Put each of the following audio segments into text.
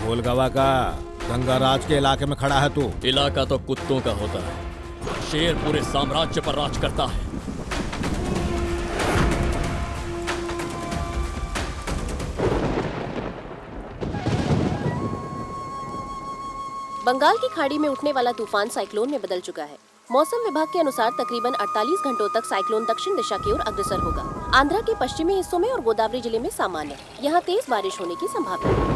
गोलगवा का गंगाराज के इलाके में खड़ा है तू। इलाका तो कुत्तों का होता है, शेर पूरे साम्राज्य पर राज करता है। बंगाल की खाड़ी में उठने वाला तूफान साइक्लोन में बदल चुका है। मौसम विभाग के अनुसार तकरीबन 48 घंटों तक साइक्लोन दक्षिण दिशा की ओर अग्रसर होगा। आंध्रा के पश्चिमी हिस्सों में और गोदावरी जिले में सामान्य, यहाँ तेज बारिश होने की संभावना है।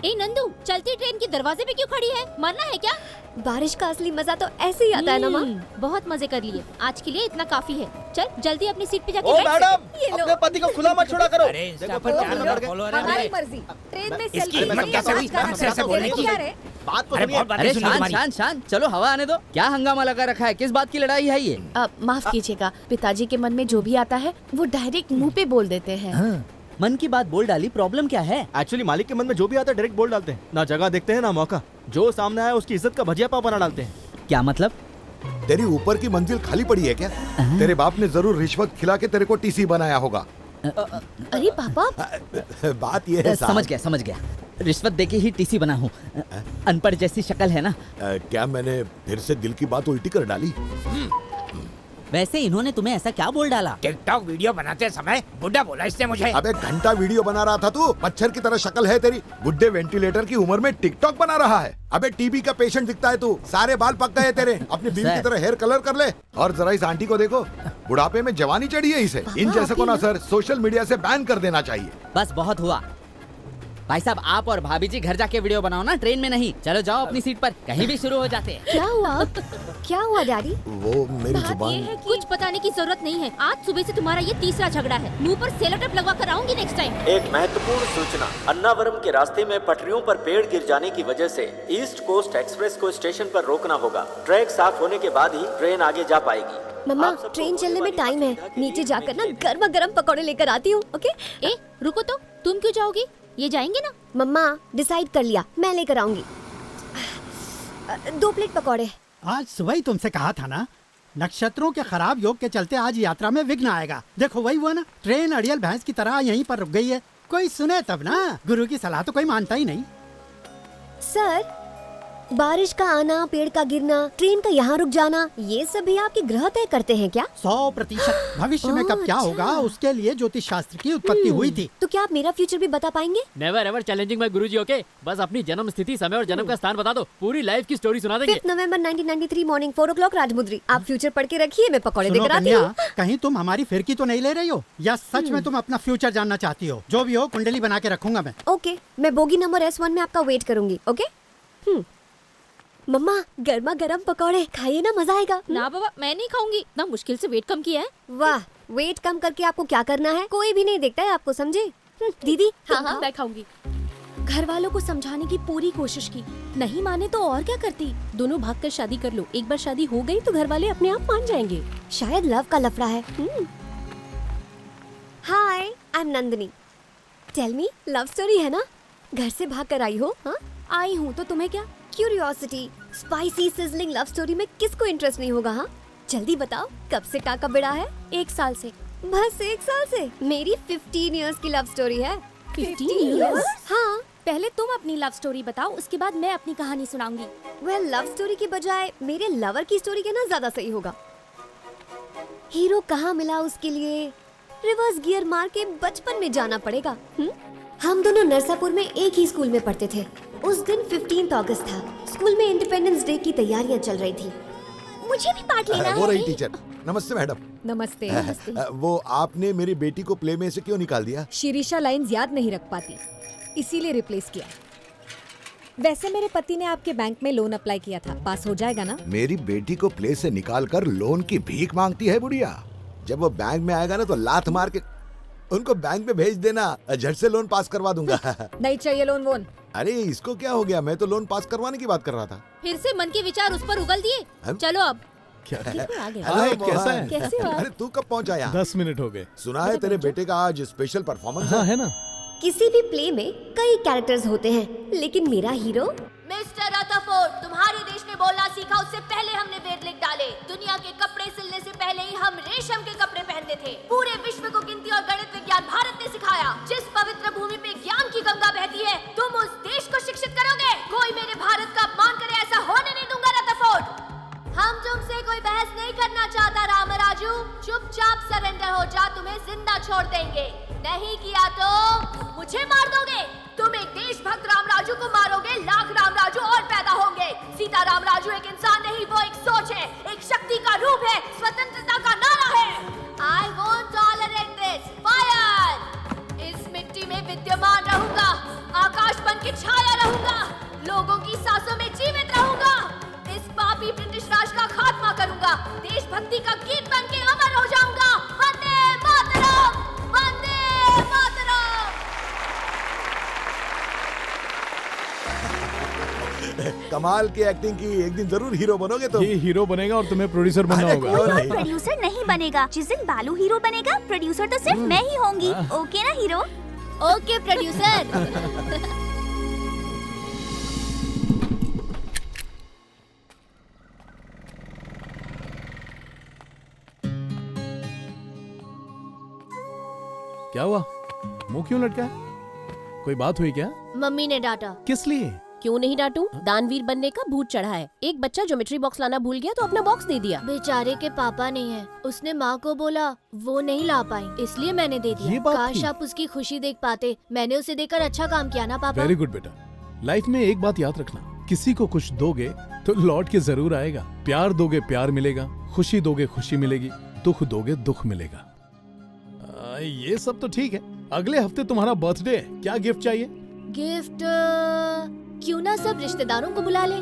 ए नंदू, चलती ट्रेन की दरवाजे पे क्यों खड़ी है? मरना है क्या? बारिश का असली मजा तो ऐसे ही आता है ना माँ। बहुत मजे कर लिए, आज के लिए इतना काफी है। चल जल्दी अपनी सीट पे जाके ओ बैठ। मैडम, अपने पति को खुला मत छोड़ा करो। अरे इंस्टा पर 4 नंबर फॉलोअर है। हमारी मर्जी। ट्रेन में इसकी हिम्मत कैसे हुई हमसे ऐसे बोलने की? बात तो अरे सुनिए। बहुत बातें सुनी तुम्हारी। शांत शांत, चलो हवा आने दो। क्या हंगामा लगा रखा है? किस बात की लड़ाई है ये? माफ कीजिएगा, पिताजी के मन में जो भी आता है वो डायरेक्ट मुंह पे बोल देते हैं। मन की बात बोल डाली, प्रॉब्लम क्या है? एक्चुअली मालिक के मन में जो भी आता है डायरेक्ट बोल डालते हैं, ना जगह देखते हैं ना मौका। जो सामने आया उसकी इज्जत का भजिया पाव बना डालते हैं। क्या मतलब? तेरी ऊपर की मंजिल खाली पड़ी है क्या? तेरे बाप ने जरूर रिश्वत खिला के तेरे को टीसी बनाया होगा। अरे पापा, बात ये है समझ गया। रिश्वत देके ही टीसी बना हूँ। अनपढ़ जैसी शक्ल है ना। क्या मैंने फिर से दिल की बात उल्टी कर डाली? वैसे इन्होंने तुम्हें ऐसा क्या बोल डाला? टिकटॉक वीडियो बनाते समय बुड्ढा बोला इसने मुझे। अबे घंटा वीडियो बना रहा था तू, मच्छर की तरह शक्ल है तेरी। बुड्ढे वेंटिलेटर की उम्र में टिकटॉक बना रहा है। अबे टीबी का पेशेंट दिखता है तू। सारे बाल पक गए तेरे। अपनी बीवी की तरह हेयर कलर कर ले। और जरा इस आंटी को देखो, बुढ़ापे में जवानी चढ़ी है इसे। इन जैसे को ना सर सोशल मीडिया से बैन कर देना चाहिए। बस बहुत हुआ। भाई साहब, आप और भाभी जी घर जाके वीडियो बनाओ ना, ट्रेन में नहीं। चलो जाओ अपनी सीट पर, कहीं भी शुरू हो जाते हैं। क्या हुआ? क्या हुआ डैडी? वो मेरी बात ये जुबान। है कि कुछ बताने की जरूरत नहीं है। आज सुबह से तुम्हारा ये तीसरा झगड़ा है। मुंह पर सेलो टेप लगवा कर आऊंगी नेक्स्ट टाइम। एक महत्वपूर्ण सूचना, अन्नावरम के रास्ते में पटरियों पर पेड़ गिर जाने की वजह से ईस्ट कोस्ट एक्सप्रेस को स्टेशन पर रोकना होगा। ट्रैक साफ होने के बाद ही ट्रेन आगे जा पाएगी। मम्मा, ट्रेन चलने में टाइम है। नीचे जाकर ना गर्मा गर्म पकौड़े लेकर आती हूँ। ओके? ए रुको तो, तुम क्यों जाओगी? ये जाएंगे ना? मम्मा, डिसाइड कर लिया, मैं लेकर आऊंगी 2 प्लेट पकौड़े। आज सुबह ही तुमसे कहा था ना, नक्षत्रों के खराब योग के चलते आज यात्रा में विघ्न आएगा। देखो वही हुआ ना, ट्रेन अड़ियल भैंस की तरह यहीं पर रुक गई है। कोई सुने तब ना, गुरु की सलाह तो कोई मानता ही नहीं। सर, बारिश का आना, पेड़ का गिरना, ट्रेन का यहाँ रुक जाना, ये सब भी आपके ग्रह तय करते हैं क्या? 100%। भविष्य में कब क्या होगा उसके लिए ज्योतिष शास्त्र की उत्पत्ति हुई थी। तो क्या आप मेरा फ्यूचर भी बता पाएंगे? Never ever challenging my Guruji. Okay, बस अपनी जन्म स्थिति, समय और जन्म का स्थान बता दो, पूरी लाइफ की स्टोरी सुना देंगे। 5 नवंबर 1993 मॉर्निंग 4 o'clock राजमुद्री। आप फ्यूचर पढ़ के रखिए, मैं पकौड़े सुनो देकर आती कन्या, हूँ। कहीं तुम हमारी फिरकी तो नहीं ले रही हो, या सच में तुम अपना फ्यूचर जानना चाहती हो? जो भी हो, कुंडली बना के रखूंगा मैं। ओके, मैं बोगी नंबर S1 में आपका वेट करूंगी। ओके? मम्मा, गर्मा गर्म पकौड़े खाइए ना, मजा आएगा। ना बाबा, मैं नहीं खाऊंगी। इतना मुश्किल से वेट कम किया है। वाह, वेट कम करके आपको क्या करना है? कोई भी नहीं देखता है आपको, समझे? दीदी, हाँ, मैं खाऊंगी। घर वालों को समझाने की पूरी कोशिश की, नहीं माने तो और क्या करती। दोनों भागकर शादी कर लो। एक बार शादी हो गई तो घर वाले अपने आप मान जाएंगे। शायद लव का लफड़ा है। Hi, I am Nandini. Tell me, love story है ना? घर से भाग कर आई हो? हाँ, आई हूँ तो तुम्हें क्या? Curiosity, spicy sizzling love story में किसको इंटरेस्ट नहीं होगा? हाँ, जल्दी बताओ, कब से टाका बिड़ा है? 1 साल से। बस 1 साल से? मेरी 15 इयर्स की लव स्टोरी है। 15 years? हाँ। पहले तुम अपनी लव स्टोरी बताओ, उसके बाद मैं अपनी कहानी सुनाऊंगी। वेल, लव स्टोरी की बजाय मेरे लवर की स्टोरी कहना ज्यादा सही होगा। हीरो कहाँ मिला उसके लिए? रिवर्स गियर मार के बचपन में जाना पड़ेगा। हम दोनों नरसापुर में एक ही स्कूल में पढ़ते थे। उस दिन 15 अगस्त था। स्कूल में इंडिपेंडेंस डे की तैयारियां चल रही थी। मुझे भी पार्ट लेना है। वो रही टीचर। नमस्ते मैडम। नमस्ते। वो आपने मेरी बेटी को प्ले में से क्यों निकाल दिया? शिरीषा लाइंस याद नहीं रख पाती, इसीलिए रिप्लेस किया। वैसे मेरे पति ने आपके बैंक में लोन अप्लाई किया था, पास हो जाएगा ना? मेरी बेटी को प्ले से निकाल कर लोन की भीख मांगती है बुढ़िया। जब वो बैंक में आएगा ना तो लात मार के उनको बैंक में भेज देना, झट से लोन पास करवा दूंगा। नहीं चाहिए लोन वोन। अरे इसको क्या हो गया? मैं तो लोन पास करवाने की बात कर रहा था। फिर से मन के विचार उस पर उगल दिए। चलो अब। हेलो, कैसा है? कैसे हो? अरे तू कब पहुंचा यहाँ? 10 मिनट हो गए। सुना है तेरे बेटे का आज स्पेशल परफॉर्मेंस हाँ है ना। किसी भी प्ले में कई कैरेक्टर्स होते हैं, लेकिन मेरा हीरो। मिस्टर रदरफोर्ड, तुम्हारे देश ने बोलना सीखा उससे पहले हमने वेद लिख डाले। दुनिया के कपड़े सिलने से पहले ही हम रेशम के कपड़े पहनते थे। पूरे विश्व को गिनती और गणित विज्ञान भारत ने सिखाया। जिस पवित्र भूमि पे ज्ञान की गंगा बहती है, तुम उस देश को शिक्षित करोगे। कोई मेरे भारत का अपमान करे ऐसा होने नहीं दूंगा रदरफोर्ड। हम तुमसे कोई बहस नहीं करना चाहता रामराजू, चुपचाप सरेंडर हो जा, तुम्हें जिंदा छोड़ देंगे। नहीं किया तो मुझे मार दोगे। तुम एक देशभक्त रामराजू को मारोगे, लाख रामराजू और पैदा होंगे। सीता रामराजू एक इंसान नहीं, वो एक सोच है, एक शक्ति का रूप है, स्वतंत्रता का नारा है। I won't tolerate this. Fire! इस मिट्टी में विद्यमान रहूंगा, आकाश बन के छाया रहूंगा, लोगों की सांसों में जीवित रहूंगा। इस पापी ब्रिटिश राज का खात्मा करूंगा, देशभक्ति का गीत बन के अमर हो जाऊंगा। वंदे मातरम, वंदे मातरम। कमाल की एक्टिंग की। एक दिन जरूर हीरो बनोगे तुम। ये हीरो बनेगा और तुम्हें प्रोड्यूसर बनना अरे होगा। क्यों नहीं? प्रोड्यूसर नहीं बनेगा। जिस दिन बालू हीरो बनेगा, प्रोड्यूसर तो सिर्फ मैं ही होंगी। ओके ना हीरो? Okay producer. क्या हुआ? मुंह क्यों लटका है? कोई बात हुई क्या? मम्मी ने डांटा। किस लिए? क्यों नहीं डांटूं? दानवीर बनने का भूत चढ़ा है। एक बच्चा ज्योमेट्री बॉक्स लाना भूल गया तो अपना बॉक्स दे दिया। बेचारे के पापा नहीं है, उसने माँ को बोला वो नहीं ला पाई, इसलिए मैंने दे ये दिया। बात काश थी। आप उसकी खुशी देख पाते। मैंने उसे देकर अच्छा काम किया ना पापा। वेरी गुड बेटा। लाइफ में एक बात याद रखना, किसी को कुछ दोगे तो लौट के जरूर आएगा। प्यार दोगे प्यार मिलेगा, खुशी दोगे खुशी मिलेगी, दुख दोगे दुख मिलेगा। ये सब तो ठीक है। अगले हफ्ते तुम्हारा बर्थडे है, क्या गिफ्ट चाहिए? गिफ्ट क्यों ना सब रिश्तेदारों को बुला ले।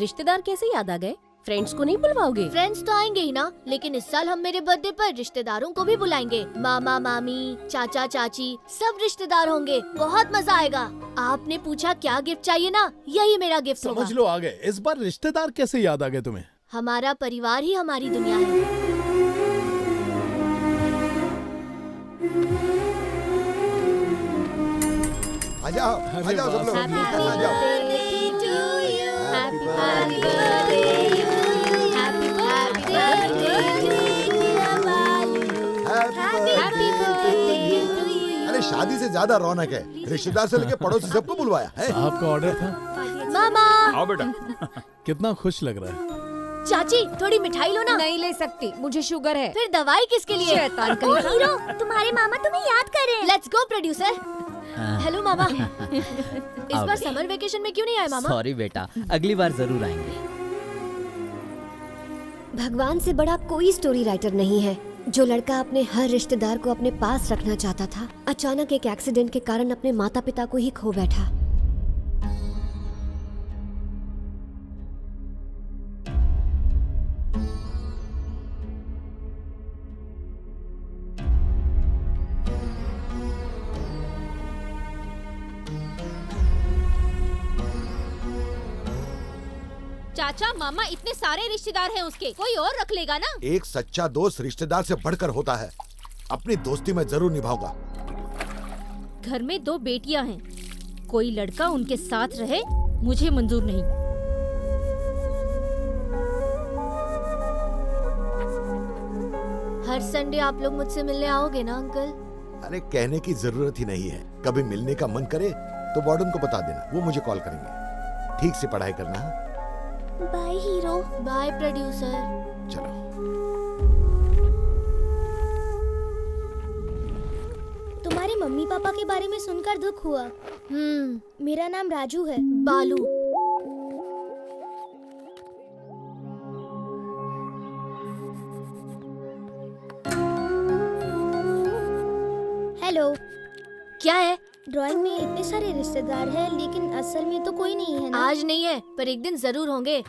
रिश्तेदार कैसे याद आ गए? फ्रेंड्स को नहीं बुलवाओगे? फ्रेंड्स तो आएंगे ही ना, लेकिन इस साल हम मेरे बर्थडे पर रिश्तेदारों को भी बुलाएंगे। मामा मामी, चाचा चाची, सब रिश्तेदार होंगे। बहुत मजा आएगा। आपने पूछा क्या गिफ्ट चाहिए ना, यही मेरा गिफ्ट होगा। समझ लो आ गए। इस बार रिश्तेदार कैसे याद आ गए तुम्हें? हमारा परिवार ही हमारी दुनिया है। आ जाओ सब लोग। आ जाओ। अरे शादी से ज्यादा रौनक है। रिश्तेदार से लेके पड़ोसी सबको बुलवाया है। आपका ऑर्डर था। मामा। आओ बेटा। कितना खुश लग रहा है। चाची थोड़ी मिठाई लो ना। नहीं ले सकती, मुझे शुगर है। फिर दवाई किसके लिए? शैतान ओ हीरो, तुम्हारे मामा तुम्हें याद कर रहे हैं। Let's go producer. हेलो मामा। इस बार समर वेकेशन में क्यों नहीं आए मामा? सॉरी बेटा, अगली बार जरूर आएंगे। भगवान से बड़ा कोई स्टोरी राइटर नहीं है। जो लड़का अपने हर रिश्तेदार को अपने पास रखना चाहता था, अचानक एक एक्सीडेंट के कारण अपने माता पिता को ही खो बैठा। चाचा मामा इतने सारे रिश्तेदार हैं उसके, कोई और रख लेगा ना। एक सच्चा दोस्त रिश्तेदार से बढ़कर होता है। अपनी दोस्ती मैं जरूर निभाऊंगा। घर में 2 बेटियां हैं, कोई लड़का उनके साथ रहे मुझे मंजूर नहीं। हर संडे आप लोग मुझसे मिलने आओगे ना अंकल? अरे कहने की जरूरत ही नहीं है। कभी मिलने का मन करे तो वार्डन को बता देना, वो मुझे कॉल करेंगे। ठीक से पढ़ाई करना। Bye hero. Bye producer. चलो। मम्मी पापा के बारे में सुनकर दुख हुआ। मेरा नाम राजू है। बालू। हेलो। क्या है? ड्राइंग में इतने सारे रिश्तेदार हैं, लेकिन असल में तो कोई नहीं है ना। आज नहीं है, पर एक दिन जरूर होंगे।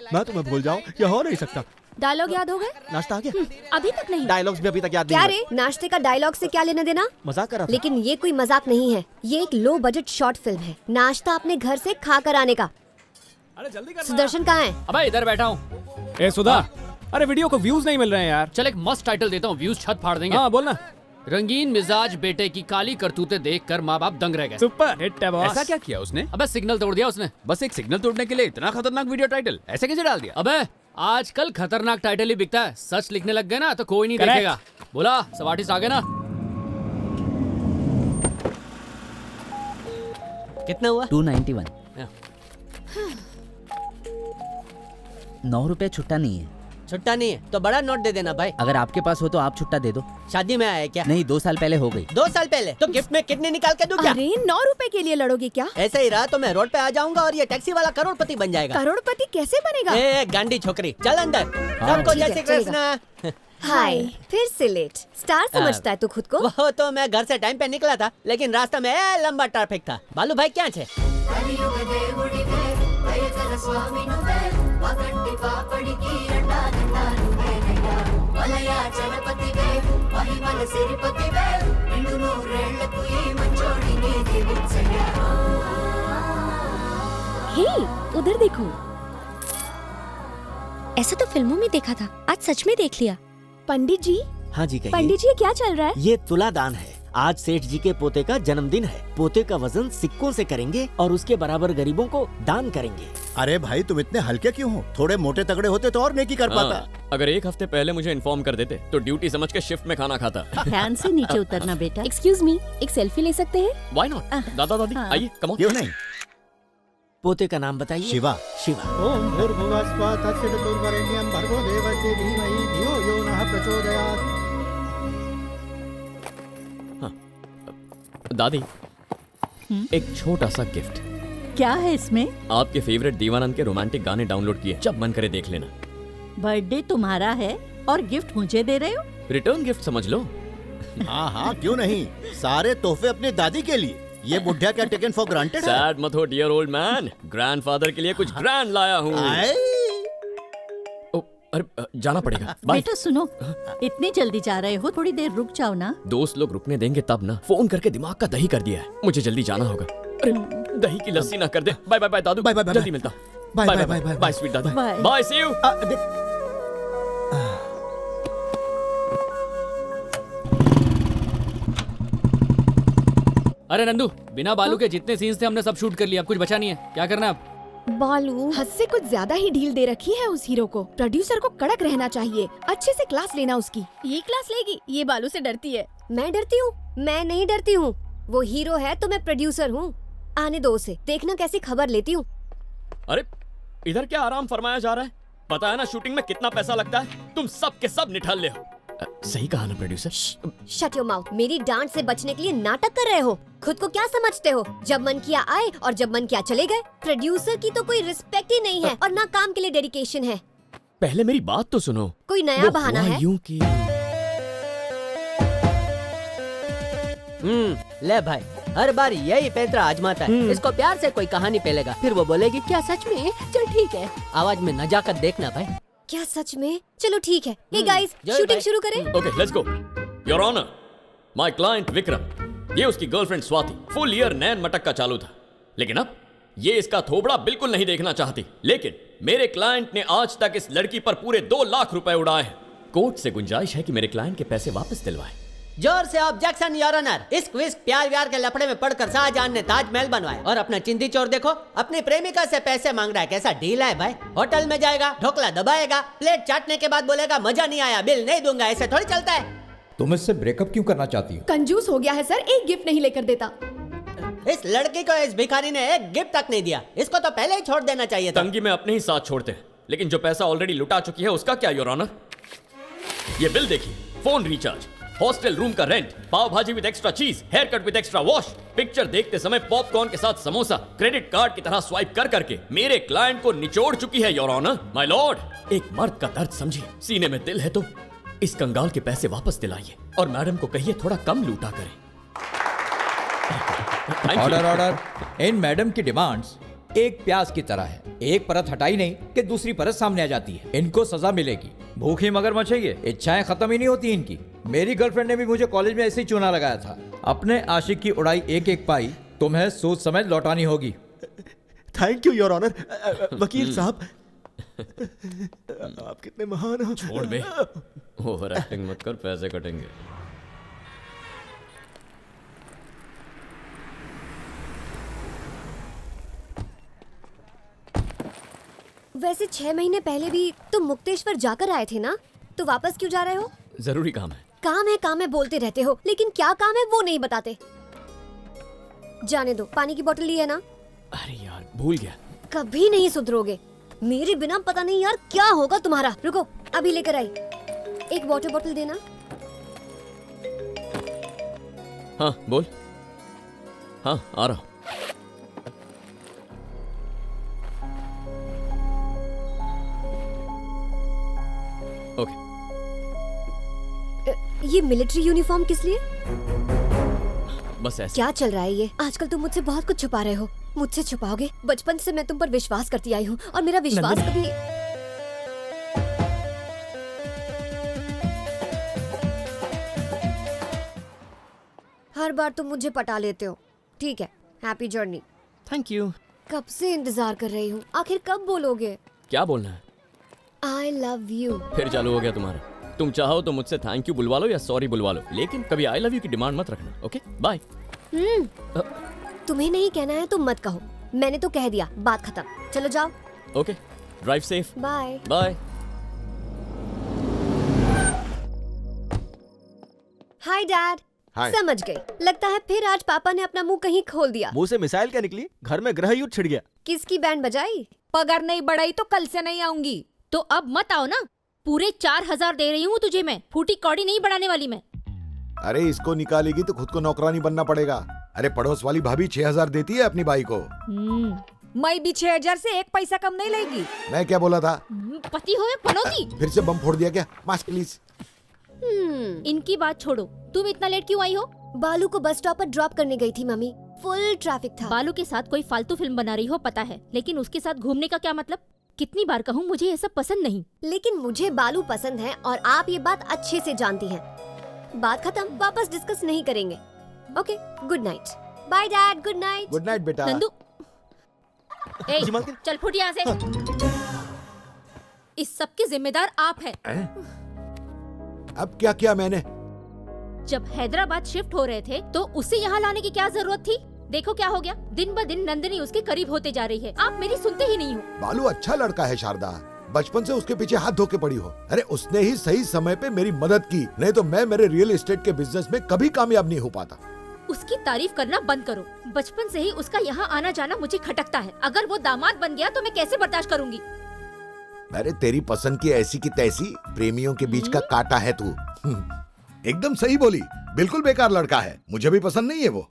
मैं तुम्हें भूल जाऊं, यह हो नहीं सकता। डायलॉग याद हो गए? नाश्ता आ गया? अभी तक नहीं। डायलॉग्स भी अभी तक याद क्या नहीं रे, नाश्ते का डायलॉग से क्या लेना देना? मजाक कर रहा था। लेकिन ये कोई मजाक नहीं है, ये एक लो बजट शॉर्ट फिल्म है। नाश्ता अपने घर से खा कर आने का। अरे जल्दी कर। सुदर्शन कहाँ है? अबे इधर बैठा हूँ। ए सुधा, अरे वीडियो को व्यूज नहीं मिल रहे हैं यार। चल एक मस्त टाइटल देता हूँ, व्यूज छत फाड़ देंगे। हाँ बोलना। रंगीन मिजाज बेटे की काली करतूतें देखकर माँ बाप दंग रह गए। सुपर हिट है बॉस। ऐसा क्या किया उसने? अबे सिग्नल तोड़ दिया उसने। बस एक सिग्नल तोड़ने के लिए इतना खतरनाक वीडियो टाइटल ऐसे कैसे डाल दिया? अबे आजकल खतरनाक टाइटल ही बिकता है। सच लिखने लग गए ना तो कोई नहीं Correct. देखेगा। बोला सब आर्टिस्ट आ गए ना? कितना हुआ? 291। 9 रुपए छुट्टा नहीं है। छुट्टा नहीं है तो बड़ा नोट दे देना भाई। अगर आपके पास हो तो आप छुट्टा दे दो। शादी में आया क्या? नहीं, 2 साल पहले हो गई। 2 साल पहले? तो गिफ्ट में कितने निकाल के दूं क्या? अरे 9 रुपए के लिए लड़ोगे क्या? ऐसा ही रहा तो मैं रोड पे आ जाऊंगा और ये टैक्सी वाला करोड़पति बन जाएगा। करोड़पति कैसे बनेगा? ए गांडी छोकरी, चल अंदर। सबको जय श्री कृष्ण। हाय, फिर से लेट। स्टार समझता है तू खुद को? वो तो मैं घर से टाइम पे निकला था, लेकिन रास्ता में लंबा ट्रैफिक था। बालू भाई क्या छे? हे, उधर देखो। ऐसा तो फिल्मों में देखा था, आज सच में देख लिया। पंडित जी। हाँ जी कहिए। पंडित जी, क्या चल रहा है? ये तुला दान है। आज सेठ जी के पोते का जन्मदिन है। पोते का वजन सिक्कों से करेंगे और उसके बराबर गरीबों को दान करेंगे। अरे भाई तुम इतने हल्के क्यों हो? थोड़े मोटे तगड़े होते तो और नेकी कर पाता। अगर एक हफ्ते पहले मुझे इन्फॉर्म कर देते तो ड्यूटी समझ के शिफ्ट में खाना खाता। ध्यान से नीचे उतरना बेटा। एक्सक्यूज मी, एक सेल्फी ले सकते हैं? Why not? दादा दादी आइए, कम ऑन। क्यों नहीं? पोते का नाम बताइए। शिवा। शिवा। ओम भूर्भुवः स्वः तत्सवितुर्वरेण्यं भर्गो देवस्य धीमहि धियो यो नः प्रचोदयात्। दादी, एक छोटा सा गिफ्ट। क्या है इसमें? आपके फेवरेट दीवानंद के रोमांटिक गाने डाउनलोड किए, जब मन करे देख लेना। बर्थडे तुम्हारा है और गिफ्ट मुझे दे रहे हो? रिटर्न गिफ्ट समझ लो। हाँ हाँ क्यों नहीं, सारे तोहफे अपनी दादी के लिए। ये बुढ़िया क्या टेकन फॉर ग्रांटेड है? सैड मत हो डियर ओल्ड मैन, ग्रैंडफादर के लिए कुछ ग्रैंड लाया हूँ। अरे जाना पड़ेगा, बाय। बेटा सुनो, इतनी जल्दी जा रहे हो, थोड़ी देर रुक जाओ ना। दोस्त लोग रुकने देंगे तब ना। फोन करके दिमाग का दही कर दिया है, मुझे जल्दी जाना होगा। अरे दही की लस्सी ना कर दे। बाय बाय बाय दादू, बाय बाय, जल्दी मिलता। Bye bye bye bye sweet दादा, बाय सी यू। अरे नंदू, बिना बालू के जितने सीन्स थे हमने सब शूट कर लिया, अब कुछ बचा नहीं है। क्या करना है अब? बालू, हद से कुछ ज्यादा ही ढील दे रखी है उस हीरो को। प्रोड्यूसर को कड़क रहना चाहिए, अच्छे से क्लास लेना उसकी। ये क्लास लेगी? ये बालू से डरती है। मैं डरती हूँ? मैं नहीं डरती हूँ। वो हीरो है तो मैं प्रोड्यूसर हूँ। आने दो उसे, देखना कैसी खबर लेती हूँ। अरे इधर क्या आराम फरमाया जा रहा है? पता है ना शूटिंग में कितना पैसा लगता है? तुम सब के सब निठल्ले हो। सही कहा ना प्रोड्यूसर? Shut your mouth. मेरी डांट से बचने के लिए नाटक कर रहे हो। खुद को क्या समझते हो? जब मन किया आए और जब मन किया चले गए। प्रोड्यूसर की तो कोई रिस्पेक्ट ही नहीं है और ना काम के लिए डेडिकेशन है। पहले मेरी बात तो सुनो। कोई नया बहाना है? यूं कि ले भाई, हर बार यही पैंतरा आजमाता है। इसको प्यार से कोई कहानी पेलेगा, फिर वो बोलेगी क्या सच में? चल ठीक है। आवाज में नजाकत देखना भाई। क्या सच में? चलो ठीक है। हे गाइस, शूटिंग शुरू करें? Okay let's go. Your honour, my client Vikram, ये उसकी गर्लफ्रेंड स्वाति फुल ईयर नैन मटक का चालू था, लेकिन अब ये इसका थोबड़ा बिल्कुल नहीं देखना चाहती। लेकिन मेरे क्लाइंट ने आज तक इस लड़की पर पूरे 2 लाख रुपए उड़ाए हैं। कोर्ट से गुंजाइश है कि मेरे क्लाइंट के पैसे वापस दिलवाए। जोर से ऑब्जेक्शन योर ऑनर। इस क्विज प्यार व्यार के लफड़े में पड़कर शाहजहां ने ताजमहल बनवाया और अपना चिंदी चोर देखो अपनी प्रेमिका से पैसे मांग रहा है। कैसा डील है भाई? होटल में जाएगा, ढोकला दबाएगा, प्लेट चाटने के बाद बोलेगा मजा नहीं आया, बिल नहीं दूंगा। ऐसे थोड़ी चलता है। तुम इससे ब्रेकअप क्यों करना चाहती हो? कंजूस हो गया है सर, एक गिफ्ट नहीं लेकर देता। इस लड़की को इस भिखारी ने एक गिफ्ट तक नहीं दिया। इसको तो पहले ही छोड़ देना चाहिए था। तंगी में अपने ही साथ छोड़ते हैं, लेकिन जो पैसा ऑलरेडी लुटा चुकी है उसका क्या योर ऑनर? ये बिल देखिए, फोन रिचार्ज, हॉस्टल रूम का rent, pav bhaji with extra cheese, hair cut with extra wash, picture देखते समय पॉपकॉर्न के साथ समोसा, क्रेडिट कार्ड की तरह स्वाइप कर करके मेरे क्लाइंट को निचोड़ चुकी है योर ऑनर। माय लॉर्ड, एक मर्द का दर्द समझिए। सीने में दिल है तो इस कंगाल के पैसे वापस दिलाइए और मैडम को कहिए थोड़ा कम लूटा करें। Order order. इन मैडम की डिमांड्स एक प्याज की तरह है, एक परत हटाई नहीं कि दूसरी परत सामने आ जाती है। इनको सजा मिलेगी। भूखी मगरमच्छ है ये, इच्छाएं खत्म ही नहीं होती इनकी। मेरी गर्लफ्रेंड ने भी मुझे कॉलेज में ऐसे ही चूना लगाया था। अपने आशिक की उड़ाई एक एक पाई तुम्हें सोच समझ लौटानी होगी। Thank you your honour. वकील साहब आप कितने महान हो। छोड़ बे, ओवर एक्टिंग मत कर, पैसे कटेंगे। वैसे 6 महीने पहले भी तुम मुक्तेश्वर जाकर आए थे ना, तो वापस क्यों जा रहे हो? जरूरी काम है। काम है बोलते रहते हो, लेकिन क्या काम है वो नहीं बताते। जाने दो, पानी की बोतल ली है ना? अरे यार भूल गया। कभी नहीं सुधरोगे। मेरे बिना पता नहीं यार क्या होगा तुम्हारा। रुको, अभी लेकर आई। एक वाटर बोतल देना। हाँ बोल। हाँ आ रहा हूँ। ओके। ये मिलिट्री यूनिफॉर्म किस लिए? बस ऐसे। क्या चल रहा है ये? आजकल तुम मुझसे बहुत कुछ छुपा रहे हो। मुझसे छुपाओगे? बचपन से मैं तुम पर विश्वास करती आई हूँ और मेरा विश्वास कभी। हर बार तुम मुझे पटा लेते हो। ठीक है, हैप्पी जर्नी। Thank you. कब से इंतजार कर रही हूँ, आखिर कब बोलोगे? क्या बोलना है? आई लव यू। फिर चालू हो गया तुम्हारा। तुम चाहो तो मुझसे थैंक यू बुलवा लो या सॉरी बुलवा लो, लेकिन कभी आई लव यू की डिमांड मत रखना। Okay bye. तुम्हें नहीं कहना है तो मत कहो, मैंने तो कह दिया, बात खत्म। चलो जाओ। Okay, drive safe. Bye bye. Hi dad. Hi. समझ गई, लगता है फिर आज पापा ने अपना मुंह कहीं खोल दिया। मुंह से मिसाइल क्या निकली? घर में ग्रह युद्ध छिड़ गया। किसकी बैंड बजाई? पगार नहीं बढ़ाई तो कल से नहीं आऊंगी। तो अब मत आओ ना, पूरे 4000 दे रही हूँ तुझे मैं, फूटी कौड़ी नहीं बढ़ाने वाली मैं। अरे इसको निकालेगी तो खुद को नौकरानी बनना पड़ेगा। अरे पड़ोस वाली भाभी 6000 देती है अपनी बाई को। मैं भी 6000 से एक पैसा कम नहीं लेगी। मैं क्या बोला था? पति हो या पनौती। फिर से बम फोड़ दिया क्या? Mask please. इनकी बात छोड़ो, तुम इतना लेट क्यों आई हो? बालू को बस स्टॉप पर ड्रॉप करने गई थी मम्मी, फुल ट्रैफिक था। बालू के साथ कोई फालतू फिल्म बना रही हो पता है, लेकिन उसके साथ घूमने का क्या मतलब? कितनी बार कहूँ मुझे ये सब पसंद नहीं। लेकिन मुझे बालू पसंद है और आप ये बात अच्छे से जानती हैं। बात खत्म, वापस डिस्कस नहीं करेंगे। Okay, good night. Bye dad, good night. Good night बेटा। नंदू, चल फुट यहाँ से। इस सब के जिम्मेदार आप हैं। अब क्या किया मैंने? जब हैदराबाद शिफ्ट हो रहे थे तो उसे यहाँ लाने की क्या जरूरत थी? देखो क्या हो गया, दिन ब दिन नंदिनी उसके करीब होते जा रही है। आप मेरी सुनते ही नहीं हो। बालू अच्छा लड़का है शारदा, बचपन से उसके पीछे हाथ धो के पड़ी हो। अरे उसने ही सही समय पे मेरी मदद की, नहीं तो मैं मेरे रियल एस्टेट के बिजनेस में कभी कामयाब नहीं हो पाता। उसकी तारीफ करना बंद करो। बचपन से ही उसका यहाँ आना जाना मुझे खटकता है। अगर वो दामाद बन गया तो मैं कैसे बर्दाश्त करूंगी? अरे तेरी पसंद की ऐसी की तैसी, प्रेमियों के बीच का कांटा है तू। एकदम सही बोली, बिल्कुल बेकार लड़का है, मुझे भी पसंद नहीं है वो।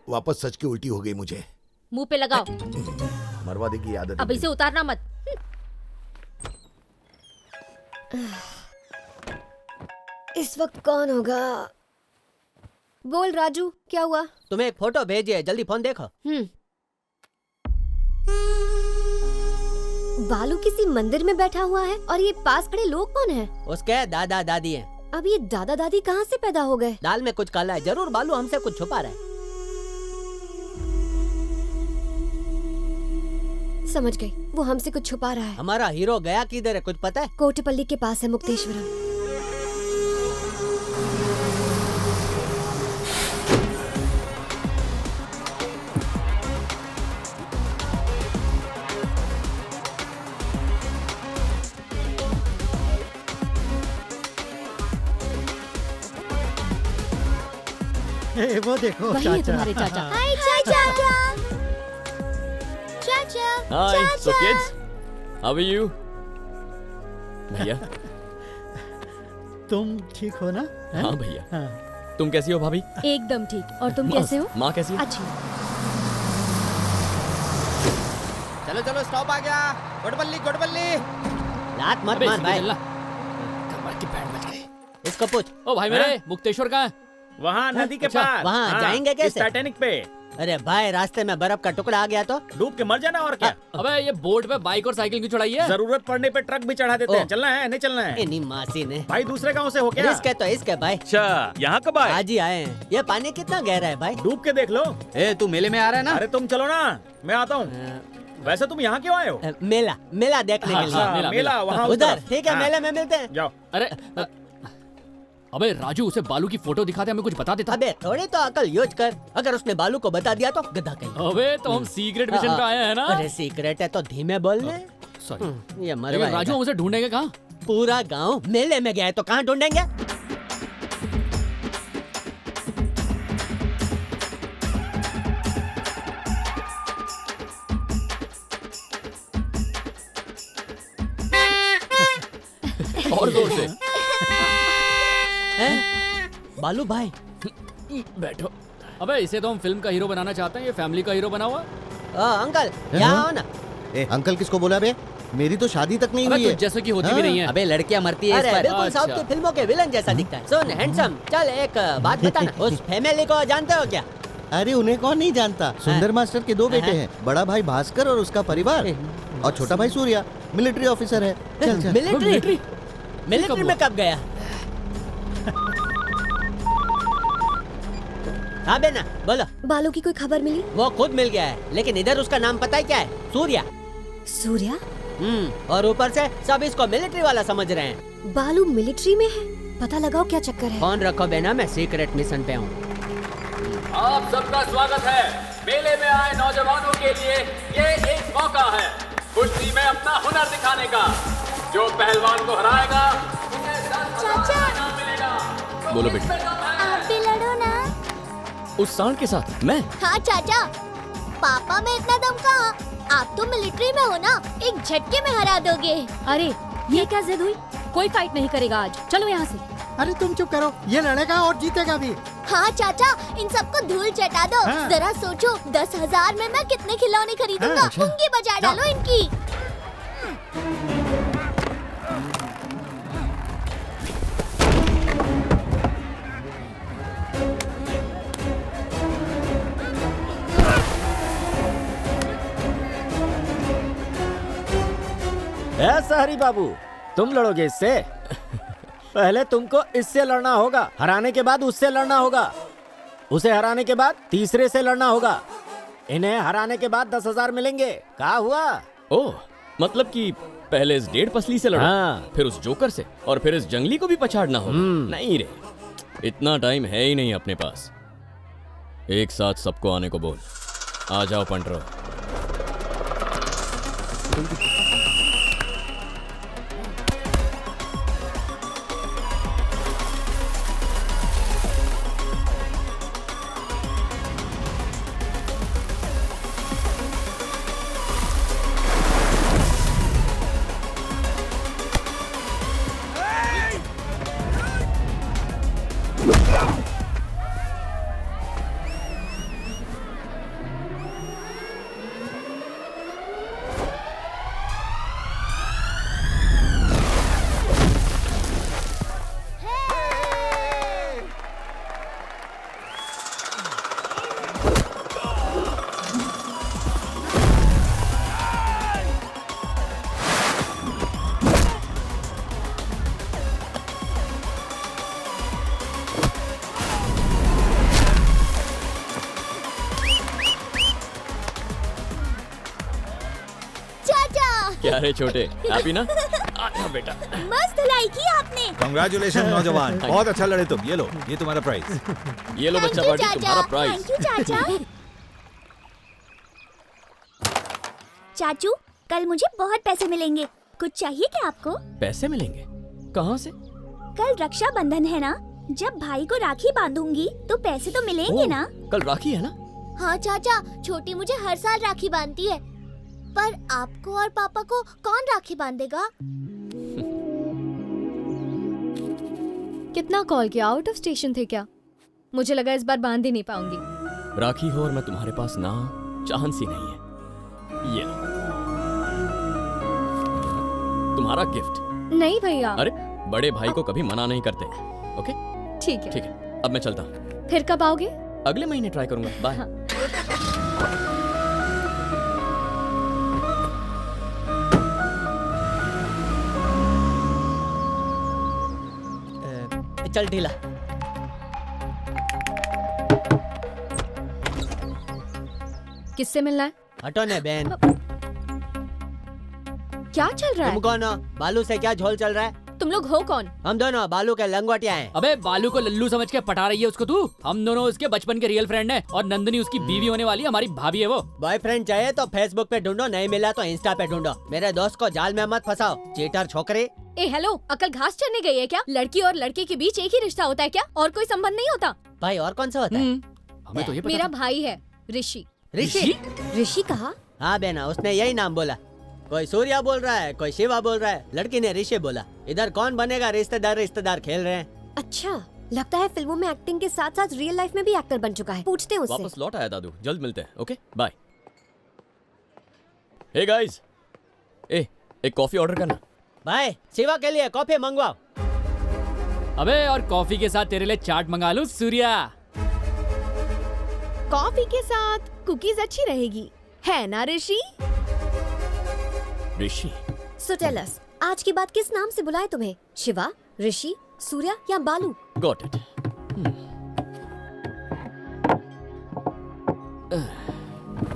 वापस सच की उल्टी हो गई मुझे। मुंह पे लगाओ। मरवा की आदत। अब इसे उतारना मत। इस वक्त कौन होगा? बोल राजू, क्या हुआ? तुम्हें एक फोटो भेजी है, जल्दी फोन देखो। बालू किसी मंदिर में बैठा हुआ है और ये पास खड़े लोग कौन हैं? उसके दादा दादी हैं। अब ये दादा दादी कहाँ से पैदा हो गए? दाल में कुछ काला है, जरूर बालू हमसे कुछ छुपा रहा है। समझ गई, वो हमसे कुछ छुपा रहा है। हमारा हीरो गया किधर है कुछ पता है? कोटपल्ली के पास है, मुक्तेश्वरम। ए, वो देखो वही है तुम्हारे चाचा। हाय चाचा। चाचा। Hi, so kids, how are you? भैया। तुम ठीक हो ना? हाँ भैया। तुम कैसी हो भाभी? एकदम ठीक। और तुम कैसे हो? माँ कैसी है? अच्छी। चलो चलो स्टॉप आ गया। गुडबल्ली गुडबल्ली। लात मत मार भाई। कमर की बैंड बज गई। इसको पूछ। ओ भाई मेरे, मुक्तेश्वर कहाँ है? वहाँ नदी के पास। वहाँ जाएंगे कैसे? टाइटैनिक पे। अरे भाई रास्ते में बर्फ का टुकड़ा आ गया तो डूब के मर जाना और क्या। अबे ये बोट पे बाइक और साइकिल क्यों चढ़ाई है? जरूरत पड़ने पे ट्रक भी चढ़ा देते हैं। चलना है नहीं चलना है? इन्हीं मासी ने। भाई दूसरे गांव से हो क्या? इसके तो इसके भाई। अच्छा, यहाँ कब आए? आज ही आए हैं। ये पानी कितना गहरा है भाई? डूब के देख लो। ए तू मेले में आ रहा है ना? अरे तुम चलो ना, मैं आता हूँ। वैसे तुम यहाँ क्यों आए हो? मेला देखने के लिए। मेला वहाँ उधर। ठीक है मेले में मिलते हैं। जाओ। अरे अबे राजू, उसे बालू की फोटो दिखाते हमें कुछ बता देता। अबे थोड़ी तो अकल यूज कर। अगर उसने बालू को बता दिया तो गधा कहीं। अबे तो हम सीक्रेट मिशन पे आए हैं ना। अरे सीक्रेट है तो धीमे बोलने। सॉरी। ये मर लेकिन राजू, हम उसे ढूंढेंगे कहाँ? पूरा गांव मेले में गया है तो कहाँ ढूंढेंगे? और जोर से। बालू भाई बैठो। अबे इसे तो हम फिल्म का हीरो बनाना चाहते हैं, ये फैमिली का हीरो बना हुआ। अंकल यहाँ आओ ना। अंकल किसको बोला बे? मेरी तो शादी तक नहीं हुई है। जैसे कि होती भी नहीं है। अबे लड़कियां मरती है इस अरे पर। बिल्कुल साउथ की फिल्मों के विलन जैसा दिखता है। सुन हैंडसम, चल एक बात बता ना, उस फैमिली को जानते हो क्या? अरे उन्हें कौन नहीं जानता। सुंदर मास्टर के 2 बेटे हैं, बड़ा भाई भास्कर और उसका परिवार, और छोटा भाई सूर्या मिलिट्री ऑफिसर है। चल चल। मिलिट्री में कब गया? हाँ बेना बोलो। बालू की कोई खबर मिली? वो खुद मिल गया है, लेकिन इधर उसका नाम पता है क्या है? सूर्या। सूर्या? और ऊपर से सब इसको मिलिट्री वाला समझ रहे हैं। बालू मिलिट्री में है? पता लगाओ क्या चक्कर है। फोन रखो बेना, मैं सीक्रेट मिशन पे हूँ। आप सबका स्वागत है। मेले में आए नौजवानों के लिए ये एक मौका है कुश्ती में अपना हुनर दिखाने का। जो पहलवान को हराएगा चाचा, मिलेगा। बोलो बेटी। आप भी लड़ो ना। उस सांड के साथ मैं? हाँ चाचा, पापा में इतना दम कहाँ? आप तो मिलिट्री में हो ना, एक झटके में हरा दोगे। अरे ये क्या जिद हुई? कोई फाइट नहीं करेगा आज। चलो यहाँ से। अरे तुम चुप करो, ये लड़ेगा और जीतेगा भी। हाँ चाचा, इन सबको धूल चटा दो। जरा सोचो, 10,000 में मैं कितने खिलौने खरीदूंगा। पुंगी बजा डालो इनकी। ऐसा हरी बाबू, तुम लड़ोगे इससे? पहले तुमको इससे लड़ना होगा, हराने के बाद उससे लड़ना होगा, उसे हराने के बाद तीसरे से लड़ना होगा। इन्हें हराने के बाद 10,000 मिलेंगे। क्या हुआ? ओह, मतलब कि पहले इस 1.5 पसली से लड़ो, फिर उस जोकर से, और फिर इस जंगली को भी पछाड़ना होगा। नहीं रे, इतना टाइम है ही नहीं अपने पास। एक साथ सबको आने को बोल। आ जाओ पंटरो। क्या रे छोटे, हैप्पी ना? आजा बेटा। मस्त धुलाई की आपने। कांग्रेचुलेशन नौजवान, बहुत अच्छा लड़े तुम। ये लो, ये तुम्हारा प्राइज। ये लो बच्चा पार्टी, तुम्हारा प्राइज। थैंक यू चाचा। चाचू, कल मुझे बहुत पैसे मिलेंगे, कुछ चाहिए क्या आपको? पैसे मिलेंगे? कहाँ से? कल रक्षाबंधन है ना, जब भाई को राखी बांधूंगी तो पैसे तो मिलेंगे ना? कल राखी है ना? हाँ चाचा, छोटी मुझे हर साल राखी बांधती है, पर आपको और पापा को कौन राखी बांधेगा? कितना कॉल किया, आउट ऑफ स्टेशन थे क्या? मुझे लगा इस बार बांध ही नहीं पाऊंगी। राखी हो और मैं तुम्हारे पास ना, चांस ही नहीं है। ये लो, तुम्हारा गिफ्ट। नहीं भैया। अरे बड़े भाई को कभी मना नहीं करते। ओके ठीक है। ठीक है, अब मैं चलता हूँ। फिर कब आओगे? अगले महीने ट्राई करूंगा। बाय। चल ढीला। किससे मिलना है? हटो ने बहन। क्या चल रहा है? तुम कौन हो? बालू से क्या झोल चल रहा है? तुम लोग हो कौन? हम दोनों बालू के लंगोटिया हैं। अबे बालू को लल्लू समझ के पटा रही है उसको तू? हम दोनों उसके बचपन के रियल फ्रेंड हैं और नंदनी उसकी बीवी होने वाली है, हमारी भाभी है वो। बॉयफ्रेंड चाहिए तो फेसबुक पे ढूंढो, नहीं मिला तो इंस्टा पे ढूंढो। मेरे दोस्त को जाल में मत फंसाओ, चीटर छोकरे। ए हेलो, अकल घास चरने गई है क्या? लड़की और लड़के के बीच एक ही रिश्ता होता है क्या? और कोई संबंध नहीं होता? भाई और कौन सा होता है? हमें तो ये पता मेरा था। भाई है ऋषि। ऋषि? ऋषि कहा? हाँ बेना, उसने यही नाम बोला। कोई सूर्या बोल रहा है, कोई शिवा बोल रहा है, लड़की ने ऋषि बोला। इधर कौन बनेगा? रिश्तेदार रिश्तेदार खेल रहे हैं। अच्छा, लगता है फिल्मों में एक्टिंग के साथ साथ रियल लाइफ में भी एक्टर बन चुका है। पूछते हैं उससे। वापस लौट आया दादू, जल्द मिलते हैं। Okay bye. हे गाइस, एक कॉफी ऑर्डर करना। भाई शिवा के लिए कॉफी मंगवाओ। अबे और कॉफी के साथ तेरे लिए चाट मंगा लूं सूर्या? कॉफी के साथ कुकीज अच्छी रहेगी, है ना ऋषि? ऋषि। So tell us, आज की बात किस नाम से बुलाए तुम्हें? शिवा, ऋषि, सूर्या या बालू? Got it.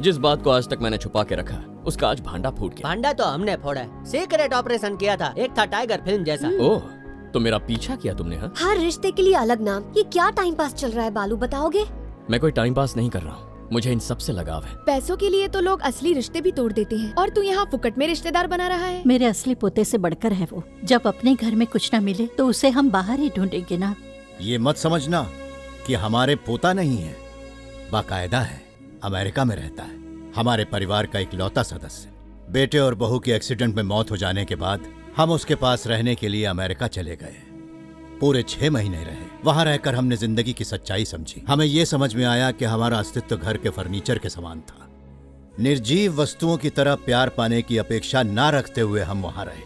जिस बात को आज तक मैंने छुपा के रखा, उसका आज भांडा फूट गया। भांडा तो हमने फोड़ा है। सीक्रेट ऑपरेशन किया था, एक था टाइगर फिल्म जैसा। ओह, तो मेरा पीछा किया तुमने? हाँ, हर रिश्ते के लिए अलग नाम। ये क्या टाइम पास चल रहा है बालू, बताओगे? मैं कोई टाइम पास नहीं कर रहा हूँ, मुझे इन सब से लगाव है। पैसों के लिए तो लोग असली रिश्ते भी तोड़ देते हैं, और तू यहाँ फुकट में रिश्तेदार बना रहा है। मेरे असली पोते से बढ़कर है वो। जब अपने घर में कुछ न मिले तो उसे हम बाहर ही ढूंढेंगे ना। ये मत समझना कि हमारे पोता नहीं है, बाकायदा है, अमेरिका में रहता है, हमारे परिवार का इकलौता सदस्य। बेटे और बहू की एक्सीडेंट में मौत हो जाने के बाद हम उसके पास रहने के लिए अमेरिका चले गए। पूरे 6 महीने रहे। वहां रहकर हमने जिंदगी की सच्चाई समझी। हमें यह समझ में आया कि हमारा अस्तित्व घर के फर्नीचर के समान था। निर्जीव वस्तुओं की तरह प्यार पाने की अपेक्षा ना रखते हुए हम वहां रहे।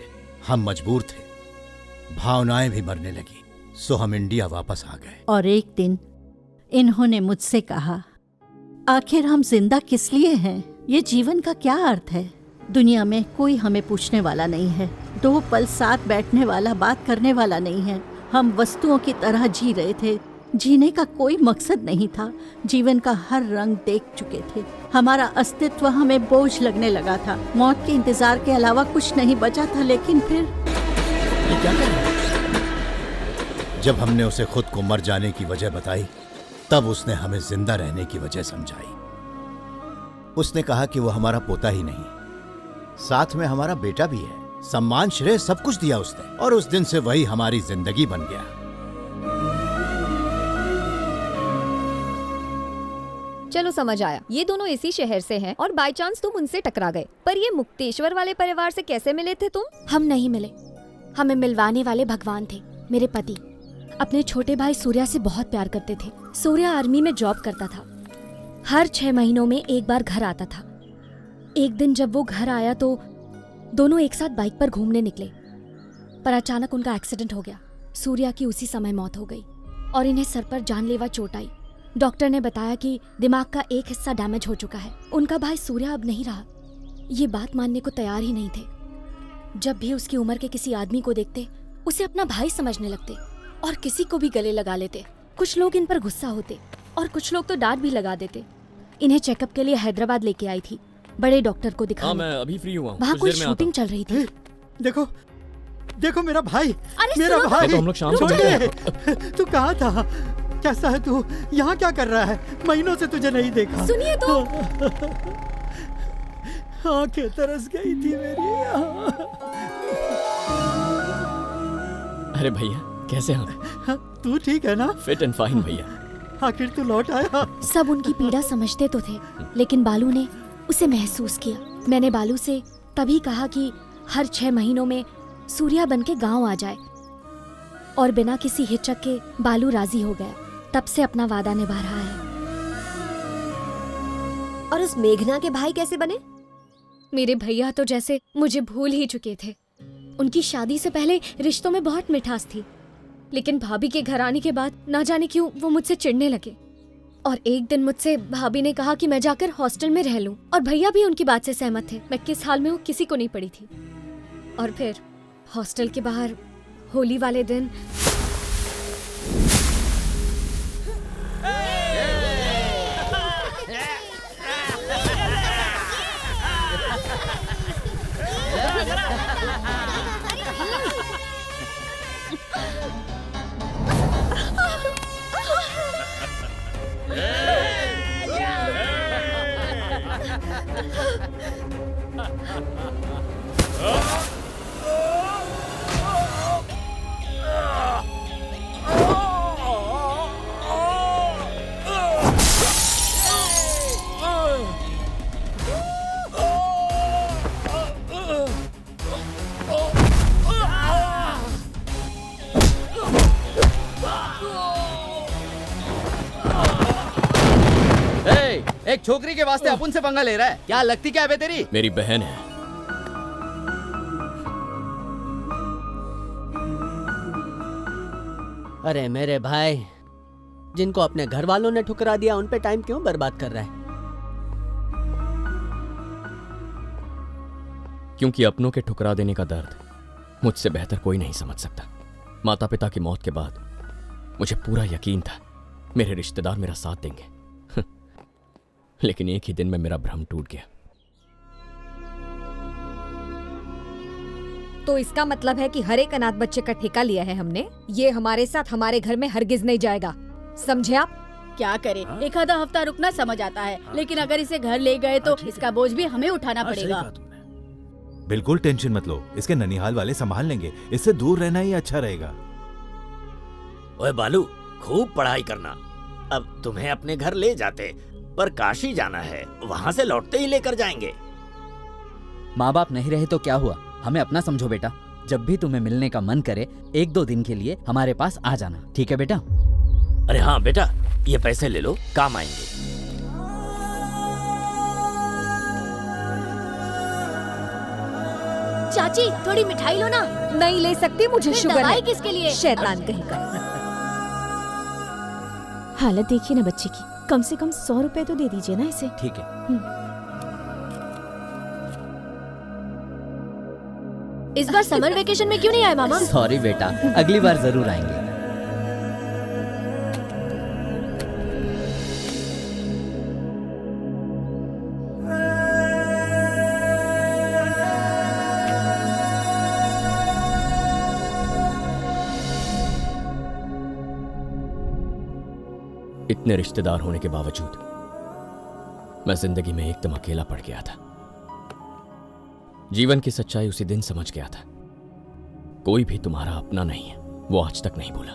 हम मजबूर थे, भावनाएं भी मरने लगी, सो हम इंडिया वापस आ गए। और एक दिन इन्होंने मुझसे कहा, आखिर हम जिंदा किस लिए हैं? ये जीवन का क्या अर्थ है? दुनिया में कोई हमें पूछने वाला नहीं है, 2 पल साथ बैठने वाला, बात करने वाला नहीं है। हम वस्तुओं की तरह जी रहे थे। जीने का कोई मकसद नहीं था। जीवन का हर रंग देख चुके थे। हमारा अस्तित्व हमें बोझ लगने लगा था। मौत के इंतजार के अलावा कुछ नहीं बचा था। लेकिन फिर ये क्या कर रहा है? जब हमने उसे खुद को मर जाने की वजह बताई, तब उसने हमें जिंदा रहने की वजह समझाई। उसने कहा कि वो हमारा पोता ही नहीं, साथ में हमारा बेटा भी है। सम्मान, श्रेय, सब कुछ दिया उसने, और उस दिन से वही हमारी जिंदगी बन गया। चलो समझ आया, ये दोनों इसी शहर से हैं और बाय चांस तुम उनसे टकरा गए। पर ये मुक्तेश्वर वाले परिवार से कैसे मिले थे तुम? हम नहीं मिले, हमें मिलवाने वाले भगवान थे। मेरे पति अपने छोटे भाई सूर्या से बहुत प्यार करते थे। सूर्या आर्मी में जॉब करता था, हर 6 महीनों में एक बार घर आता था। एक दिन जब वो घर आया तो दोनों एक साथ बाइक पर घूमने निकले, पर अचानक उनका एक्सीडेंट हो गया। सूर्या की उसी समय मौत हो गई और इन्हें सर पर जानलेवा चोट आई। डॉक्टर ने बताया कि दिमाग का एक हिस्सा डैमेज हो चुका है। उनका भाई सूर्या अब नहीं रहा। ये बात मानने को तैयार ही नहीं थे। जब भी उसकी उम्र के किसी आदमी को देखते, उसे अपना भाई समझने लगते और किसी को भी गले लगा लेते। कुछ लोग इन पर गुस्सा होते और कुछ लोग तो डांट भी लगा देते। इन्हें चेकअप के लिए हैदराबाद लेके आई थी, बड़े डॉक्टर को दिखाने। मैं अभी फ्री हुआ हूं। वहाँ कुछ कोई देर में आता शूटिंग चल रही थी। देखो देखो मेरा भाई, अरे मेरा सुनो, भाई। तो हम लोग शाम को छोटे, तू कहाँ था? कैसा है तू? यहाँ क्या कर रहा है? महीनों से तुझे नहीं देखा। सुनिए तो। आंखें तरस गई थी मेरी। अरे भैया कैसे हैं? तू ठीक है ना? फिट एंड फाइन भैया। आखिर तू लौट आया। सब उनकी पीड़ा समझते तो थे, लेकिन बालू ने उसे महसूस किया। मैंने बालू से तभी कहा कि हर 6 महीनों में सूर्या बन के गाँव आ जाए, और बिना किसी हिचक के बालू राजी हो गया। तब से अपना वादा निभा रहा है। और उस मेघना के भाई कैसे बने? मेरे भैया तो जैसे मुझे भूल ही चुके थे। उनकी शादी से पहले रिश्तों में बहुत मिठास थी, लेकिन भाभी के घर आने के बाद ना जाने क्यों वो मुझसे चिढ़ने लगे। और एक दिन मुझसे भाभी ने कहा कि मैं जाकर हॉस्टल में रह लूं, और भैया भी उनकी बात से सहमत थे। मैं किस हाल में हूँ किसी को नहीं पड़ी थी। और फिर हॉस्टल के बाहर होली वाले दिन एक छोकरी के वास्ते अपन से पंगा ले रहा है? क्या लगती क्या है बे तेरी? मेरी बहन है। अरे मेरे भाई, जिनको अपने घर वालों ने ठुकरा दिया उन पे टाइम क्यों बर्बाद कर रहा है? क्योंकि अपनों के ठुकरा देने का दर्द मुझसे बेहतर कोई नहीं समझ सकता। माता पिता की मौत के बाद मुझे पूरा यकीन था मेरे रिश्तेदार मेरा साथ देंगे, लेकिन एक ही दिन में मेरा भ्रम टूट गया। तो इसका मतलब है कि हर एक अनाथ बच्चे का ठेका लिया है हमने। ये हमारे साथ हमारे घर में हरगिज नहीं जाएगा, समझे आप? क्या करे, एक आधा हफ्ता रुकना समझ आता है, लेकिन अगर इसे घर ले गए तो इसका बोझ भी हमें उठाना पड़ेगा। बिल्कुल टेंशन मत लो, इसके ननिहाल वाले संभाल लेंगे। इससे दूर रहना ही अच्छा रहेगा। ओए बालू, खूब पढ़ाई करना। अब तुम्हें अपने घर ले जाते, पर काशी जाना है, वहाँ से लौटते ही लेकर जाएंगे। माँ बाप नहीं रहे तो क्या हुआ, हमें अपना समझो बेटा। जब भी तुम्हें मिलने का मन करे 1-2 दिन के लिए हमारे पास आ जाना, ठीक है बेटा? अरे हाँ बेटा, ये पैसे ले लो, काम आएंगे। चाची थोड़ी मिठाई लो ना। नहीं ले सकती, मुझे शुगर है। दवाई किसके लिए? शैतान कहीं का। हालत देखिए ना बच्चे की, कम से कम 100 रुपए तो दे दीजिए ना इसे। ठीक है। इस बार समर वेकेशन में क्यों नहीं आए मामा? सॉरी बेटा, अगली बार जरूर आएंगे। इतने रिश्तेदार होने के बावजूद मैं जिंदगी में एकदम अकेला पड़ गया था। जीवन की सच्चाई उसी दिन समझ गया था। कोई भी तुम्हारा अपना नहीं है, वो आज तक नहीं बोला।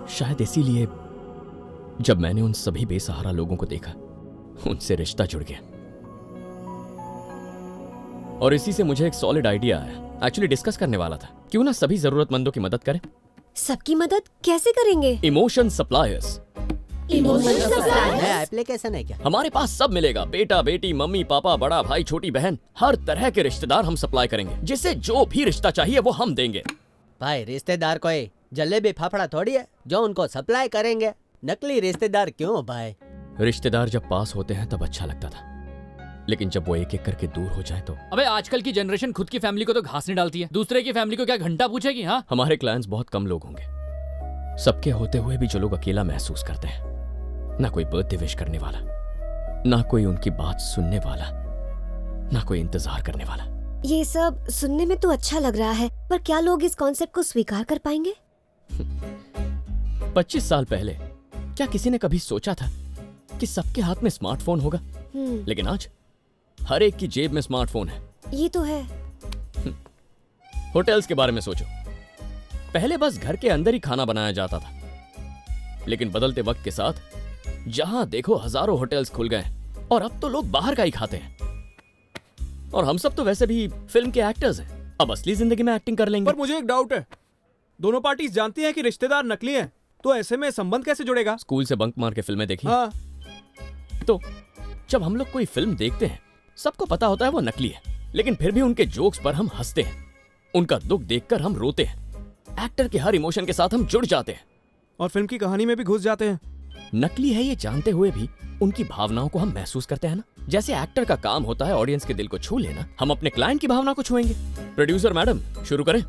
शायद इसीलिए जब मैंने उन सभी बेसहारा लोगों को देखा, उनसे रिश्ता जुड़ गया। और इसी से मुझे एक सॉलिड आइडिया आया। एक्चुअली डिस्कस करने वाला था, क्यों ना सभी जरूरतमंदों की मदद करें। सबकी मदद कैसे करेंगे? Emotion suppliers. एप्लीकेशन है क्या? हमारे पास सब मिलेगा, बेटा बेटी, मम्मी पापा, बड़ा भाई, छोटी बहन, हर तरह के रिश्तेदार हम सप्लाई करेंगे। जिसे जो भी रिश्ता चाहिए वो हम देंगे। भाई रिश्तेदार कोई जलेबी फाफड़ा थोड़ी है जो उनको सप्लाई करेंगे। नकली रिश्तेदार क्यों भाई? रिश्तेदार जब पास होते हैं तब अच्छा लगता था, लेकिन जब वो एक एक करके दूर हो जाए तो। अबे आजकल की जनरेशन खुद की फैमिली को तो घास नहीं डालती है, दूसरे की फैमिली को क्या घंटा पूछेगी? हाँ, हमारे क्लाइंट्स बहुत कम लोग होंगे, सबके होते हुए भी जो लोग अकेला महसूस करते हैं। ना कोई बर्थडे विश करने वाला, ना कोई उनकी बात सुनने वाला, ना कोई इंतजार करने वाला। ये सब सुनने में तो अच्छा लग रहा है, पर क्या लोग इस कॉन्सेप्ट को स्वीकार कर पाएंगे? 25 साल पहले क्या किसी ने कभी सोचा था कि सबके हाथ में स्मार्टफोन होगा? लेकिन आज हर एक की जेब में स्मार्टफोन है। ये तो है। होटल्स के बारे में सोचो, पहले बस घर के अंदर ही खाना बनाया जाता था, लेकिन बदलते वक्त के साथ जहां देखो हजारों होटल्स खुल गए और अब तो लोग बाहर का ही खाते हैं। और हम सब तो वैसे भी फिल्म के एक्टर्स हैं, अब असली जिंदगी में एक्टिंग कर लेंगे। पर मुझे एक डाउट है, दोनों पार्टीज जानती हैं कि रिश्तेदार नकली हैं, तो ऐसे में संबंध कैसे जुड़ेगा? स्कूल से बंक मार के फिल्में देखी? हाँ। तो जब हम लोग कोई फिल्म देखते हैं, सबको पता होता है वो नकली है, लेकिन फिर भी उनके जोक्स पर हम हंसते हैं, उनका दुख देखकर हम रोते हैं, एक्टर के हर इमोशन के साथ हम जुड़ जाते हैं और फिल्म की कहानी में भी घुस जाते हैं। नकली है ये जानते हुए भी उनकी भावनाओं को हम महसूस करते हैं ना। जैसे एक्टर का काम होता है ऑडियंस के दिल को छू लेना, हम अपने क्लाइंट की भावना को छुएंगे। प्रोड्यूसर मैडम, शुरू करें?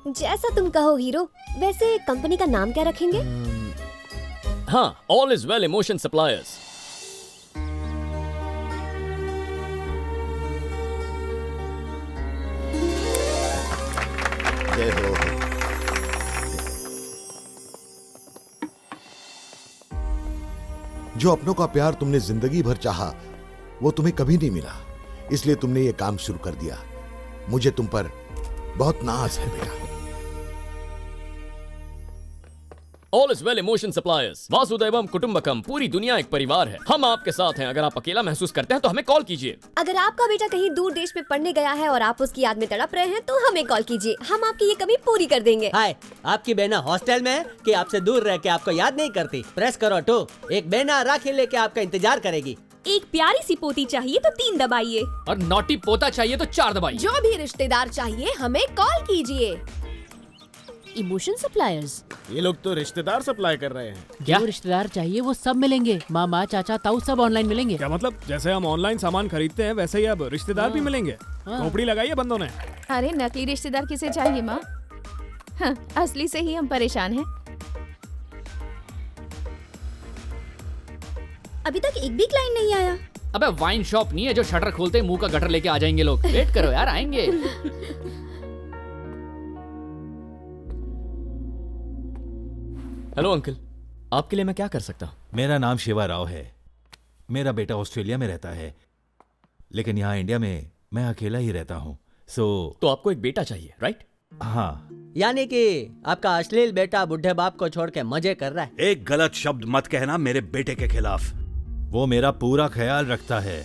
जैसा तुम कहो हीरो। वैसे कंपनी का नाम क्या रखेंगे? हाँ, all is well emotion suppliers. जय हो। जो अपनों का प्यार तुमने जिंदगी भर चाहा, वो तुम्हें कभी नहीं मिला, इसलिए तुमने ये काम शुरू कर दिया। मुझे तुम पर बहुत नाज है बेटा। All is well emotion suppliers, वासुदेवम कुटुंबकम, पूरी दुनिया एक परिवार है, हम आपके साथ हैं। अगर आप अकेला महसूस करते हैं तो हमें कॉल कीजिए। अगर आपका बेटा कहीं दूर देश में पढ़ने गया है और आप उसकी याद में तड़प रहे हैं, तो हमें कॉल कीजिए, हम आपकी ये कमी पूरी कर देंगे। हाय, आपकी बहना हॉस्टल में है कि आपसे दूर रह के आपको याद नहीं करती? प्रेस करो 2। एक बहना राखी लेके आपका इंतजार करेगी। एक प्यारी सी पोती चाहिए तो 3 दबाइए, और नॉटी पोता चाहिए तो 4 दबाइए। जो भी रिश्तेदार चाहिए हमें कॉल कीजिए। इमोशन सप्लायर्स, ये लोग तो रिश्तेदार सप्लाई कर रहे हैं। क्या? जो रिश्तेदार चाहिए वो सब मिलेंगे, मामा चाचा ताऊ सब ऑनलाइन मिलेंगे। क्या मतलब? जैसे हम ऑनलाइन सामान खरीदते हैं वैसे ही अब रिश्तेदार भी मिलेंगे। खोपड़ी लगाई है बंदों ने। अरे नकली रिश्तेदार किसे चाहिए माँ? हाँ, असली से ही हम परेशान हैं। अभी तक एक भी क्लाइंट नहीं आया। अबे वाइन शॉप नहीं है जो शटर खोलते ही मुंह का गटर लेके आ जाएंगे लोग। वेट करो यार, आएंगे। हेलो अंकल, आपके लिए मैं क्या कर सकता हूँ? मेरा नाम शिवा राव है। मेरा बेटा ऑस्ट्रेलिया में रहता है, लेकिन यहाँ इंडिया में मैं अकेला ही रहता हूँ। तो आपको एक बेटा चाहिए, राइट? हाँ। यानी कि आपका अश्लील बेटा बुढ़े बाप को छोड़ के मजे कर रहा है। एक गलत शब्द मत कहना मेरे बेटे के खिलाफ। वो मेरा पूरा ख्याल रखता है।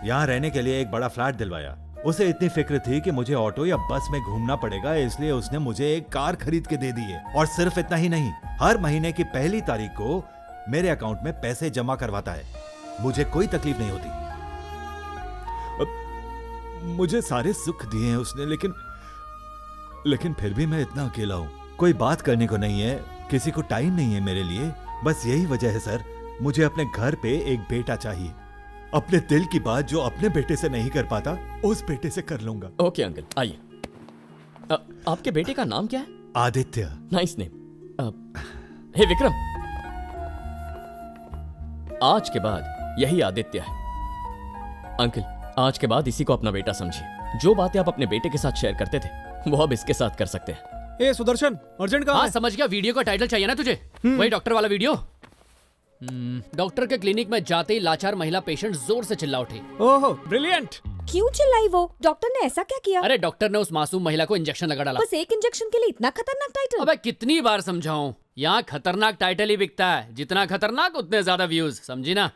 यहाँ रहने के लिए एक बड़ा फ्लैट दिलवाया। उसे इतनी फिक्र थी कि मुझे ऑटो या बस में घूमना पड़ेगा, इसलिए उसने मुझे एक कार खरीद के दे दी है। और सिर्फ इतना ही नहीं, हर महीने की पहली तारीख को मेरे अकाउंट में पैसे जमा करवाता है। मुझे कोई तकलीफ नहीं होती। मुझे सारे सुख दिए हैं उसने, लेकिन फिर भी मैं इतना अकेला हूँ। कोई बात करने को नहीं है, किसी को टाइम नहीं है मेरे लिए। बस यही वजह है सर, मुझे अपने घर पे एक बेटा चाहिए। अपने दिल की बात जो अपने बेटे से नहीं कर पाता, उस बेटे से कर लूंगा। ओके अंकल, आइए। आपके बेटे का नाम क्या है? Aditya. Nice name. Hey Vikram, आज के बाद यही आदित्य है। अंकल, आज के बाद इसी को अपना बेटा समझिए। जो बातें आप अपने बेटे के साथ शेयर करते थे, वो अब इसके साथ कर सकते हैं। ए सुदर्शन, अर्जेंट कहाँ हाँ है? समझ गया, वीडियो का टाइटल चाहिए ना तुझे? वही डॉक्टर वाला वीडियो। डॉक्टर के क्लिनिक में जाते ही लाचार महिला पेशेंट जोर से चिल्ला उठी। ओहो, ब्रिलियंट। क्यों चिल्लाई वो? डॉक्टर ने ऐसा क्या किया? अरे डॉक्टर ने उस मासूम महिला को इंजेक्शन लगा डाला। बस एक इंजेक्शन के लिए इतना खतरनाक टाइटल? अबे कितनी बार समझाऊं, यहाँ खतरनाक टाइटल ही बिकता है। जितना खतरनाक उतने ज्यादा व्यूज, समझी ना?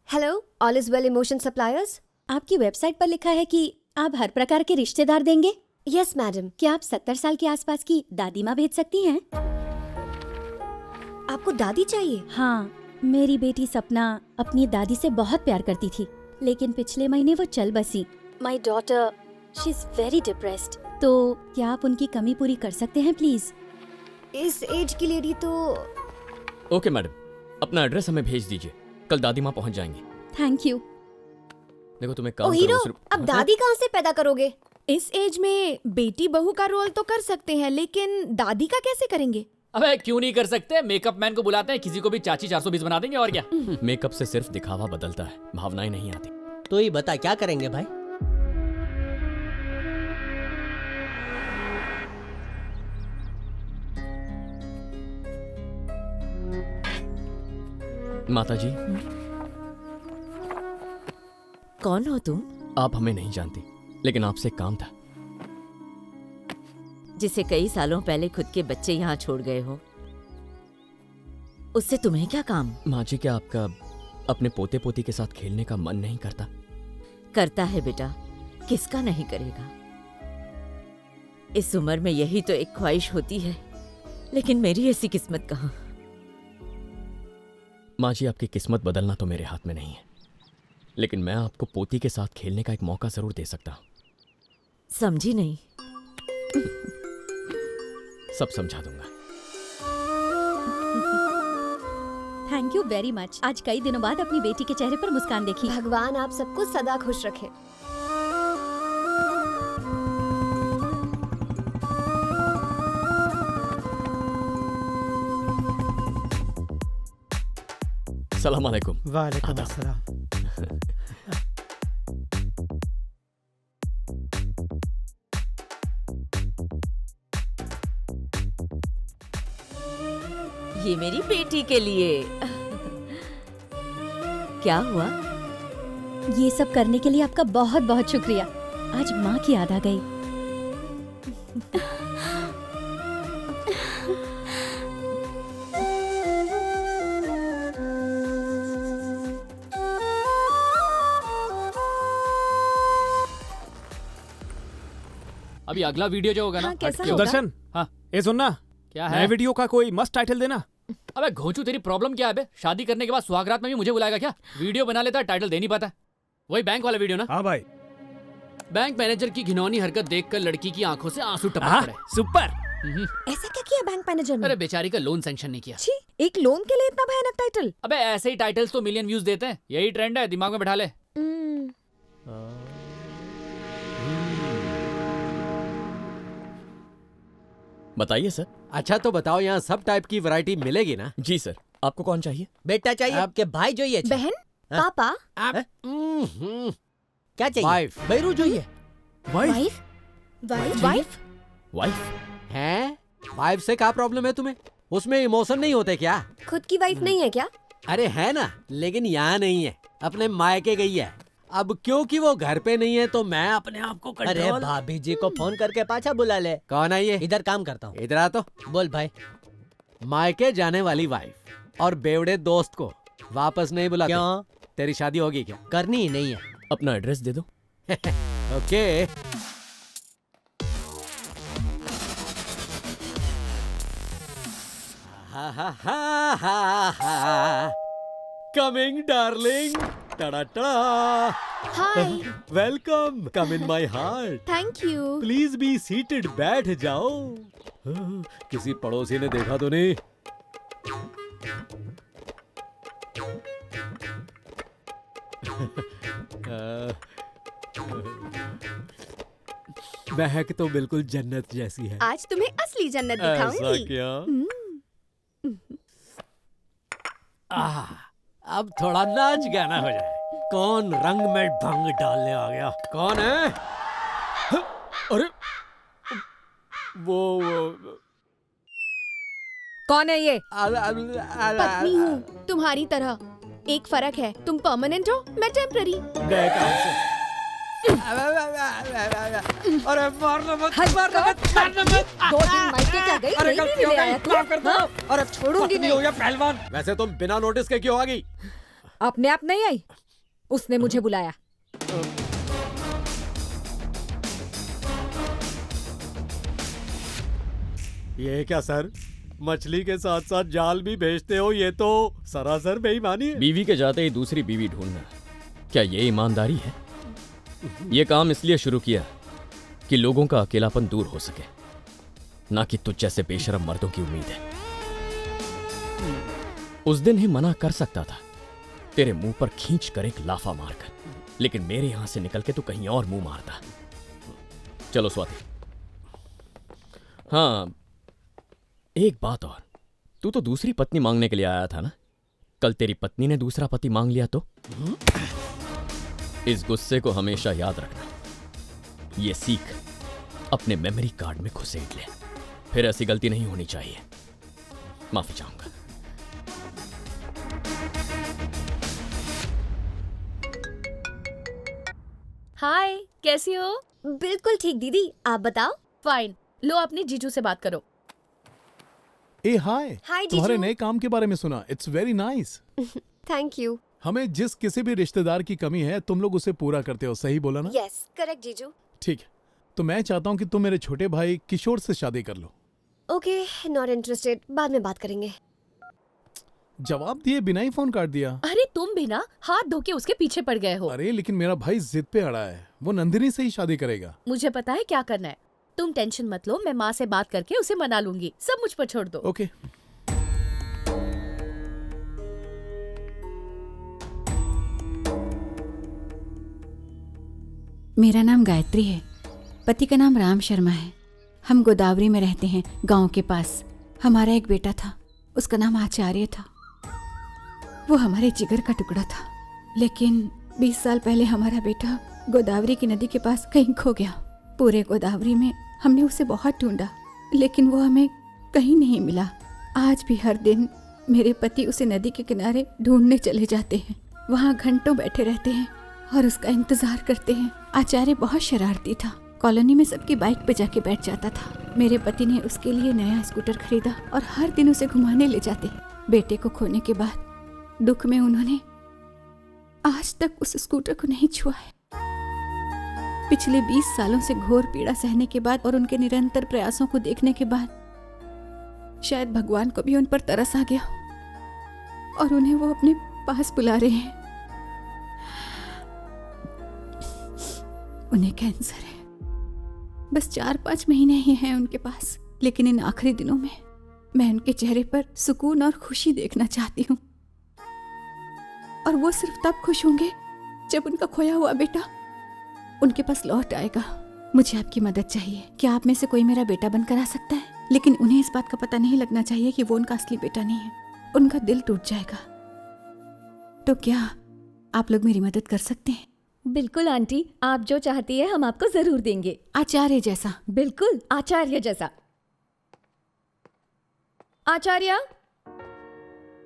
Hello, all is well emotion suppliers. आपकी वेबसाइट पर लिखा है कि आप हर प्रकार के रिश्तेदार देंगे। Yes madam. क्या आप 70 साल के आसपास की दादी माँ भेज सकती हैं? आपको दादी चाहिए? हाँ, मेरी बेटी सपना अपनी दादी से बहुत प्यार करती थी, लेकिन पिछले महीने वो चल बसी। My daughter, she is very depressed. तो क्या आप उनकी कमी पूरी कर सकते हैं प्लीज? इस एज की लेडी तो। ओके मैडम, अपना एड्रेस हमें भेज दीजिए, कल दादी माँ पहुंच जाएंगी। Thank you. देखो तुम्हें ओ काम हीरो, करो। अब दादी कहाँ से पैदा करोगे? इस एज में बेटी बहू का रोल तो कर सकते हैं, लेकिन दादी का कैसे करेंगे? अबे क्यों नहीं कर सकते? मेकअप मैन को बुलाते हैं, किसी को भी चाची 420 बना देंगे, और क्या। मेकअप से सिर्फ दिखावा बदलता है, भावनाएं नहीं आती। तो ही बता, क्या करेंगे भाई? माता जी। कौन हो तुम? आप हमें नहीं जानती, लेकिन आपसे एक काम था। जिसे कई सालों पहले खुद के बच्चे यहाँ छोड़ गए हो, उससे तुम्हें क्या काम? माँ जी, क्या आपका अपने पोते पोती के साथ खेलने का मन नहीं करता? करता है बेटा, किसका नहीं करेगा। इस उम्र में यही तो एक ख्वाहिश होती है, लेकिन मेरी ऐसी किस्मत कहाँ। माँ जी, आपकी किस्मत बदलना तो मेरे हाथ में नहीं है, लेकिन मैं आपको पोती के साथ खेलने का एक मौका जरूर दे सकता हूँ। समझी नहीं? सब समझा दूंगा। Thank you very much. आज कई दिनों बाद अपनी बेटी के चेहरे पर मुस्कान देखी। भगवान आप सबको सदा खुश रखे। सलाम अलैकुम। वालेकुम अस्सलाम। ये मेरी बेटी के लिए। क्या हुआ? ये सब करने के लिए आपका बहुत बहुत शुक्रिया। आज माँ की याद आ गई। अभी अगला वीडियो जो होगा ना, कैसा हटके होगा? दर्शन, हाँ ये सुनना, क्या है? नए वीडियो का कोई मस्त टाइटल देना। अबे घोंचू, तेरी प्रॉब्लम क्या है बे? शादी करने के बाद सुहागरात में भी मुझे बुलाएगा क्या? वीडियो बना लेता है, टाइटल दे नहीं पाता। वही बैंक वाला वीडियो ना? हाँ भाई। बैंक मैनेजर की घिनौनी हरकत देखकर लड़की की आंखों से आंसू टपक पड़े। सुपर। ऐसा क्या किया बैंक मैनेजर ने? अरे बेचारी का लोन सैंक्शन नहीं किया। छी, एक लोन के लिए इतना भयानक टाइटल? अबे ऐसे ही टाइटल्स तो मिलियन व्यूज देते हैं, यही ट्रेंड है, दिमाग में बैठा ले। बताइए सर। अच्छा तो बताओ, यहाँ सब टाइप की वैरायटी मिलेगी ना? जी सर। आपको कौन चाहिए? बेटा चाहिए आपके भाई चाहिए? बहन? पापा? क्या चाहिए? वाइफ। बैरू चाहिए? वाइफ? वाइफ? वाइफ हैं? वाइफ से क्या प्रॉब्लम है तुम्हें? उसमें इमोशन नहीं होते क्या? खुद की वाइफ नहीं है क्या? अरे है ना, लेकिन यहाँ नहीं है, अपने मायके गई है। अब क्योंकि वो घर पे नहीं है तो मैं अपने आप को अरे कंट्रोल। भाभी जी को फोन करके पाछा बुला ले। कौन है ये? इधर काम करता हूँ। इधर आ तो। बोल भाई। मायके जाने वाली वाइफ और बेवड़े दोस्त को वापस नहीं बुलाते। क्यों? तेरी शादी होगी क्या? करनी ही नहीं है। अपना एड्रेस दे दो। ओके। हा हा हा हा हा। Coming darling. Tada tada. Hi. Welcome. Come in my heart. Thank you. Please be seated. बैठ जाओ। किसी पड़ोसी ने देखा तो नहीं? महक तो बिल्कुल जन्नत जैसी है। आज तुम्हें असली जन्नत ऐसा दिखाऊंगी। क्या? अब थोड़ा नाच गाना हो जाए। कौन रंग में भंग डालने आ गया? कौन है? अरे वो कौन है ये? पत्नी हूँ तुम्हारी तरह। एक फर्क है, तुम परमानेंट हो, मैं टेम्पररी। अरे मारना मत, मारना मत। 2 दिन मायके क्या गई? अरे नहीं ले आया तू? हाँ? अरे छोड़ूंगी नहीं। हो गया पहलवान। वैसे तुम बिना नोटिस के क्यों आ गई? अपने आप नहीं आई, उसने मुझे बुलाया। ये क्या सर, मछली के साथ साथ जाल भी भेजते हो? ये तो सरासर बेईमानी है। बीवी के जाते ही दूसरी बीवी ढूंढना, क्या ये ईमानदारी है? ये काम इसलिए शुरू किया कि लोगों का अकेलापन दूर हो सके, ना कि तुझ जैसे बेशरम मर्दों की उम्मीद है। उस दिन ही मना कर सकता था, तेरे मुंह पर खींच कर एक लाफा मारकर, लेकिन मेरे यहां से निकल के तू कहीं और मुंह मारता। चलो स्वाति। हाँ, एक बात और, तू तो दूसरी पत्नी मांगने के लिए आया था ना? कल तेरी पत्नी ने दूसरा पति मांग लिया तो? इस गुस्से को हमेशा याद रखना। ये सीख अपने मेमोरी कार्ड में घुसेड़ ले, फिर ऐसी गलती नहीं होनी चाहिए। माफी चाहूंगा। हाय, कैसी हो? बिल्कुल ठीक दीदी, आप बताओ। फाइन। लो अपने जीजू से बात करो। ए हाय, हाय तुम्हारे जीजू। नए काम के बारे में सुना। It's very nice. Thank you. हमें जिस किसी भी रिश्तेदार की कमी है तुम लोग उसे पूरा करते हो, सही बोला ना? यस करेक्ट जीजू। ठीक है, तो मैं चाहता हूँ कि तुम मेरे छोटे भाई किशोर से शादी कर लो। ओके नॉट इंटरेस्टेड, बाद में बात करेंगे। जवाब दिए बिना ही फोन काट दिया। अरे तुम भी ना हाथ धो के उसके पीछे पड़ गए हो। अरे लेकिन मेरा भाई जिद पे अड़ा है, वो नंदिनी से ही शादी करेगा। मुझे पता है क्या करना है, तुम टेंशन मत लो, मैं माँ से बात करके उसे मना लूंगी। सब मुझ पर छोड़ दो। ओके। मेरा नाम गायत्री है, पति का नाम राम शर्मा है। हम गोदावरी में रहते हैं, गांव के पास। हमारा एक बेटा था, उसका नाम आचार्य था। वो हमारे जिगर का टुकड़ा था, लेकिन 20 साल पहले हमारा बेटा गोदावरी की नदी के पास कहीं खो गया। पूरे गोदावरी में हमने उसे बहुत ढूंढा, लेकिन वो हमें कहीं नहीं मिला। आज भी हर दिन मेरे पति उसे नदी के किनारे ढूंढने चले जाते हैं। वहाँ घंटों बैठे रहते हैं और उसका इंतजार करते हैं। आचार्य बहुत शरारती था, कॉलोनी में सबकी बाइक पे जाके बैठ जाता था। मेरे पति ने उसके लिए नया स्कूटर खरीदा और हर दिन उसे घुमाने ले जाते। बेटे को खोने के बाद दुख में उन्होंने आज तक उस स्कूटर को नहीं छुआ है। पिछले 20 सालों से घोर पीड़ा सहने के बाद और उनके निरंतर प्रयासों को देखने के बाद शायद भगवान को भी उन पर तरस आ गया और उन्हें वो अपने पास बुला रहे हैं। उन्हें कैंसर है, बस 4-5 महीने ही हैं उनके पास, लेकिन इन आखिरी दिनों में मैं उनके चेहरे पर सुकून और खुशी देखना चाहती हूँ। और वो सिर्फ तब खुश होंगे जब उनका खोया हुआ बेटा उनके पास लौट आएगा। मुझे आपकी मदद चाहिए। क्या आप में से कोई मेरा बेटा बनकर आ सकता है? लेकिन उन्हें इस बात का पता नहीं लगना चाहिए कि वो उनका असली बेटा नहीं है, उनका दिल टूट जाएगा। तो क्या आप लोग मेरी मदद कर सकते हैं? बिल्कुल आंटी, आप जो चाहती है हम आपको जरूर देंगे। आचार्य जैसा? बिल्कुल आचार्य जैसा। आचार्य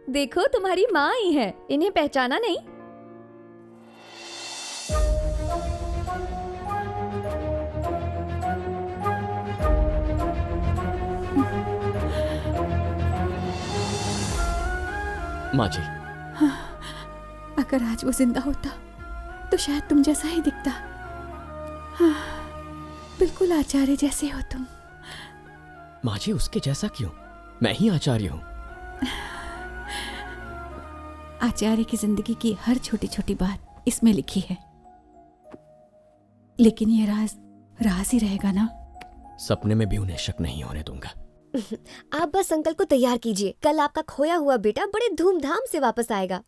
देखो तुम्हारी माँ आई है, इन्हें पहचाना नहीं? माँ जी, अगर आज वो जिंदा होता तो शायद तुम जैसा ही दिखता। हाँ, बिल्कुल आचार्य जैसे हो तुम। माँ जी उसके जैसा क्यों? मैं ही आचार्य हूँ। आचार्य की जिंदगी की हर छोटी छोटी बात इसमें लिखी है, लेकिन ये राज ही रहेगा ना? सपने में भी उन्हें शक नहीं होने दूंगा। आप बस अंकल को तैयार कीजिए, कल आपका खोया हुआ बेटा बड़े धूमधाम से वापस आएगा।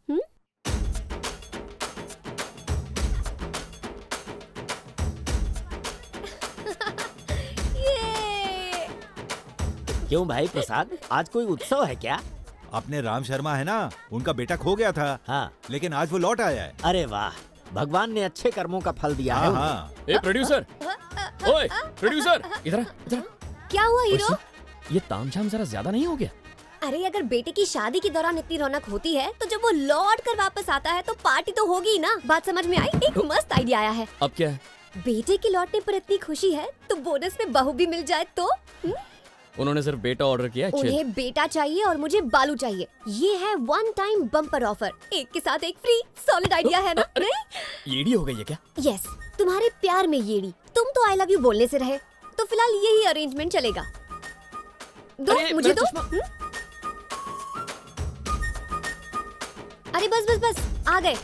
क्यों भाई प्रसाद, आज कोई उत्सव है क्या? अपने राम शर्मा है ना, उनका बेटा खो गया था। हाँ, लेकिन आज वो लौट आया है। अरे वाह, भगवान ने अच्छे कर्मों का फल दिया है। हाँ। ए प्रोड्यूसर, ओए प्रोड्यूसर, इधर इधर। क्या हुआ हीरो? ये तामझाम जरा ज्यादा नहीं हो गया? अरे अगर बेटे की शादी के दौरान इतनी रौनक होती है तो जब वो लौट कर वापस आता है तो पार्टी तो होगी ही ना। बात समझ में आई? एक मस्त आइडिया आया है। अब क्या है? बेटे के लौटने पर इतनी खुशी है तो बोनस में बहू भी मिल जाए तो? उन्होंने सिर्फ बेटा ऑर्डर किया है। उन्हें बेटा चाहिए और मुझे बालू चाहिए। ये है 1 टाइम बम्पर ऑफर, एक के साथ एक फ्री। सॉलिड आइडिया है ना? नहीं? येड़ी हो गई है क्या? यस, तुम्हारे प्यार में येड़ी। तुम तो आई लव यू बोलने से रहे, तो फिलहाल यही अरेंजमेंट चलेगा। दो मुझे दो। अरे बस बस बस, आ गए।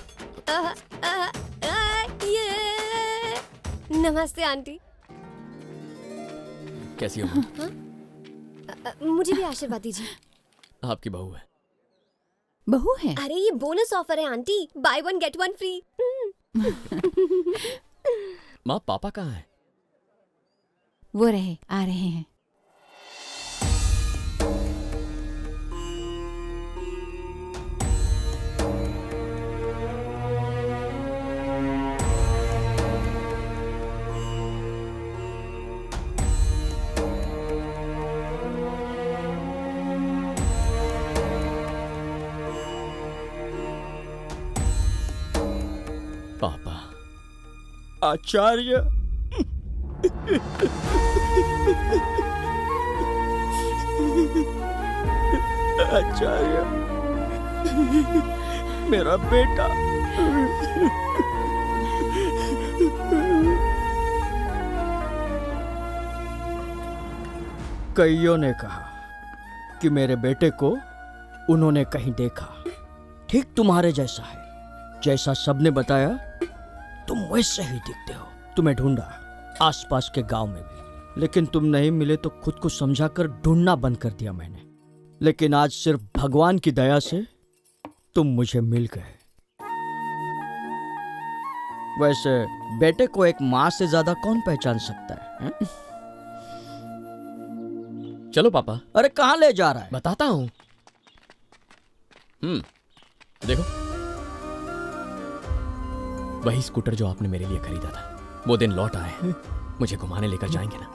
नमस्ते आंटी। कैसी हो? मुझे भी आशीर्वाद दीजिए। आपकी बहू है। बहू है? अरे ये बोनस ऑफर है आंटी, बाय 1 गेट 1 फ्री। माँ पापा कहाँ है? वो आ रहे हैं। पापा। आचार्य आचार्य, मेरा बेटा। कईयों ने कहा कि मेरे बेटे को उन्होंने कहीं देखा, ठीक तुम्हारे जैसा है। जैसा सबने बताया तुम वैसे ही दिखते हो। तुम्हें ढूंढा आसपास के गांव में भी, लेकिन तुम नहीं मिले तो खुद को समझाकर ढूंढना बंद कर दिया मैंने। लेकिन आज सिर्फ भगवान की दया से तुम मुझे मिल गए। वैसे बेटे को एक माँ से ज्यादा कौन पहचान सकता है? चलो पापा। अरे कहाँ ले जा रहा है? बताता हूँ। देखो, वही स्कूटर जो आपने मेरे लिए खरीदा था, वो दिन लौट आए। मुझे घुमाने लेकर जाएंगे ना?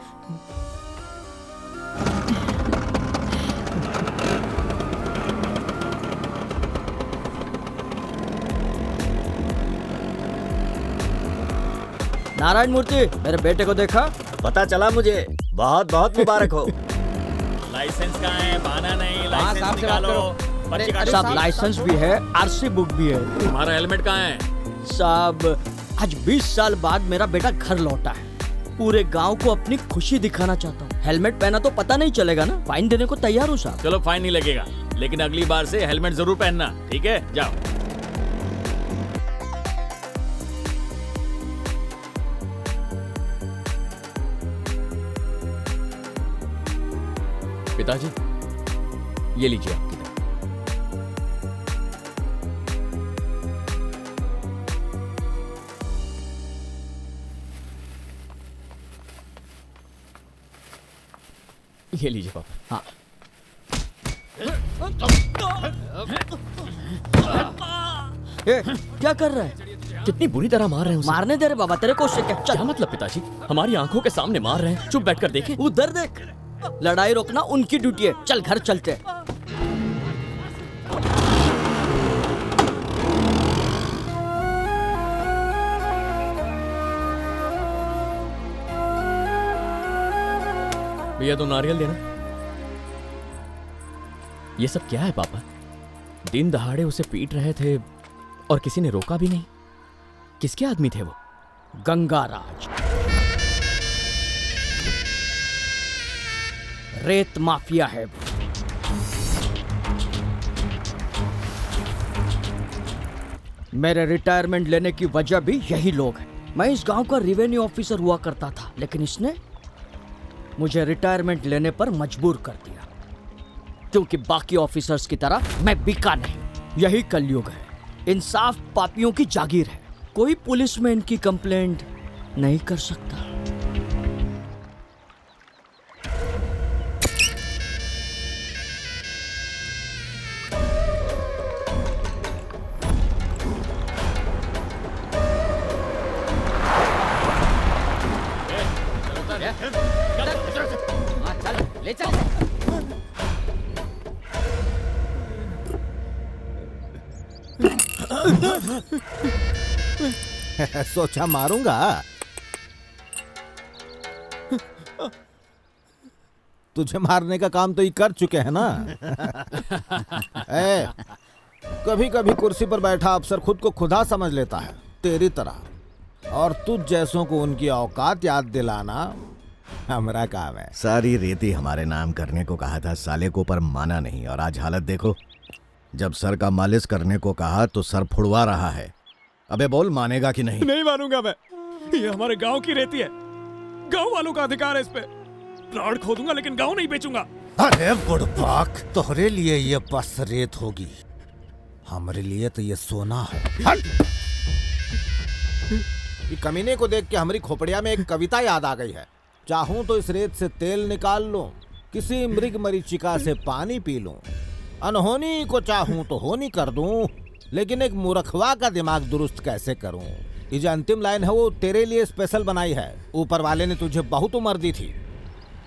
नारायण मूर्ति, मेरे बेटे को देखा? पता चला मुझे। बहुत बहुत मुबारक हो। लाइसेंस कहाँ है? बहाना नहीं, लाइसेंस निकालो। साहब लाइसेंस भी है, आरसी बुक भी है। तुम्हारा हेलमेट कहाँ है? साहब आज 20 साल बाद मेरा बेटा घर लौटा है। पूरे गांव को अपनी खुशी दिखाना चाहता हूँ। हेलमेट पहना तो पता नहीं चलेगा ना। फाइन देने को तैयार हूँ साहब। चलो फाइन नहीं लगेगा, लेकिन अगली बार से हेलमेट जरूर पहनना, ठीक है? जाओ। पिताजी, ये लीजिए आपकी दवा। ये लीजिए पापा। हाँ। क्या कर रहा है? कितनी बुरी तरह मार रहे हैं उसे। मारने दे रहे बाबा, तेरे को उससे क्या मतलब पिताजी? हमारी आंखों के सामने मार रहे हैं, चुप बैठकर देखें। उधर देख। लड़ाई रोकना उनकी ड्यूटी है। चल घर चलते हैं। भैया दो नारियल देना। ये सब क्या है पापा? दिन दहाड़े उसे पीट रहे थे और किसी ने रोका भी नहीं। किसके आदमी थे वो? गंगाराज, रेत माफिया है। मेरे रिटायरमेंट लेने की वजह भी यही लोग हैं। मैं इस गांव का रेवेन्यू ऑफिसर हुआ करता था, लेकिन इसने मुझे रिटायरमेंट लेने पर मजबूर कर दिया, क्योंकि बाकी ऑफिसर्स की तरह मैं बिका नहीं। यही कलयुग है। इंसाफ पापियों की जागीर है। कोई पुलिस में इनकी कंप्लेंट नहीं कर सकता। ले चल। सोचा मारूंगा। तुझे मारने का काम तो ये कर चुके हैं ना। कभी कभी कुर्सी पर बैठा अफसर खुद को खुदा समझ लेता है, तेरी तरह। और तुझ जैसों को उनकी औकात याद दिलाना हमारा काम है। सारी रेती हमारे नाम करने को कहा था साले को, पर माना नहीं। और आज हालत देखो, जब सर का मालिश करने को कहा तो सर फुड़वा रहा है। अबे बोल, मानेगा कि नहीं? नहीं मानूंगा मैं। ये हमारे गांव की रेती है, गांव वालों का अधिकार है इस पे। प्लाट खोदूंगा लेकिन गांव नहीं बेचूंगा। अरे बुड़बाक, तोहरे लिए ये बस रेत होगी, हमारे लिए तो ये सोना है। ये कमीने को देख के हमारी खोपड़िया में एक कविता याद आ गई है। चाहूं तो इस रेत से तेल निकाल लूं, किसी मृग मरीचिका से पानी पी लूं, अनहोनी को चाहूं तो होनी कर दूं, लेकिन एक मूर्खवा का दिमाग दुरुस्त कैसे करूं। ये जो अंतिम लाइन है वो तेरे लिए स्पेशल बनाई है। ऊपर वाले ने तुझे बहुत उम्र दी थी,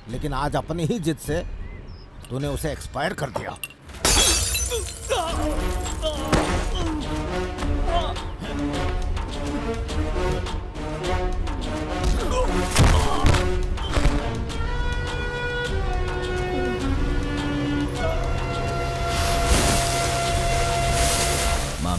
लेकिन आज अपनी ही जिद से तूने उसे एक्सपायर कर दिया।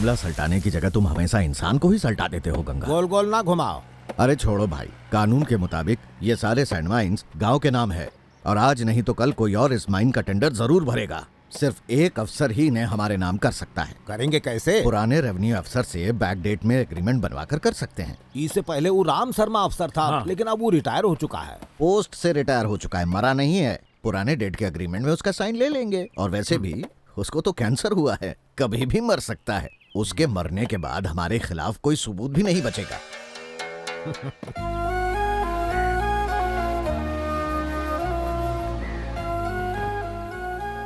मामला सल्टाने की जगह तुम हमेशा इंसान को ही सल्टा देते हो गंगा। गोल गोल ना घुमाओ। अरे छोड़ो भाई, कानून के मुताबिक ये सारे सैंड माइन्स गांव के नाम है और आज नहीं तो कल कोई और इस माइन का टेंडर जरूर भरेगा। सिर्फ एक अफसर ही इन्हें हमारे नाम कर सकता है। करेंगे कैसे? पुराने रेवेन्यू अफसर से बैक डेट में एग्रीमेंट बनवा कर सकते हैं। इससे पहले वो राम शर्मा अफसर था। हाँ। लेकिन अब वो रिटायर हो चुका है। पोस्ट से रिटायर हो चुका है, मरा नहीं है। पुराने डेट के एग्रीमेंट में उसका साइन ले लेंगे। और वैसे भी उसको तो कैंसर हुआ है, कभी भी मर सकता है। उसके मरने के बाद हमारे खिलाफ कोई सबूत भी नहीं बचेगा।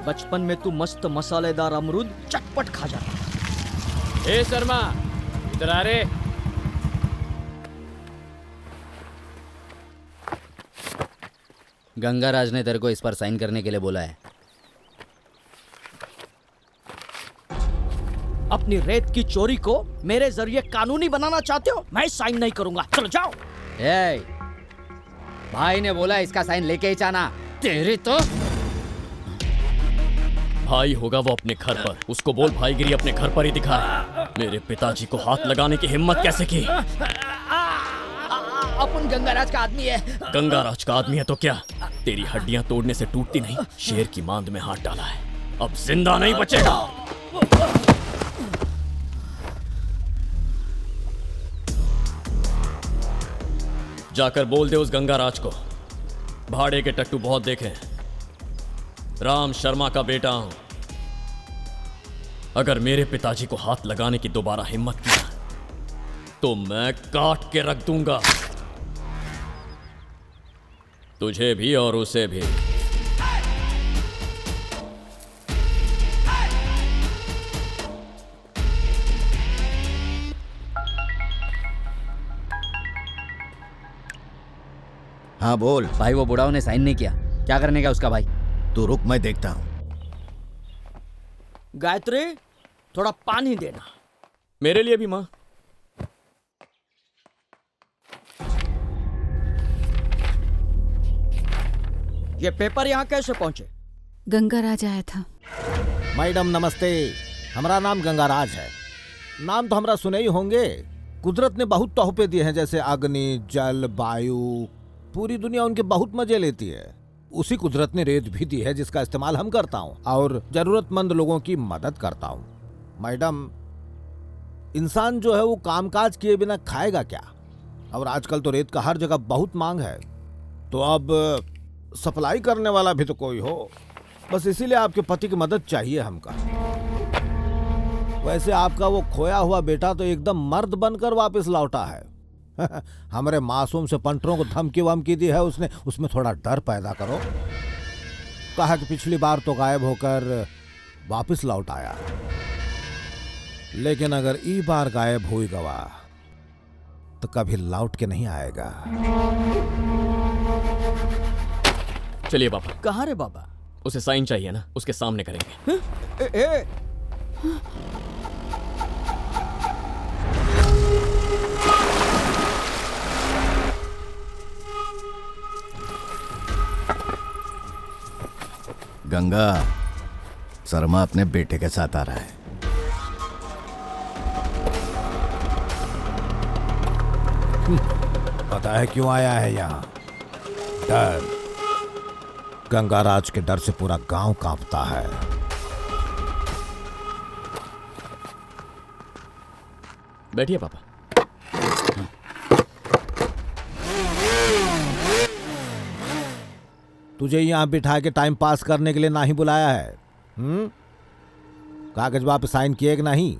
बचपन में तू मस्त मसालेदार अमरूद चटपट खा जाता। ए शर्मा, इधर आ रे। गंगाराज ने तेरे को इस पर साइन करने के लिए बोला है। अपनी रेत की चोरी को मेरे जरिए कानूनी बनाना चाहते हो? मैं साइन नहीं करूंगा, चलो जाओ। ए, भाई ने बोला इसका साइन लेके ही जाना। तेरी तो भाई होगा वो अपने घर पर, उसको बोल भाईगिरी अपने घर पर ही दिखाए। मेरे पिताजी को हाथ लगाने की हिम्मत कैसे की? अपन गंगाराज का आदमी है। गंगाराज का आदमी है तो क्या? तेरी हड्डियां तोड़ने से टूटती नहीं। शेर की मांद में हाथ डाला है, अब जिंदा नहीं बचेगा। जाकर बोल दे उस गंगाराज को, भाड़े के टट्टू बहुत देखे, राम शर्मा का बेटा हूं। अगर मेरे पिताजी को हाथ लगाने की दोबारा हिम्मत की तो मैं काट के रख दूंगा, तुझे भी और उसे भी। हाँ बोल। भाई वो बुढ़ाओ ने साइन नहीं किया, क्या करने का उसका भाई? तू रुक, मैं देखता हूँ। गायत्री, थोड़ा पानी देना। मेरे लिए भी माँ। ये पेपर यहाँ कैसे पहुंचे? गंगाराज आया था। मैडम नमस्ते, हमारा नाम गंगाराज है। नाम तो हमारा सुने ही होंगे। कुदरत ने बहुत तोहफे दिए हैं, जैसे अग्नि, जल, वायु। पूरी दुनिया उनके बहुत मजे लेती है। उसी कुदरत ने रेत भी दी है, जिसका इस्तेमाल हम करता हूँ और जरूरतमंद लोगों की मदद करता हूँ। मैडम, इंसान जो है वो कामकाज किए बिना खाएगा क्या? और आजकल तो रेत का हर जगह बहुत मांग है, तो अब सप्लाई करने वाला भी तो कोई हो। बस इसीलिए आपके पति की मदद चाहिए हमका। वैसे आपका वो खोया हुआ बेटा तो एकदम मर्द बनकर वापस लौटा है। हमारे मासूम से पंटरों को धमकी वमकी दी है उसने। उसमें थोड़ा डर पैदा करो। कहा कि पिछली बार तो गायब होकर वापस लौट आया, लेकिन अगर ई बार गायब हुई गवा तो कभी लौट के नहीं आएगा। चलिए बाबा। कहाँ रे बाबा? उसे साइन चाहिए ना, उसके सामने करेंगे। गंगा, शर्मा अपने बेटे के साथ आ रहा है। पता है क्यों आया है यहाँ? डर। गंगाराज के डर से पूरा गांव कांपता है। बैठिए पापा। तुझे यहाँ बिठा के टाइम पास करने के लिए ना ही बुलाया है। कागज पे साइन किए कि नहीं?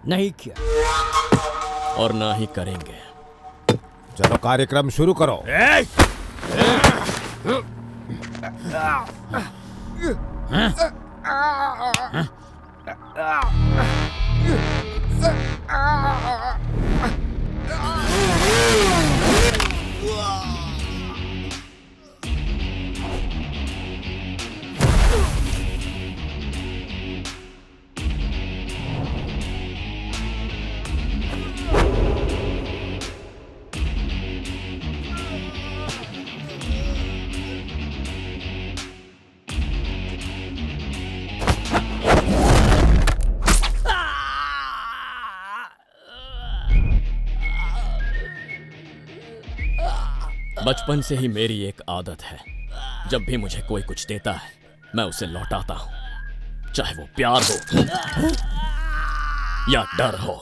नहीं किया और ना ही करेंगे। चलो कार्यक्रम शुरू करो। बचपन से ही मेरी एक आदत है, जब भी मुझे कोई कुछ देता है मैं उसे लौटाता हूं, चाहे वो प्यार हो या डर हो।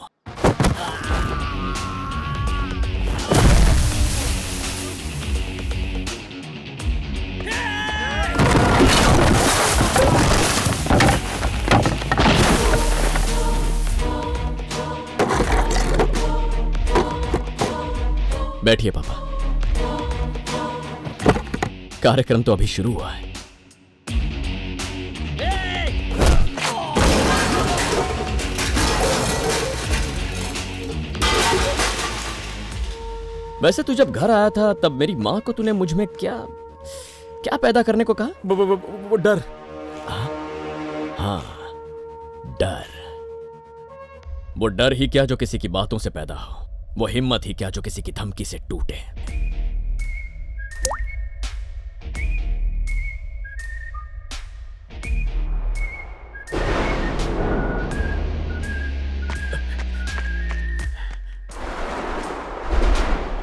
बैठिए पापा, कार्यक्रम तो अभी शुरू हुआ है। वैसे तू जब घर आया था तब मेरी माँ को तूने मुझ में क्या क्या पैदा करने को कहा? वो डर। हाँ, डर। वो डर ही क्या जो किसी की बातों से पैदा हो, वो हिम्मत ही क्या जो किसी की धमकी से टूटे।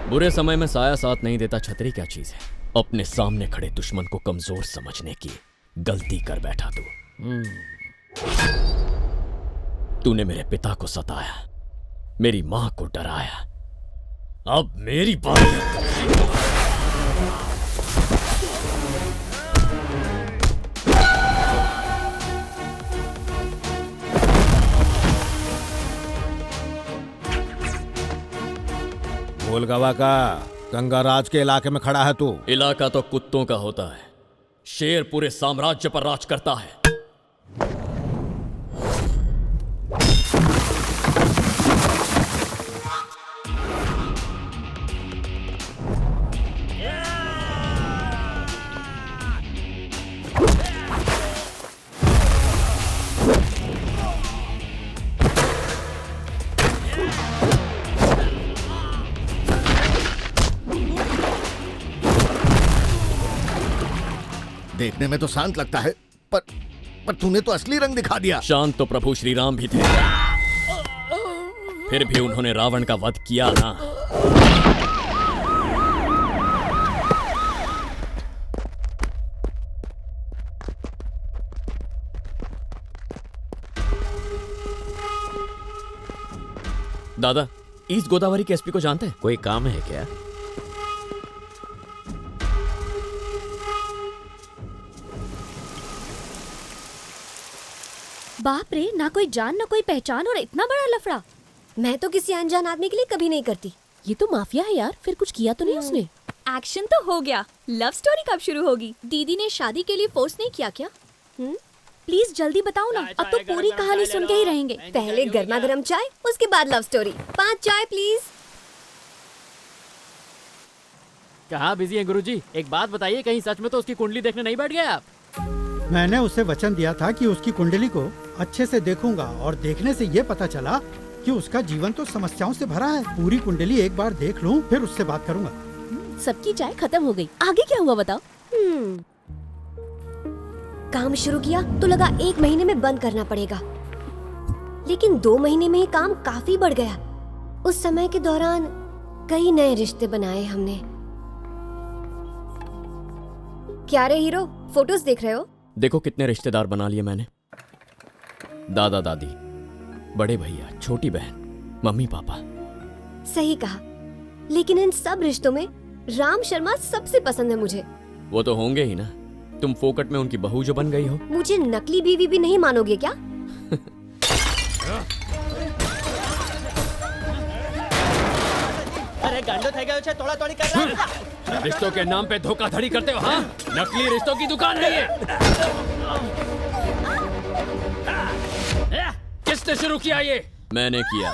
बुरे समय में साया साथ नहीं देता, छतरी क्या चीज है? अपने सामने खड़े दुश्मन को कमजोर समझने की गलती कर बैठा तू। तूने मेरे पिता को सताया, मेरी मां को डराया, अब मेरी बात। गोलगवा का गंगाराज के इलाके में खड़ा है तू। इलाका तो कुत्तों का होता है, शेर पूरे साम्राज्य पर राज करता है। देखने में तो शांत लगता है, पर तूने तो असली रंग दिखा दिया। शांत तो प्रभु श्री राम भी थे, फिर भी उन्होंने रावण का वध किया ना। दादा, ईस्ट गोदावरी के एसपी को जानते हैं? कोई काम है क्या? बाप रे, ना कोई जान ना कोई पहचान और इतना बड़ा लफड़ा। मैं तो किसी अनजान आदमी के लिए कभी नहीं करती। ये तो माफिया है यार, फिर कुछ किया तो नहीं उसने? एक्शन तो हो गया, लव स्टोरी कब शुरू होगी? दीदी ने शादी के लिए फोर्स नहीं किया क्या? प्लीज जल्दी बताओ ना, अब तो पूरी कहानी सुन के ही रहेंगे। पहले गर्मा गर्म चाय, उसके बाद लव स्टोरी। 5 चाय प्लीज। कहाँ बिजी है गुरुजी? एक बात बताइए, कहीं सच में तो उसकी कुंडली देखने नहीं बैठ गए आप? मैंने उसे वचन दिया था कि उसकी कुंडली को अच्छे से देखूंगा, और देखने से ये पता चला कि उसका जीवन तो समस्याओं से भरा है। पूरी कुंडली एक बार देख लूं, फिर उससे बात करूंगा। सबकी चाय खत्म हो गई, आगे क्या हुआ बताओ? काम शुरू किया तो लगा 1 महीने में बंद करना पड़ेगा, लेकिन 2 महीने में काम काफी बढ़ गया। उस समय के दौरान कई नए रिश्ते बनाए हमने। क्या रे हीरो, फोटोज देख रहे हो? देखो कितने रिश्तेदार बना लिए मैंने। दादा दादी, बड़े भैया, छोटी बहन, मम्मी पापा। सही कहा, लेकिन इन सब रिश्तों में राम शर्मा सबसे पसंद है मुझे। वो तो होंगे ही ना, तुम फोकट में उनकी बहू जो बन गई हो। मुझे नकली बीवी भी नहीं मानोगे क्या? अरे गांडो થઈ ગયો છે, તોડા તોડી कर रहा। रिश्तों के नाम पे धोखाधड़ी करते हो? हाँ, नकली रिश्तों की दुकान है ये। किसने शुरू किया ये? मैंने किया।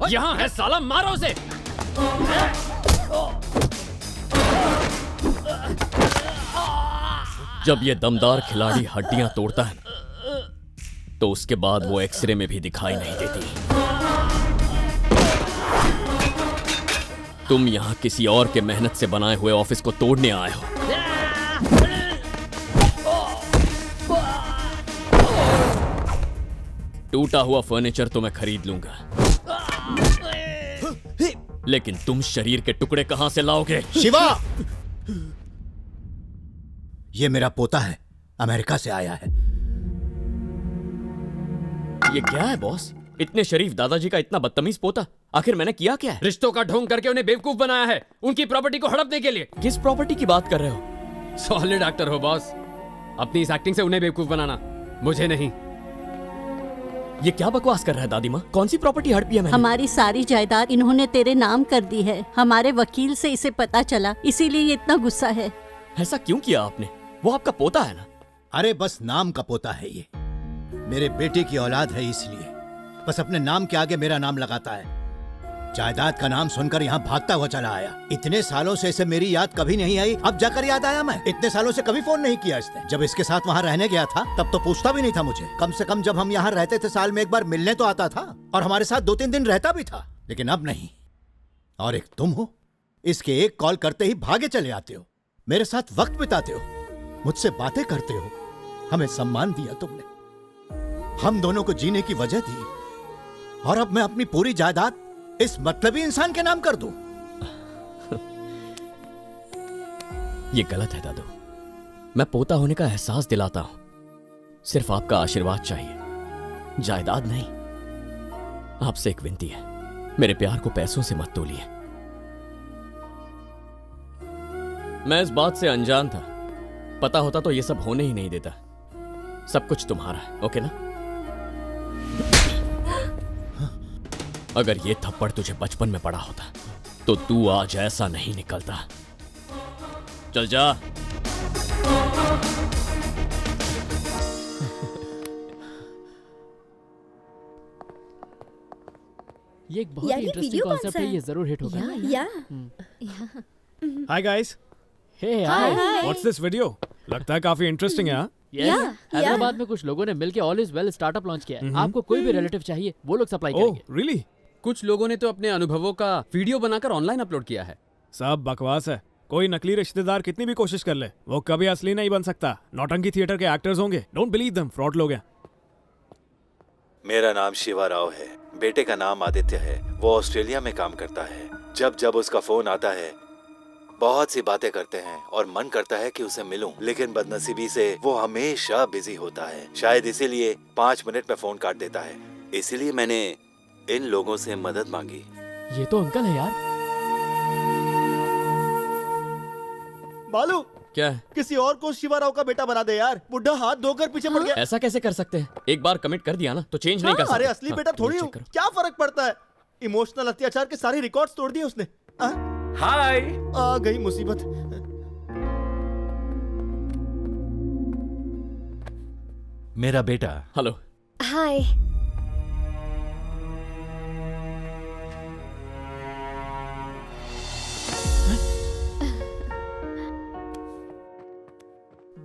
यहाँ है साला, मारो उसे। जब ये दमदार खिलाड़ी हड्डियां तोड़ता है तो उसके बाद वो एक्सरे में भी दिखाई नहीं देती। तुम यहाँ किसी और के मेहनत से बनाए हुए ऑफिस को तोड़ने आए हो। टूटा हुआ फर्नीचर तो मैं खरीद लूंगा, लेकिन तुम शरीर के टुकड़े कहां से लाओगे? शिवा, ये मेरा पोता है, अमेरिका से आया है। ये क्या है बॉस? इतने शरीफ दादाजी का इतना बदतमीज पोता, आखिर मैंने किया क्या है? रिश्तों का ढोंग करके उन्हें बेवकूफ बनाया है, उनकी प्रॉपर्टी को हड़पने के लिए। किस प्रॉपर्टी की बात कर रहे हो? सॉलिड एक्टर हो बॉस, अपनी इस एक्टिंग से उन्हें बेवकूफ बनाना, मुझे नहीं। ये क्या बकवास कर रहा है दादी माँ? कौन सी प्रॉपर्टी हड़पी है मैंने? हमारी सारी जायदाद इन्होंने तेरे नाम कर दी है। हमारे वकील से इसे पता चला, इसीलिए ये इतना गुस्सा है। ऐसा क्यों किया आपने? वो आपका पोता है ना? अरे बस नाम का पोता है ये, मेरे बेटे की औलाद है, इसलिए बस अपने नाम के आगे मेरा नाम लगाता है। जायदाद का नाम सुनकर यहाँ भागता हुआ चला आया। इतने सालों से इसे मेरी याद कभी नहीं आई, अब जाकर याद आया। मैं इतने सालों से कभी फोन नहीं किया इसने। जब इसके साथ वहाँ रहने गया था तब तो पूछता भी नहीं था मुझे। कम से कम जब हम यहाँ रहते थे साल में एक बार मिलने तो आता था और हमारे साथ 2-3 दिन रहता भी था, लेकिन अब नहीं। और एक तुम हो, इसके एक कॉल करते ही भागे चले आते हो, मेरे साथ वक्त बिताते हो, मुझसे बातें करते हो। हमें सम्मान दिया तुमने, हम दोनों को जीने की वजह दी, और अब मैं अपनी पूरी जायदाद इस मतलबी इंसान के नाम कर दूं? ये गलत है दादू। मैं पोता होने का एहसास दिलाता हूं, सिर्फ आपका आशीर्वाद चाहिए, जायदाद नहीं। आपसे एक विनती है, मेरे प्यार को पैसों से मत तोलिए। मैं इस बात से अनजान था, पता होता तो ये सब होने ही नहीं देता। सब कुछ तुम्हारा है, ओके ना? अगर ये थप्पड़ तुझे बचपन में पड़ा होता तो तू आज ऐसा नहीं निकलता। चल जा। ये एक बहुत ही इंटरेस्टिंग कॉन्सेप्ट है, ये जरूर हिट होगा। Hi guys. Hey hi. What's this video? लगता है काफी इंटरेस्टिंग है। हैदराबाद में कुछ लोगों ने मिलकर all is well startup launch किया है। आपको कोई भी रिलेटिव चाहिए, वो लोग सप्लाई करेंगे। Oh really? कुछ लोगों ने तो अपने अनुभवों का वीडियो बनाकर ऑनलाइन अपलोड किया है। सब बकवास है। कोई नकली रिश्तेदार कितनी भी कोशिश कर ले, वो कभी असली नहीं बन सकता। नौटंकी थिएटर के एक्टर्स होंगे, डोंट बिलीव देम, फ्रॉड लोग हैं। मेरा नाम शिवा राव है, बेटे का नाम आदित्य है। वो ऑस्ट्रेलिया में काम करता है। जब जब उसका फोन आता है बहुत सी बातें करते हैं और मन करता है कि उसे मिलूं, लेकिन बदनसीबी से वो हमेशा बिजी होता है। शायद इसीलिए 5 मिनट में फोन काट देता है। इसीलिए मैंने इन लोगों से मदद मांगी। ये तो अंकल है यार। बालू, क्या है? किसी और को शिवा राव का बेटा बना दे यार। बुढ़ा हाथ धोकर पीछे पड़ गया। ऐसा कैसे कर सकते हैं? एक बार कमिट कर दिया ना तो चेंज नहीं कर सकते। अरे असली बेटा थोड़ी हूँ, क्या फर्क पड़ता है? इमोशनल अत्याचार के सारे रिकॉर्ड्स तोड़ दिए उसने। हाय, आ गई मुसीबत। मेरा बेटा। हेलो। हाय।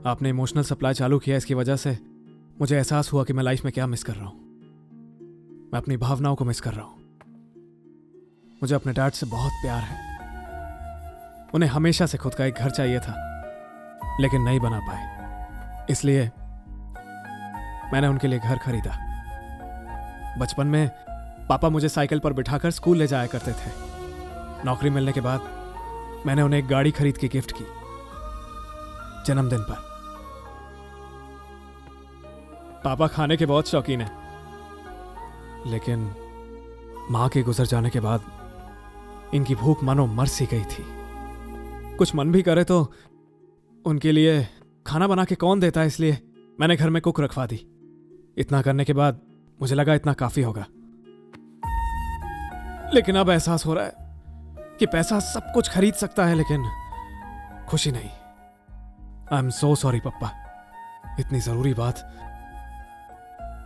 आपने इमोशनल सप्लाई चालू किया, इसकी वजह से मुझे एहसास हुआ कि मैं लाइफ में क्या मिस कर रहा हूं। मैं अपनी भावनाओं को मिस कर रहा हूं। मुझे अपने डैड से बहुत प्यार है। उन्हें हमेशा से खुद का एक घर चाहिए था, लेकिन नहीं बना पाए। इसलिए मैंने उनके लिए घर खरीदा। बचपन में पापा मुझे साइकिल पर बिठाकर स्कूल ले जाया करते थे। नौकरी मिलने के बाद मैंने उन्हें एक गाड़ी खरीद के गिफ्ट की, जन्मदिन पर। पापा खाने के बहुत शौकीन हैं, लेकिन मां के गुजर जाने के बाद इनकी भूख मानो मर सी गई थी। कुछ मन भी करे तो उनके लिए खाना बना के कौन देता है, इसलिए मैंने घर में कुक रखवा दी। इतना करने के बाद मुझे लगा इतना काफी होगा, लेकिन अब एहसास हो रहा है कि पैसा सब कुछ खरीद सकता है, लेकिन खुशी नहीं। आई एम सो सॉरी पप्पा, इतनी जरूरी बात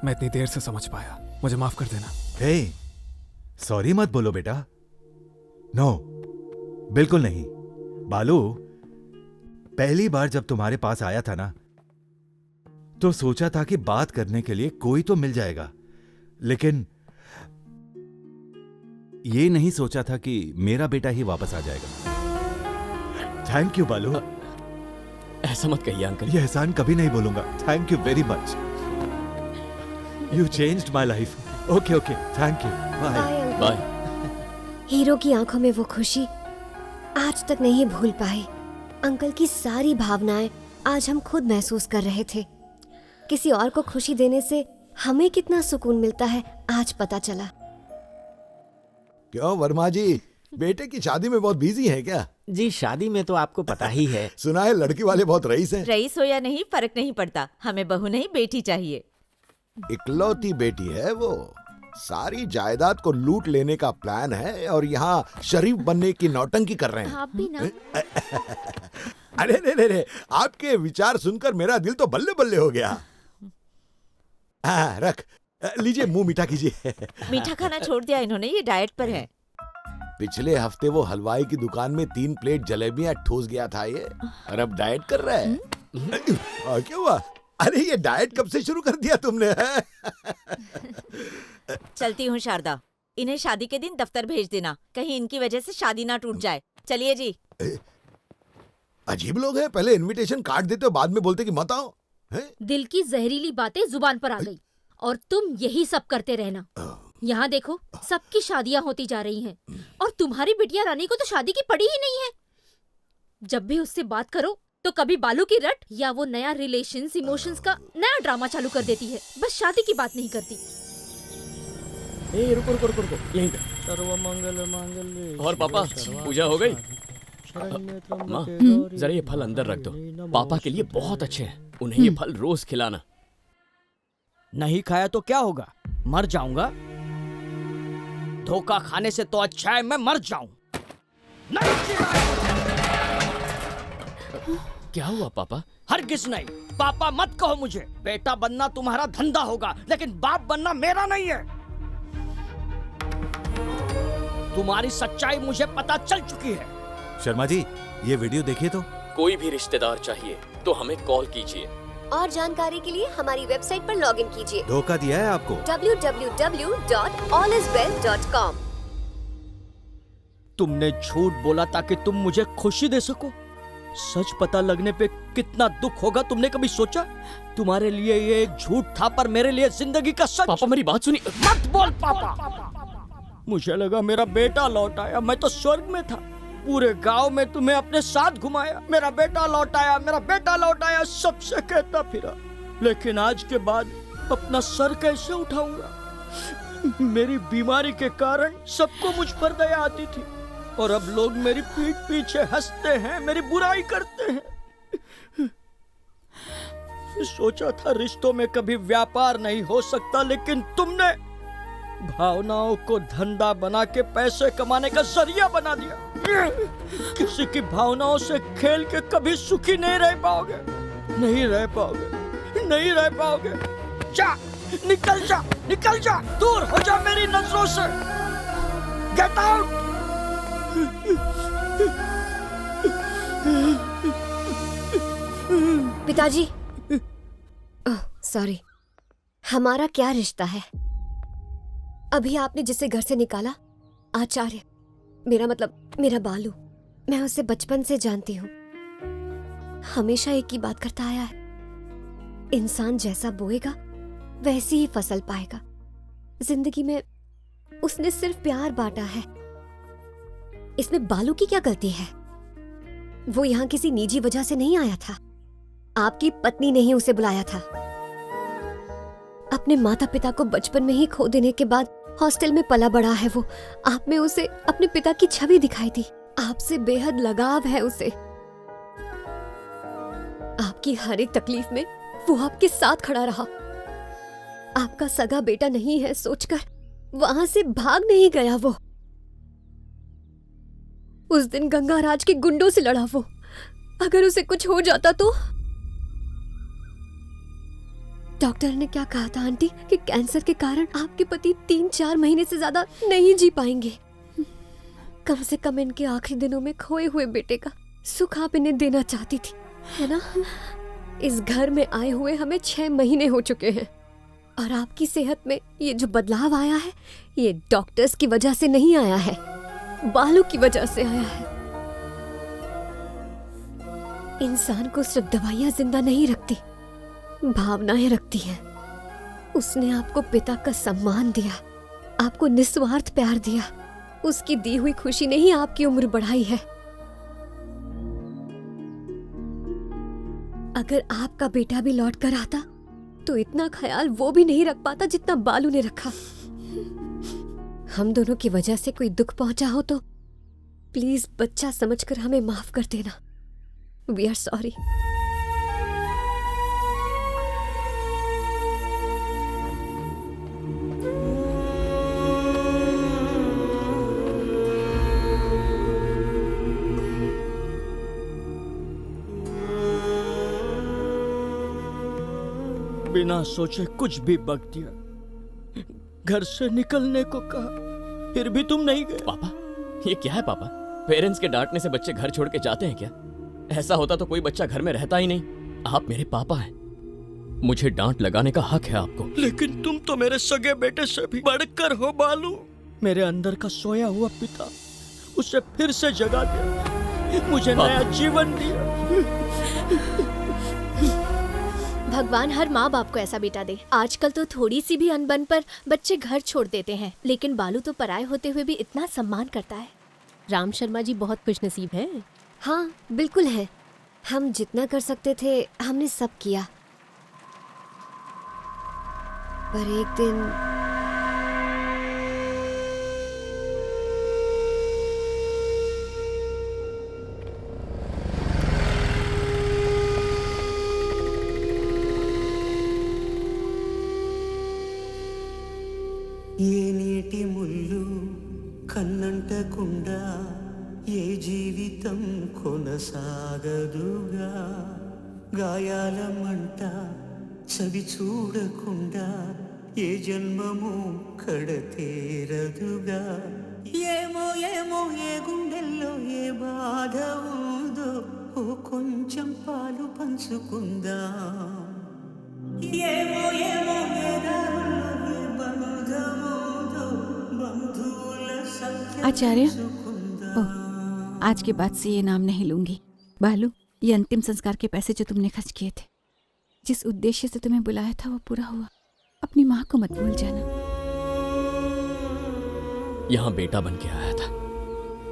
मैं इतनी देर से समझ पाया, मुझे माफ कर देना। हे, सॉरी मत बोलो बेटा। नो, बिल्कुल नहीं। बालू, पहली बार जब तुम्हारे पास आया था ना, तो सोचा था कि बात करने के लिए कोई तो मिल जाएगा, लेकिन ये नहीं सोचा था कि मेरा बेटा ही वापस आ जाएगा। थैंक यू बालू। ऐसा मत कहिए अंकल। ये एहसान कभी नहीं बोलूंगा। Thank you very much. You changed my life. Okay okay, thank you. Bye bye. Hero की आंखों में वो खुशी आज तक नहीं भूल पाए। अंकल की सारी भावनाएं आज हम खुद महसूस कर रहे थे। किसी और को खुशी देने से हमें कितना सुकून मिलता है आज पता चला। क्यों वर्मा जी, बेटे की शादी में बहुत बिजी है क्या? जी शादी में तो आपको पता ही है। सुना है लड़की वाले बहुत रईस हैं। रईस हो या नहीं फर्क नहीं पड़ता, हमें बहू नहीं बेटी चाहिए। इकलौती बेटी है वो, सारी जायदाद को लूट लेने का प्लान है और यहाँ शरीफ बनने की नौटंकी कर रहे हैं। आप भी ना। अरे रे, आपके विचार सुनकर मेरा दिल तो बल्ले बल्ले हो गया। रख लीजिए, मुंह मीठा कीजिए। मीठा खाना छोड़ दिया इन्होंने, ये डाइट पर है। पिछले हफ्ते वो हलवाई की दुकान में 3 प्लेट जलेबियां ठूस गया था ये, और अब डाइट कर रहा है। क्या हुआ? अरे ये डाइट कब से शुरू कर दिया तुमने? चलती हूँ शारदा, इन्हें शादी के दिन दफ्तर भेज देना, कहीं इनकी वजह से शादी ना टूट जाए। चलिए जी। अजीब लोग हैं, पहले इनविटेशन काट देते हो, बाद में बोलते कि मत आओ। दिल की जहरीली बातें जुबान पर आ गई और तुम यही सब करते रहना। यहाँ देखो, सबकी शादियां होती जा रही हैं और तुम्हारी बिटिया रानी को तो शादी की पड़ी ही नहीं है। जब भी उससे बात करो तो कभी बालू की रट या वो नया रिलेशंस इमोशंस का नया ड्रामा चालू कर देती है, बस शादी की बात नहीं करती। रुको यहीं पे। सर्वमंगल मांगल्ये। और पापा, पूजा हो गई? माँ, जरा ये फल अंदर रख दो, पापा के लिए बहुत अच्छे हैं, उन्हें ये फल रोज खिलाना। नहीं खाया तो क्या होगा, मर जाऊंगा? धोखा खाने से तो अच्छा है मैं मर जाऊं। क्या हुआ पापा? हरगिज नहीं, पापा मत कहो मुझे। बेटा बनना तुम्हारा धंधा होगा, लेकिन बाप बनना मेरा नहीं है। तुम्हारी सच्चाई मुझे पता चल चुकी है। शर्मा जी, ये वीडियो देखिए तो। कोई भी रिश्तेदार चाहिए तो हमें कॉल कीजिए। और जानकारी के लिए हमारी वेबसाइट पर लॉगिन कीजिए। धोखा दिया है आपको। www.alliswell.com। तुमने झूठ बोला ताकि तुम मुझे खुशी दे सको। सच पता लगने पे कितना दुख होगा तुमने कभी सोचा? तुम्हारे लिए ये एक झूठ था, पर मेरे लिए जिंदगी का सच। पापा मेरी बात सुनिए। मत बोल पापा। मुझे लगा मेरा बेटा लौट आया, मैं तो स्वर्ग में था। पूरे गांव में तुम्हें अपने साथ घुमाया, मेरा बेटा लौट आया, मेरा बेटा लौट आया, सबसे कहता फिरा। लेकिन आज के बाद अपना सर कैसे उठाऊंगा? मेरी बीमारी के कारण सबको मुझ पर दया आती थी, और अब लोग मेरी पीठ पीछे हंसते हैं, मेरी बुराई करते हैं। सोचा था रिश्तों में कभी व्यापार नहीं हो सकता, लेकिन तुमने भावनाओं को धंधा बना के पैसे कमाने का जरिया बना दिया। किसी की भावनाओं से खेल के कभी सुखी नहीं रह पाओगे, नहीं रह पाओगे, नहीं रह पाओगे। जा, निकल जा, निकल जा, दूर हो जा मेरी नजरों से। Get out. पिताजी, सॉरी, हमारा क्या रिश्ता है? अभी आपने जिसे घर से निकाला, आचार्य, मेरा मतलब मेरा बालू, मैं उसे बचपन से जानती हूँ। हमेशा एक ही बात करता आया है, इंसान जैसा बोएगा वैसी ही फसल पाएगा। जिंदगी में उसने सिर्फ प्यार बांटा है। इसमें बालू की क्या गलती है? वो यहाँ किसी निजी वजह से नहीं आया था। आपकी पत्नी ने ही उसे बुलाया था। अपने माता पिता को बचपन में ही खो देने के बाद हॉस्टल में पला बड़ा है वो। आप में उसे अपने पिता की छवि दिखाई दी। आपसे बेहद लगाव है उसे। आपकी हर एक तकलीफ में वो आपके साथ खड़ा रहा। आपका सगा बेटा नहीं है सोचकर वहां से भाग नहीं गया वो। उस दिन गंगाराज के गुंडों से लड़ा वो। अगर उसे कुछ हो जाता तो? डॉक्टर ने क्या कहा था आंटी कि कैंसर के कारण आपके पति 3-4 महीने से ज्यादा नहीं जी पाएंगे। कम से कम इनके आखिरी दिनों में खोए हुए बेटे का सुख आप इन्हें देना चाहती थी, है ना? इस घर में आए हुए हमें 6 महीने हो चुके हैं और आपकी सेहत में ये जो बदलाव आया है, ये डॉक्टर्स की वजह से नहीं आया है, बालू की वजह से आया है। इंसान को सिर्फ दवाइयां जिंदा नहीं रखती, भावनाएं रखती हैं। उसने आपको पिता का सम्मान दिया, आपको निस्वार्थ प्यार दिया, उसकी दी हुई खुशी ने ही आपकी उम्र बढ़ाई है। अगर आपका बेटा भी लौट कर आता तो इतना ख्याल वो भी नहीं रख पाता जितना बालू ने रखा। हम दोनों की वजह से कोई दुख पहुंचा हो तो प्लीज बच्चा समझकर हमें माफ कर देना। We are sorry. बिना सोचे कुछ भी बक दिया, घर से निकलने को कहा, फिर भी तुम नहीं गए। पापा, ये क्या है पापा? पेरेंट्स के डांटने से बच्चे घर छोड़ के जाते हैं क्या? ऐसा होता तो कोई बच्चा घर में रहता ही नहीं। आप मेरे पापा हैं, मुझे डांट लगाने का हक है आपको। लेकिन तुम तो मेरे सगे बेटे से भी बढ़कर हो बालू। मेरे अंदर का सोया हुआ पिता, उसे फिर से जगा दिया, मुझे नया जीवन दिया। भगवान हर माँ बाप को ऐसा बेटा दे। आजकल तो थोड़ी सी भी अनबन पर बच्चे घर छोड़ देते हैं, लेकिन बालू तो पराये होते हुए भी इतना सम्मान करता है। राम शर्मा जी बहुत खुशनसीब हैं। हाँ बिल्कुल है। हम जितना कर सकते थे हमने सब किया, पर एक दिन ఏ నీటి ముళ్ళు కన్నంటకుండా ఏ జీవితం కొనసాగదుగా, గాయాల మంట చవి చూడకుండా ఏ జన్మము కడతేరదుగా. ఏమో ఏమో ఏ గుండెల్లో ఏ బాధ ఉందో ఓ కొంచెం పాలు పంచుకుందాం. ఏమో ఏమో ఏ దారుల్లో ఏ బంధముందో బంధువుల సంఖ్య आचार्य, ओह, आज के बाद से ये नाम नहीं लूंगी। बालू, ये अंतिम संस्कार के पैसे जो तुमने खर्च किए थे, जिस उद्देश्य से तुम्हें बुलाया था वो पूरा हुआ। अपनी माँ को मत भूल जाना। यहाँ बेटा बन के आया था,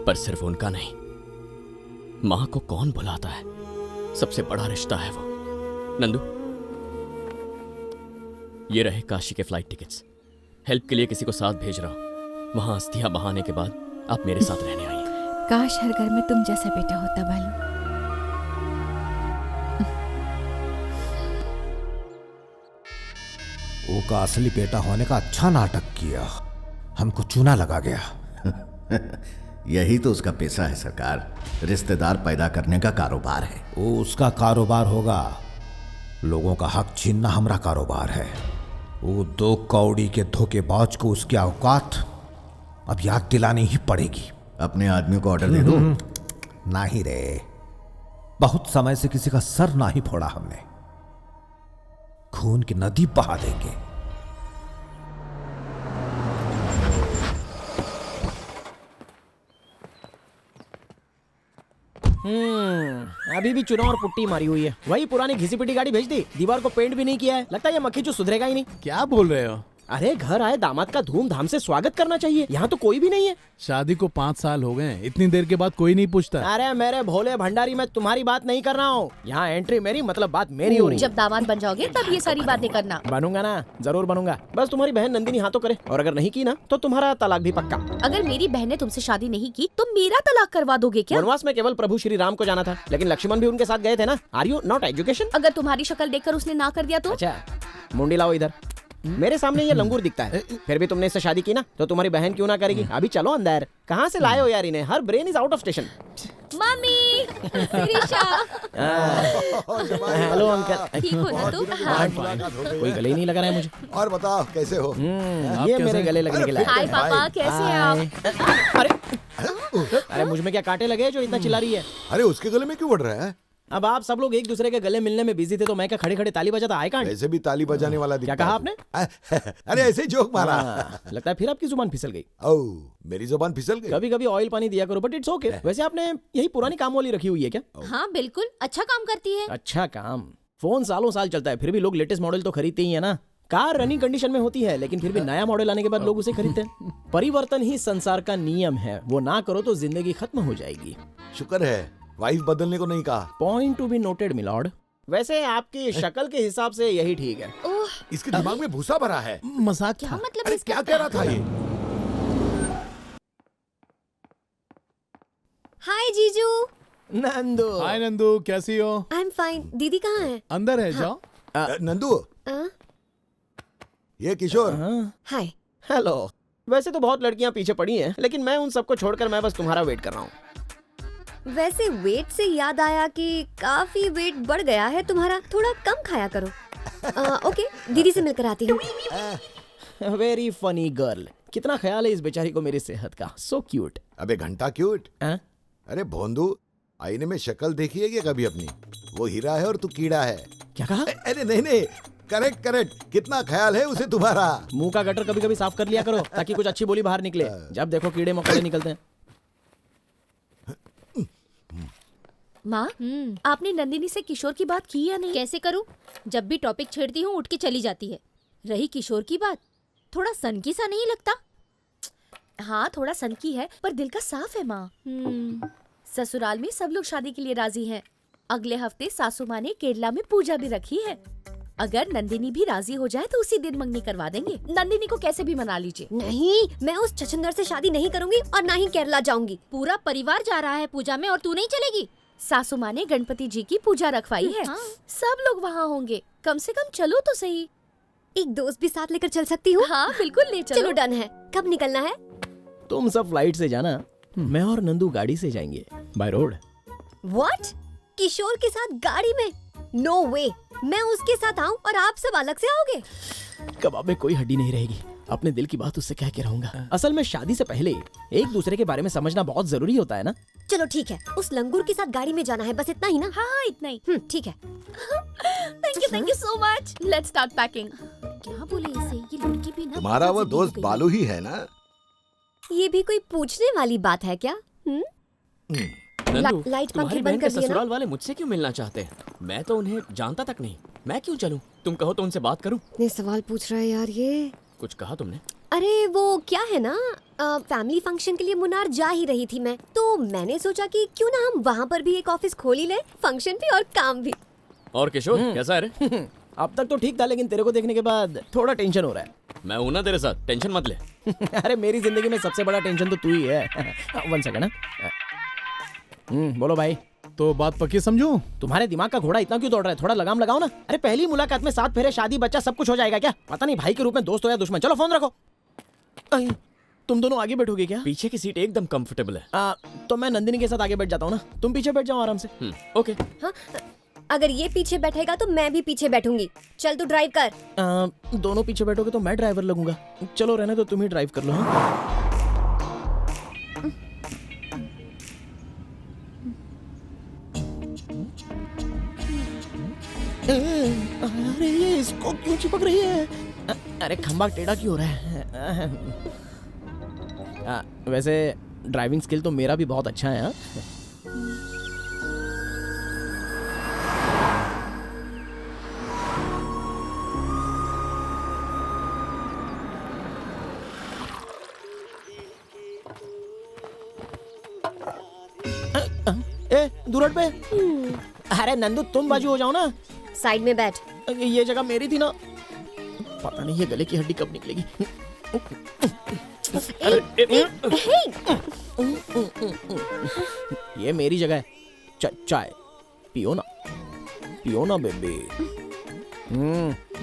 पर सिर्फ उनका नहीं, माँ को कौन भुलाता है? सबसे बड़ा रिश्ता है वो। नंदू, ये रहे काशी के फ्लाइट टिकट्स। हेल्प के लिए किसी को साथ भेज रहा हूं। वहां अस्थियां बहाने के बाद आप मेरे साथ रहने आइए। काश हर घर में तुम जैसा बेटा होता बालू। वो का असली बेटा होने का अच्छा नाटक किया, हमको चूना लगा गया। यही तो उसका पेशा है सरकार, रिश्तेदार पैदा करने का कारोबार है। वो उसका कारोबार होगा, लोगों का हक छीनना हमारा कारोबार है। वो 2 कौड़ी के धोखेबाज को उसकी औकात अब याद दिलानी ही पड़ेगी। अपने आदमी को ऑर्डर दे दो। नहीं रे, बहुत समय से किसी का सर ना ही फोड़ा हमने, खून की नदी बहा देंगे। अभी भी चुनाव और पुट्टी मारी हुई है। वही पुरानी घिसी पिटी गाड़ी भेज दी, दीवार को पेंट भी नहीं किया है। लगता है ये मक्खी जो सुधरेगा ही नहीं। क्या बोल रहे हो? अरे घर आए दामाद का धूमधाम से स्वागत करना चाहिए, यहाँ तो कोई भी नहीं है। शादी को 5 साल हो गए, इतनी देर के बाद कोई नहीं पूछता। अरे मेरे भोले भंडारी, मैं तुम्हारी बात नहीं कर रहा हूँ। यहाँ एंट्री मेरी मतलब बात मेरी हो रही है। जब दामाद बन जाओगे तब ये सारी बातें करना। बनूंगा ना, जरूर बनूंगा। बस तुम्हारी बहन नंदिनी हाँ तो करे, और अगर नहीं की ना तो तुम्हारा तलाक भी पक्का। अगर मेरी बहन ने तुमसे शादी नहीं की तो मेरा तलाक करवा दोगे क्या? वनवास में केवल प्रभु श्री राम को जाना था, लेकिन लक्ष्मण भी उनके साथ गए थे ना। Are you not education? अगर तुम्हारी शक्ल देखकर उसने ना कर दिया तो? अच्छा, मुंडी लाओ इधर। मेरे सामने ये लंगूर दिखता है, फिर भी तुमने इससे शादी की ना, तो तुम्हारी बहन क्यों ना करेगी? अभी चलो अंदर। कहाँ से लाए हो यार इन्हें? Her brain is out of station. Mummy, Shirisha. Hello uncle. ठीक हो ना तुम? हाँ, कोई गले ही नहीं लगा रहा है मुझे। और बताओ कैसे हो? ये मेरे गले लगने के लिए। हाय पापा, कैसे हैं आप? अरे मुझ में क्या कांटे लगे जो इतना चिल्ला रही है? अरे उसके गले में क्यों बढ़ रहा है? अब आप सब लोग एक दूसरे के गले मिलने में बिजी थे तो मैं क्या खड़े खड़े ताली बजाता? आए कांट? ऐसे भी ताली बजाने वाला क्या कहा आपने? अरे ऐसे ही जोक मारा। लगता है फिर आपकी जुबान फिसल गई। ओह, मेरी जुबान फिसल गई। कभी कभी ऑयल पानी दिया करो, बट इट्स ओके। वैसे आपने यही पुरानी काम वाली रखी हुई है क्या? हाँ बिल्कुल, अच्छा काम करती है। अच्छा काम। फोन सालों साल चलता है, फिर भी लोग लेटेस्ट मॉडल तो खरीदते ही है ना। कार रनिंग कंडीशन में होती है, लेकिन फिर भी नया मॉडल आने के बाद लोग उसे खरीदते हैं। परिवर्तन ही संसार का नियम है, वो ना करो तो जिंदगी खत्म हो जाएगी। शुक्र है वाइफ बदलने को नहीं कहा। Point to be noted milord. वैसे आपकी शक्ल के हिसाब से यही ठीक है। इसके दिमाग में भूसा भरा है। मजाक था। मतलब अरे क्या कह रहा था ये? हाय जीजू। नंदू। हाय नंदू, कैसी हो? I am fine. दीदी कहाँ है? अंदर है, जाओ। नंदू, ये किशोर। हाय। हेलो। वैसे तो बहुत लड़कियां पीछे पड़ी हैं, लेकिन मैं उन सबको छोड़कर मैं बस तुम्हारा वेट कर रहा हूँ। वैसे वेट से याद आया कि काफी वेट बढ़ गया है तुम्हारा, थोड़ा कम खाया करो। ओके, दीदी से मिलकर आती हूँ। Very funny girl. कितना ख्याल है इस बेचारी को मेरी सेहत का। So cute. अबे घंटा क्यूट। अरे भोंदू, आईने में शक्ल देखी है क्या कभी अपनी? वो हीरा है और तू कीड़ा है। क्या कहा? अरे नहीं, करेक्ट करेक्ट। कितना ख्याल है उसे तुम्हारा। मुंह का गटर कभी कभी साफ कर लिया करो ताकि कुछ अच्छी बोली बाहर निकले। जब देखो कीड़े मकोड़े निकलते हैं। माँ, आपने नंदिनी से किशोर की बात की या नहीं? कैसे करूँ? जब भी टॉपिक छेड़ती हूँ उठ के चली जाती है। रही किशोर की बात, थोड़ा सनकी सा नहीं लगता? हाँ, थोड़ा सनकी है पर दिल का साफ है माँ। ससुराल में सब लोग शादी के लिए राजी हैं। अगले हफ्ते सासू माँ ने केरला में पूजा भी रखी है। अगर नंदिनी भी राजी हो जाए तो उसी दिन मंगनी करवा देंगे। नंदिनी को कैसे भी मना लीजिए। नहीं, मैं उस छछंदर से शादी नहीं करूंगी और ना ही केरला जाऊंगी। पूरा परिवार जा रहा है पूजा में और तू नहीं चलेगी? सासू माँ ने गणपति जी की पूजा रखवाई है। हाँ। सब लोग वहाँ होंगे, कम से कम चलो तो सही। एक दोस्त भी साथ लेकर चल सकती हूँ? हाँ बिल्कुल, ले चलो। चलो डन है। कब निकलना है? तुम सब फ्लाइट से जाना, मैं और नंदू गाड़ी से जाएंगे, बाय रोड। व्हाट? किशोर के साथ गाड़ी में? नो वे। मैं उसके साथ आऊं और आप सब अलग से आओगे? कबाब में कोई हड्डी नहीं रहेगी। अपने दिल की बात उससे कह के रहूंगा। असल में शादी से पहले एक दूसरे के बारे में समझना बहुत जरूरी होता है ना। चलो ठीक है, उस लंगूर के साथ गाड़ी में जाना है, बस इतना ही ना? हाँ इतना ही। ठीक है। Thank you so much. Let's start packing. क्या बोले इसे, ये लड़की भी ना। तुम्हारा वो दोस्त बालू ही है ना? ये भी कोई पूछने वाली बात है क्या? नंदू, लाइट तुम्हारी पंखे बहन बंद के कर दिया ना? ससुराल वाले मुझसे क्यों मिलना चाहते हैं? मैं तो उन्हें जानता तक नहीं। मैं क्यों चलूं? तुम कहो तो उनसे बात करूं। इतने सवाल पूछ रहा है यार ये। कुछ कहा तुमने? अरे वो क्या है ना, फैमिली फंक्शन के लिए मुनार जा ही रही थी मैं, तो मैंने सोचा कि क्यों ना हम वहाँ पर भी एक ऑफिस खोल ही ले, फंक्शन भी और काम भी। और किशोर कैसा है रे? अब तक तो ठीक था, लेकिन तेरे को देखने के बाद थोड़ा टेंशन हो रहा है। मैं हूं ना तेरे साथ, टेंशन मत ले। अरे मेरी जिंदगी में सबसे बड़ा टेंशन तो तू ही है। 1 सेकंड। बोलो भाई। तो बात पक्की समझूं? तुम्हारे दिमाग का घोड़ा इतना क्यों दौड़ रहा है? थोड़ा लगाम लगाओ ना। अरे पहली मुलाकात में 7 फेरे, शादी, बच्चा, सब कुछ हो जाएगा क्या? पता नहीं भाई के रूप में दोस्त हो या दुश्मन। चलो फोन रखो। तुम दोनों आगे बैठोगे क्या? पीछे की सीट एकदम कंफर्टेबल है। तो मैं नंदिनी के साथ आगे बैठ जाता हूँ ना, तुम पीछे बैठ जाओ आराम से। ओके। हाँ, अगर ये पीछे बैठेगा तो मैं भी पीछे बैठूंगी। चल तू ड्राइव कर। दोनों पीछे बैठोगे तो मैं ड्राइवर लगूंगा। चलो रहने तो तुम ही ड्राइव कर लो। अरे ये इसको क्यों चिपक रही है? अरे खंबा टेढ़ा क्यों हो रहा है? वैसे ड्राइविंग स्किल तो मेरा भी बहुत अच्छा है। दूर हट पे। अरे नंदू तुम बाजू हो जाओ ना। साइड में बैठ। ये जगह मेरी थी ना। पता नहीं ये गले की हड्डी कब निकलेगी। ये मेरी जगह है। चाय पियो ना बेबी।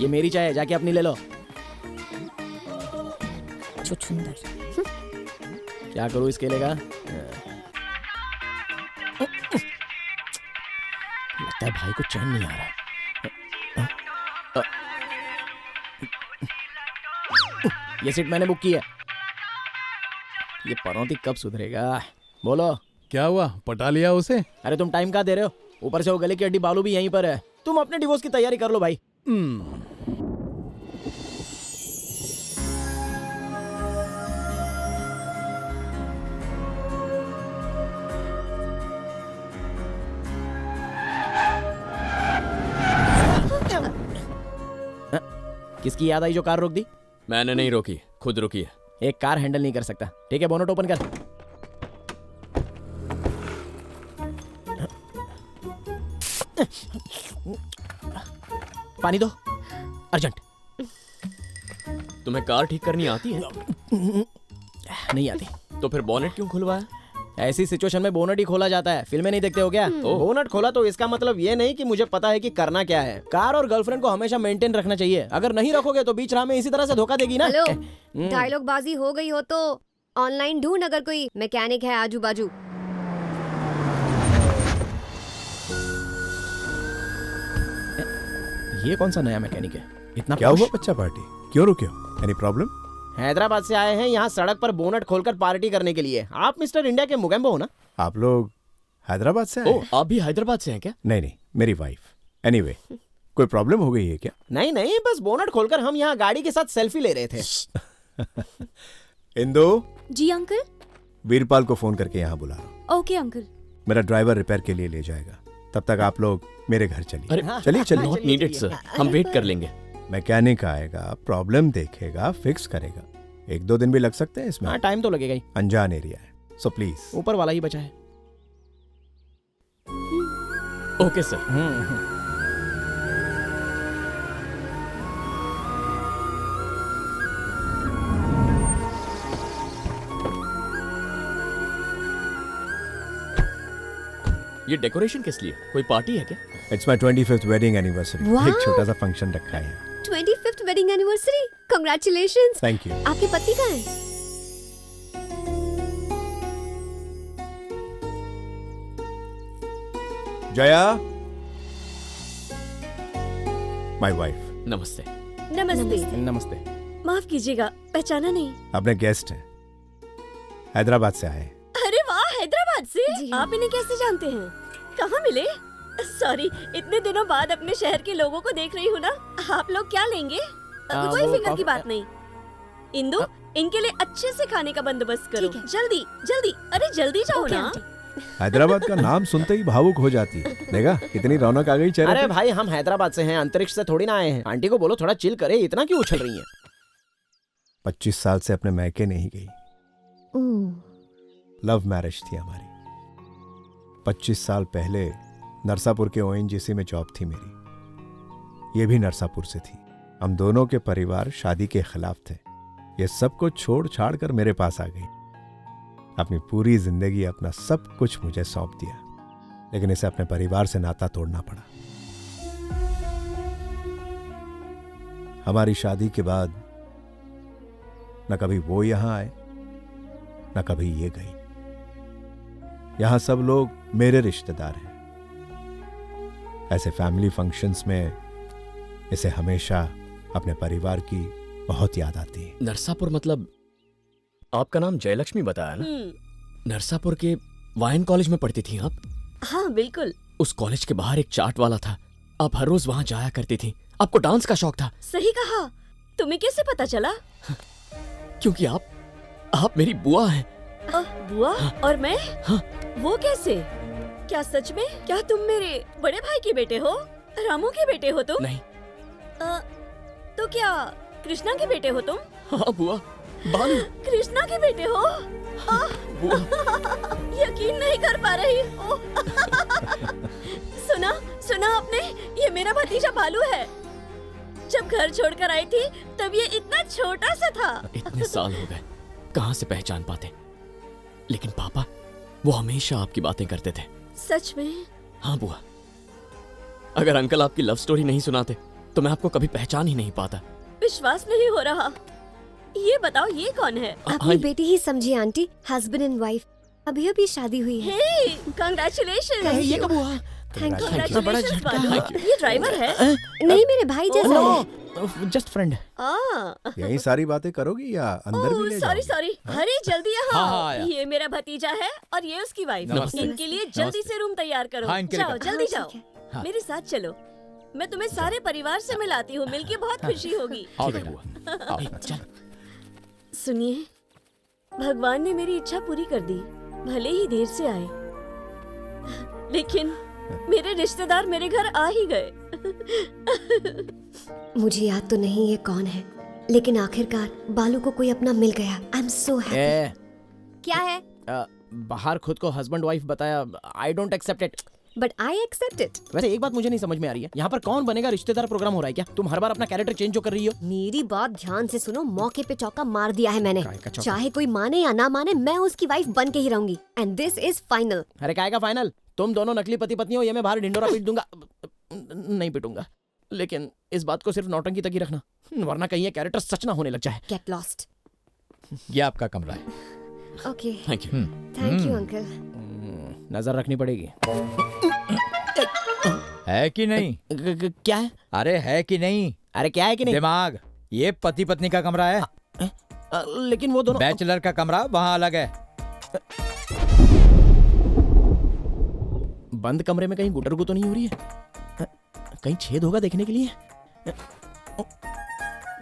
ये मेरी चाय है, जाके अपनी ले लो। छुछुंदर। क्या करूँ इस केले का? लगता है भाई को चैन नहीं आ रहा है। ये सीट मैंने बुक की है। ये पनौती कब सुधरेगा? बोलो क्या हुआ, पटा लिया उसे? अरे तुम टाइम कहाँ दे रहे हो? ऊपर से वो गले की हड्डी बालू भी यहीं पर है। तुम अपने डिवोर्स की तैयारी कर लो भाई। किसकी याद आई जो कार रोक दी? मैंने नहीं रोकी, खुद रुकी है। एक कार हैंडल नहीं कर सकता। ठीक है, बोनट ओपन कर। पानी दो, अर्जेंट। तुम्हें कार ठीक करनी आती है? नहीं आती। तो फिर बोनेट क्यों खुलवाया? ऐसी सिचुएशन में बोनट ही खोला जाता है। फिल्में नहीं देखते हो क्या? बोनट खोला तो इसका मतलब ये नहीं कि मुझे पता है कि करना क्या है। कार और गर्लफ्रेंड को हमेशा मेंटेन रखना चाहिए। अगर नहीं रखोगे तो बीच राह में इसी तरह से धोखा देगी ना। हेलो, डायलॉग बाजी हो गई हो तो ऑनलाइन ढूंढ, अगर कोई मैकेनिक है आजू बाजू। ये कौन सा नया मैकेनिक है? इतना क्या हुआ बच्चा पार्टी? क्यों रुके हो? Any problem? हैदराबाद से आए हैं यहाँ सड़क पर बोनट खोलकर पार्टी करने के लिए। आप मिस्टर इंडिया के मुगेम्बो हो ना? आप लोग हैदराबाद से आए? आप भी हैदराबाद से हैं क्या? नहीं, मेरी वाइफ। एनीवे, कोई प्रॉब्लम हो गई है क्या? नहीं, बस बोनट खोलकर हम यहाँ गाड़ी के साथ सेल्फी ले रहे थे। इंदु। जी अंकल। वीरपाल को फोन करके यहाँ बुला लो। Okay uncle. मेरा ड्राइवर रिपेयर के लिए ले जाएगा। तब तक आप लोग मेरे घर चलिए। चलिए। नॉट नीडेड सर, हम वेट कर लेंगे। मैकेनिक आएगा, प्रॉब्लम देखेगा, फिक्स करेगा। 1-2 दिन भी लग सकते हैं इसमें। हाँ, टाइम तो लगेगा ही। अनजान एरिया है, सो प्लीज। ऊपर वाला ही बचा है। Okay sir. ये डेकोरेशन किस लिए? कोई पार्टी है क्या? It's my 25th wedding anniversary. Wow! एक छोटा सा फंक्शन रखा है। 25th wedding anniversary, congratulations. Thank you. आपके पति कहाँ हैं? Jaya, my wife. नमस्ते। नमस्ते। नमस्ते। माफ कीजिएगा, पहचाना नहीं। अपने गेस्ट हैं, हैदराबाद से आए। अरे वाह, हैदराबाद से? आप इन्हें कैसे जानते हैं? कहाँ मिले? सॉरी, इतने दिनों बाद अपने शहर के लोगों को देख रही हूँ ना। आप लोग क्या लेंगे? कोई फिक्र की बात नहीं। इंदु, इनके लिए अच्छे से खाने का बंदोबस्त करो। जल्दी जल्दी, अरे जल्दी जाओ ना। हैदराबाद का नाम सुनते ही भावुक हो जाती है। देखा कितनी रौनक आ गई चेहरे पे। अरे भाई, हम हैदराबाद से हैं, अंतरिक्ष से थोड़ी ना आए हैं। आंटी को बोलो थोड़ा चिल करे, इतना क्यों उछल रही हैं? 25 साल से अपने मैके नहीं गई। लव मैरिज थी हमारी। 25 साल पहले नरसापुर के ONGC में जॉब थी मेरी। ये भी नरसापुर से थी। हम दोनों के परिवार शादी के खिलाफ थे। ये सब कुछ छोड़ छाड़ कर मेरे पास आ गई। अपनी पूरी जिंदगी, अपना सब कुछ मुझे सौंप दिया, लेकिन इसे अपने परिवार से नाता तोड़ना पड़ा। हमारी शादी के बाद न कभी वो यहां आए, न कभी ये गई। यहां सब लोग मेरे रिश्तेदार हैं। ऐसे फैमिली फंक्शंस में इसे हमेशा अपने परिवार की बहुत याद आती है। नरसापुर मतलब आपका नाम जयलक्ष्मी बताया ना? नरसापुर के वाइन कॉलेज में पढ़ती थी आप? हाँ बिल्कुल। उस कॉलेज के बाहर एक चाट वाला था, आप हर रोज वहां जाया करती थी। आपको डांस का शौक था। सही कहा। तुम्हें कैसे पता चला? क्योंकि आप मेरी बुआ हैं। बुआ? और मैं? हाँ। वो कैसे? क्या सच में? क्या तुम मेरे बड़े भाई के बेटे हो? रामू के बेटे हो तुम? नहीं। तो क्या कृष्णा के बेटे हो तुम? हाँ बुआ, बालू। कृष्णा के बेटे हो? यकीन नहीं कर पा रही। सुना आपने? ये मेरा भतीजा बालू है। जब घर छोड़कर आई थी तब ये इतना छोटा सा था। इतने साल हो गए, कहाँ से पहचान पाते। लेकिन पापा, वो हमेशा आपकी बातें करते थे। सच में? हाँ बुआ, अगर अंकल आपकी लव स्टोरी नहीं सुनाते तो मैं आपको कभी पहचान ही नहीं पाता। विश्वास नहीं हो रहा। ये बताओ, ये कौन है? अपनी बेटी ही समझी आंटी, हस्बैंड एंड वाइफ। अभी कांग्रेचुलेशन। हे, कांग्रेचुलेशन। ये कब हुआ? Thank you. बड़ा झटका। ये ड्राइवर है? नहीं, मेरे भाई जैसा है। Just friend. यही सारी बातें करोगी या अंदर भी ले जाओगी? सॉरी। अरे जल्दी यहाँ। हाँ, ये मेरा भतीजा है और ये उसकी वाइफ। इनके लिए जल्दी से रूम तैयार करो। जाओ जल्दी जाओ। मेरे साथ चलो, मैं तुम्हें सारे परिवार से मिलाती हूँ। मिलके बहुत खुशी होगी। सुनिए, भगवान ने मेरी इच्छा पूरी कर दी। भले ही देर से आए, लेकिन मेरे रिश्तेदार मेरे घर आ ही गए। मुझे याद तो नहीं ये कौन है, लेकिन आखिरकार बालू को कोई अपना मिल गया। I am so happy. क्या है? बाहर खुद को हस्बैंड वाइफ बताया। I don't accept it. But I accept it. वैसे एक बात मुझे नहीं समझ में आ रही है, यहाँ पर कौन बनेगा रिश्तेदार प्रोग्राम हो रहा है क्या? तुम हर बार अपना कैरेक्टर चेंज जो कर रही हो। मेरी बात ध्यान से सुनो, मौके पे चौका मार दिया है मैंने। चौका? चाहे कोई माने या ना माने, मैं उसकी वाइफ बन के ही रहूंगी। And this is final. अरे काय का फाइनल? तुम दोनों नकली पति पत्नी हो, ये मैं बाहर ढिंडोरा पीट दूंगा। नहीं पीटूंगा, लेकिन इस बात को सिर्फ नौटंकी तक ही रखना, वरना कहीं ये कैरेक्टर सच ना होने लग जाए। Get lost. ये आपका कमरा है। Okay, thank you. Thank you uncle. नजर रखनी पड़ेगी। है कि नहीं? क्या है? अरे है कि नहीं? अरे क्या है कि नहीं? दिमाग। ये पति पत्नी का कमरा है। लेकिन वो दोनों बैचलर का कमरा वहाँ अलग है। बंद कमरे में कहीं गुटरगु तो नहीं हो रही है? कहीं छेद होगा देखने के लिए?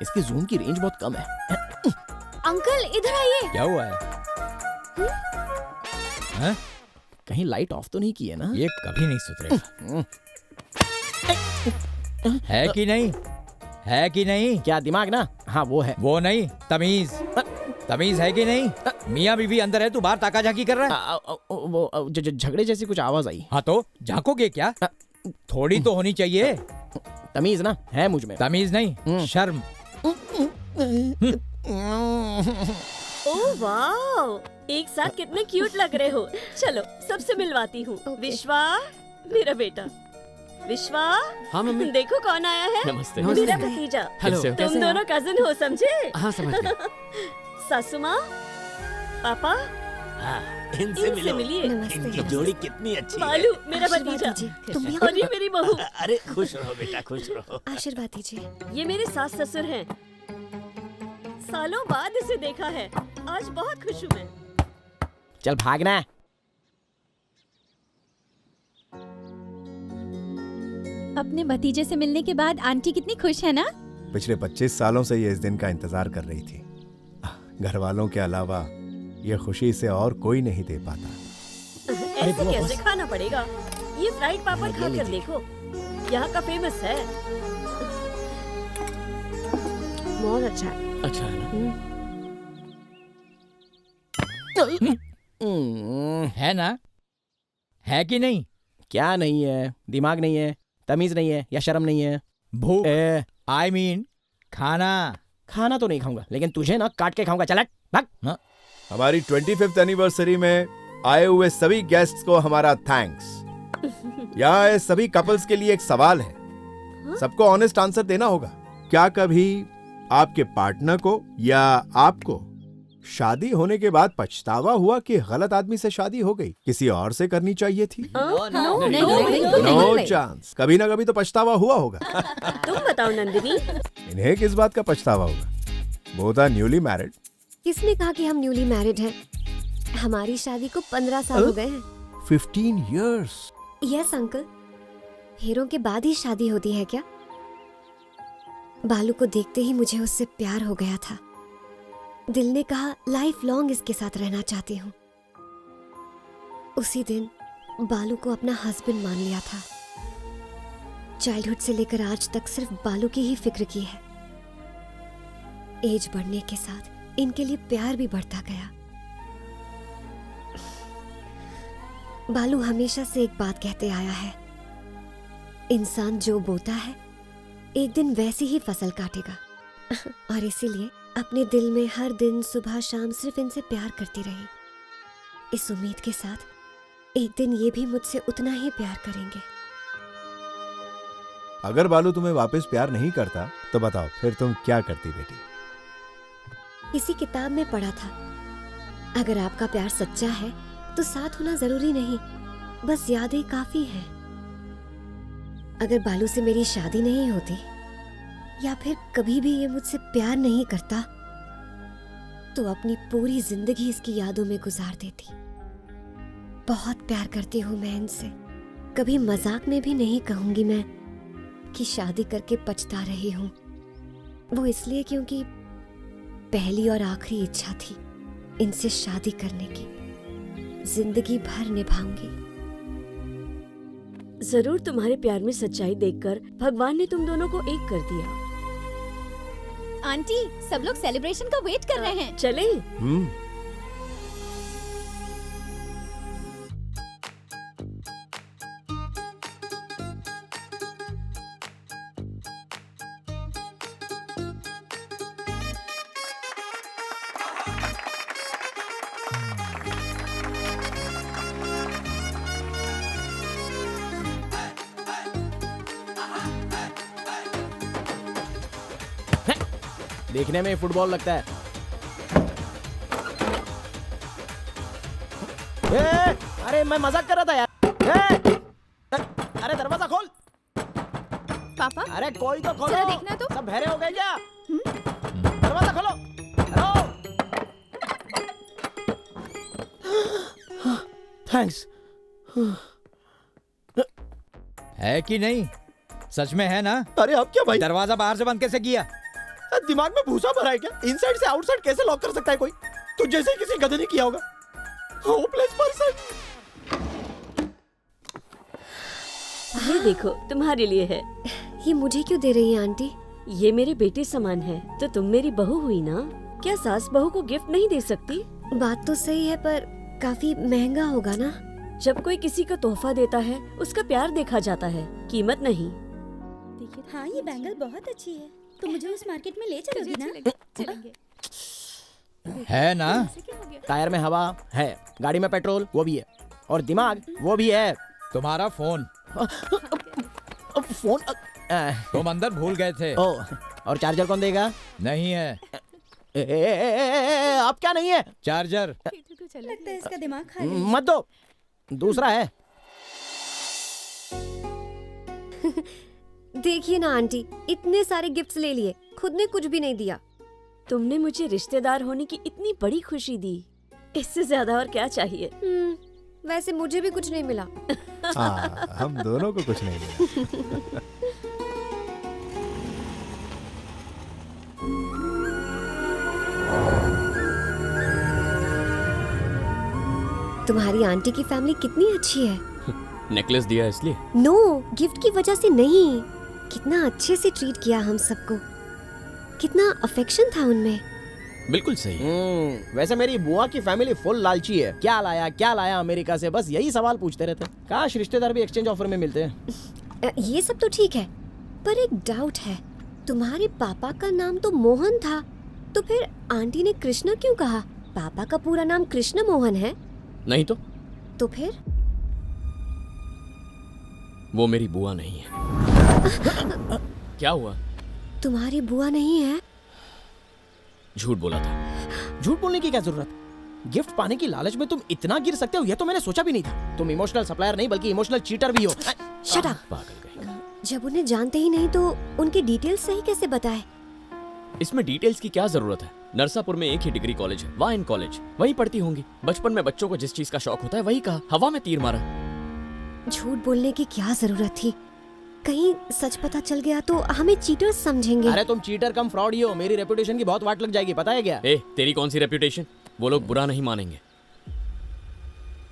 इसकी जूम की रेंज बहुत कम है। अंकल इधर आइए। क्या हुआ है? हाँ? कहीं लाइट ऑफ तो नहीं की है ना? ये कभी नहीं सुधरेगा। है कि नहीं? है कि नहीं? क्या दिमाग ना? हाँ वो है। वो नहीं, तमीज। तमीज है कि नहीं? मियाँ बीवी अंदर है, तू बाहर ताका झाकी कर रहा है। वो झगड़े जैसी कुछ आवाज आई। हाँ तो झांकोगे क्या? थोड़ी तो होनी चाहिए। तमीज ना है मुझ में। तमीज नहीं, शर्म। ओह वाओ, एक साथ कितने क्यूट लग रहे हो। चलो सबसे मिलवाती हूँ। विश्वा, मेरा बेटा। विश्वा। हाँ मम्मी। देखो कौन आया है। नमस्ते। मेरा भतीजा। हेलो। तुम दोनों कजिन हो, समझे? हाँ समझ गए। सासू माँ, पापा, इनसे मिलिए। इनकी जोड़ी कितनी अच्छी है। बालू, मेरा भतीजा। और ये मेरी बहू। अरे खुश रहो बेटा, खुश रहो। आशीर्वाद दीजिए। ये मेरे सास ससुर हैं। सालों बाद इसे देखा है, आज बहुत खुश हूँ मैं। चल भागना। अपने भतीजे से मिलने के बाद आंटी कितनी खुश है ना? पिछले 25 सालों से ये इस दिन का इंतजार कर रही थी। घर वालों के अलावा ये खुशी से और कोई नहीं दे पाता। ऐसे कैसे खाना पड़ेगा? ये फ्राइड पापड़ खाकर देखो, यहाँ का फेमस है। बहुत अच्छा है। अच्छा है ना? है ना? है कि नहीं? क्या नहीं है? दिमाग नहीं है, तमीज नहीं है, या शर्म नहीं है? भूख। I mean, खाना। खाना तो नहीं खाऊंगा, लेकिन तुझे ना काट के खाऊंगा। चल हट, भाग। हमारी 25th एनिवर्सरी में आए हुए सभी गेस्ट्स को हमारा थैंक्स। यहाँ आए सभी कपल्स के लिए एक सवाल है, सबको ऑनेस्ट आंसर देना होगा। क्या कभी आपके पार्टनर को या आपको शादी होने के बाद पछतावा हुआ कि गलत आदमी से शादी हो गई, किसी और से करनी चाहिए थी? No chance. कभी ना कभी तो पछतावा हुआ होगा। तुम बताओ नंदिनी। इन्हें किस बात का पछतावा होगा? Both are newly married. किसने कहा कि हम न्यूली मैरिड हैं? हमारी शादी को 15 साल हो गए हैं। 15 years। Yes uncle. फेरों के बाद ही शादी होती है क्या? बालू को देखते ही मुझे उससे प्यार हो गया था। दिल ने कहा लाइफ लॉन्ग इसके साथ रहना चाहती हूँ। उसी दिन बालू को अपना हस्बैंड मान लिया था। चाइल्डहुड से लेकर आज तक सिर्फ बालू की ही फिक्र की है। एज बढ़ने के साथ इनके लिए प्यार भी बढ़ता गया। बालू हमेशा से एक बात कहते आया है, इंसान जो बोता है एक दिन वैसी ही फसल काटेगा। और इसीलिए अपने दिल में हर दिन सुबह शाम सिर्फ इनसे प्यार करती रही, इस उम्मीद के साथ एक दिन ये भी मुझसे उतना ही प्यार करेंगे। अगर बालू तुम्हें वापस प्यार नहीं करता तो बताओ फिर तुम क्या करती बेटी? किसी किताब में पढ़ा था, अगर आपका प्यार सच्चा है तो साथ होना जरूरी नहीं, बस यादें काफी है। अगर बालू से मेरी शादी नहीं होती या फिर कभी भी ये मुझसे प्यार नहीं करता तो अपनी पूरी जिंदगी इसकी यादों में गुजार देती। बहुत प्यार करती हूँ मैं इनसे। कभी मजाक में भी नहीं कहूंगी मैं कि शादी करके पछता रही हूँ। वो इसलिए क्योंकि पहली और आखिरी इच्छा थी इनसे शादी करने की। जिंदगी भर निभाऊंगी, जरूर तुम्हारे प्यार में सच्चाई देखकर भगवान ने तुम दोनों को एक कर दिया। आंटी, सब लोग सेलिब्रेशन का वेट कर रहे हैं। चले। देखने में फुटबॉल लगता है। अरे मैं मजाक कर रहा था यार। अरे दरवाजा खोल। पापा, अरे कोई तो खोलो। जरा देखना तो। सब बहरे हो गए क्या? दरवाजा खोलो। थैंक्स। है कि नहीं? सच में है ना? अरे अब क्या भाई? दरवाजा बाहर से बंद कैसे किया? दिमाग में भूसा भरा है क्या? इनसाइड से आउटसाइड कैसे लॉक कर सकता है कोई? तो जैसे किसी गधे ने किया होगा। Hopeless person. ये देखो, तुम्हारे लिए है। ये मुझे क्यों दे रही है आंटी? ये मेरे बेटे समान है, तो तुम मेरी बहू हुई ना। क्या सास बहू को गिफ्ट नहीं दे सकती? बात तो सही है, पर काफी महंगा होगा ना। जब कोई किसी को तोहफा देता है, उसका प्यार देखा जाता है, कीमत नहीं। हाँ, ये बैंगल बहुत अच्छी है। तो मुझे उस मार्केट में ले चलोगी ना? चलेंगे। है ना? टायर में हवा है, गाड़ी में पेट्रोल वो भी है, और दिमाग वो भी है। तुम्हारा फोन। फोन तुम अंदर भूल गए थे। और चार्जर कौन देगा? नहीं है। आप क्या नहीं है? चार्जर। लगता है इसका दिमाग खा गया। मत दो, दूसरा है। देखिए ना आंटी, इतने सारे गिफ्ट्स ले लिए, खुद ने कुछ भी नहीं दिया। तुमने मुझे रिश्तेदार होने की इतनी बड़ी खुशी दी, इससे ज्यादा और क्या चाहिए? वैसे मुझे भी कुछ नहीं मिला। हम दोनों को कुछ नहीं मिला। तुम्हारी आंटी की फैमिली कितनी अच्छी है। नेकलेस दिया इसलिए? नो, गिफ्ट की वजह से नहीं। कितना अच्छे से ट्रीट किया हम सबको, कितना अफेक्शन था उनमें। बिल्कुल सही। वैसे मेरी बुआ की फैमिली फुल लालची है। क्या लाया अमेरिका से, बस यही सवाल पूछते रहते। काश रिश्तेदार भी एक्सचेंज ऑफर में मिलते हैं। ये सब तो ठीक है, पर एक डाउट है। तुम्हारे पापा का नाम तो मोहन था, तो फिर आंटी ने कृष्णा क्यों कहा? पापा का पूरा नाम कृष्ण मोहन है। नहीं तो फिर? वो मेरी बुआ नहीं है। क्या हुआ? तुम्हारी बुआ नहीं है? झूठ बोला था। झूठ बोलने की क्या जरूरत? गिफ्ट पाने की लालच में तुम इतना गिर सकते हो, ये तो मैंने सोचा भी नहीं था। तुम इमोशनल सप्लायर नहीं बल्कि इमोशनल चीटर भी हो। Shut up. जब उन्हें जानते ही नहीं तो उनकी डिटेल्स सही कैसे बताए? इसमें डिटेल्स की क्या जरूरत है? नरसापुर में एक ही डिग्री कॉलेज है, वाइन कॉलेज, वहीं पढ़ती होंगी। बचपन में बच्चों को जिस चीज का शौक होता है वही कहा, हवा में तीर मारा। झूठ बोलने की क्या जरूरत थी? कहीं सच पता चल गया तो हमें चीटर्स समझेंगे। अरे तुम चीटर कम फ्रॉड ही हो, मेरी रेपुटेशन की बहुत वाट लग जाएगी, पता है क्या? तेरी कौन सी रेपुटेशन? वो लोग बुरा नहीं मानेंगे।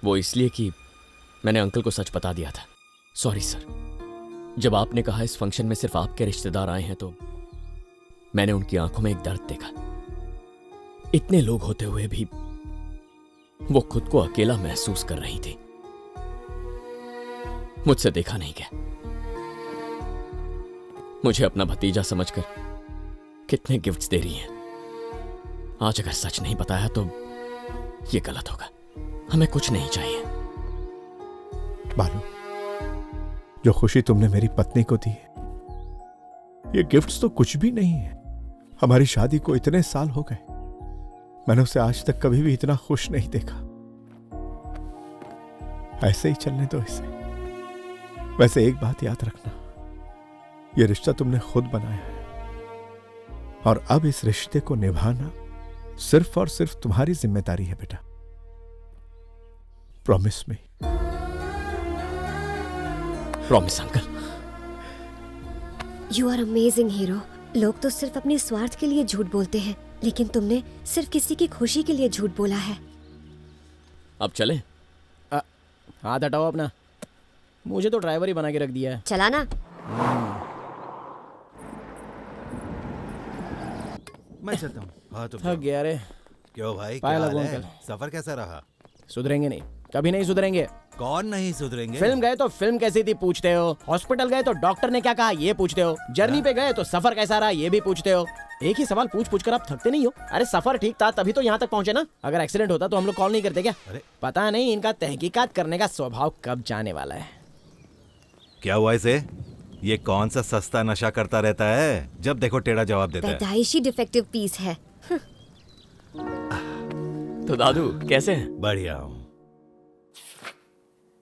वो इसलिए कि मैंने अंकल को सच बता दिया था। Sorry sir. जब आपने कहा इस फंक्शन में सिर्फ आपके रिश्तेदार आए हैं, तो मैंने उनकी आंखों में एक दर्द देखा। इतने लोग होते हुए भी वो खुद को अकेला महसूस कर रही थी। मुझसे देखा नहीं गया। मुझे अपना भतीजा समझकर कितने गिफ्ट्स दे रही हैं। आज अगर सच नहीं बताया तो ये गलत होगा। हमें कुछ नहीं चाहिए। बालू, जो खुशी तुमने मेरी पत्नी को दी है, ये गिफ्ट्स तो कुछ भी नहीं है। हमारी शादी को इतने साल हो गए, मैंने उसे आज तक कभी भी इतना खुश नहीं देखा। ऐसे ही चलने दो इसे। वैसे एक बात याद रखना, ये रिश्ता तुमने खुद बनाया है, और अब इस रिश्ते को निभाना सिर्फ और सिर्फ तुम्हारी जिम्मेदारी है बेटा। Promise me. Promise uncle. You are amazing hero. लोग तो सिर्फ अपने स्वार्थ के लिए झूठ बोलते हैं, लेकिन तुमने सिर्फ किसी की खुशी के लिए झूठ बोला है। अब चलें? हाथ हटाओ अपना। मुझे तो ड्राइवर ही बना के रख दिया है। चला ना। मैं चलता हूँ। हाँ तो थक गया रे। क्यों भाई, पाया क्या लगूं हाल है? अंकल। सफर कैसा रहा? सुधरेंगे नहीं, कभी नहीं सुधरेंगे। कौन नहीं सुधरेंगे? फिल्म गए तो फिल्म कैसी थी पूछते हो, हॉस्पिटल गए तो डॉक्टर ने क्या कहा ये पूछते हो, जर्नी पे गए तो सफर कैसा रहा ये भी पूछते हो। एक ही सवाल पूछ पूछ कर आप थकते नहीं हो? अरे सफर ठीक था तभी तो यहाँ तक पहुँचे ना। अगर एक्सीडेंट होता तो हम लोग कॉल नहीं करते क्या? पता नहीं इनका तहकीकात करने का स्वभाव कब जाने वाला है। क्या हुआ इसे? ये कौन सा सस्ता नशा करता रहता है, जब देखो टेढ़ा जवाब देता है। पैदाइशी डिफेक्टिव पीस है। तो दादू कैसे हैं? बढ़िया हूँ।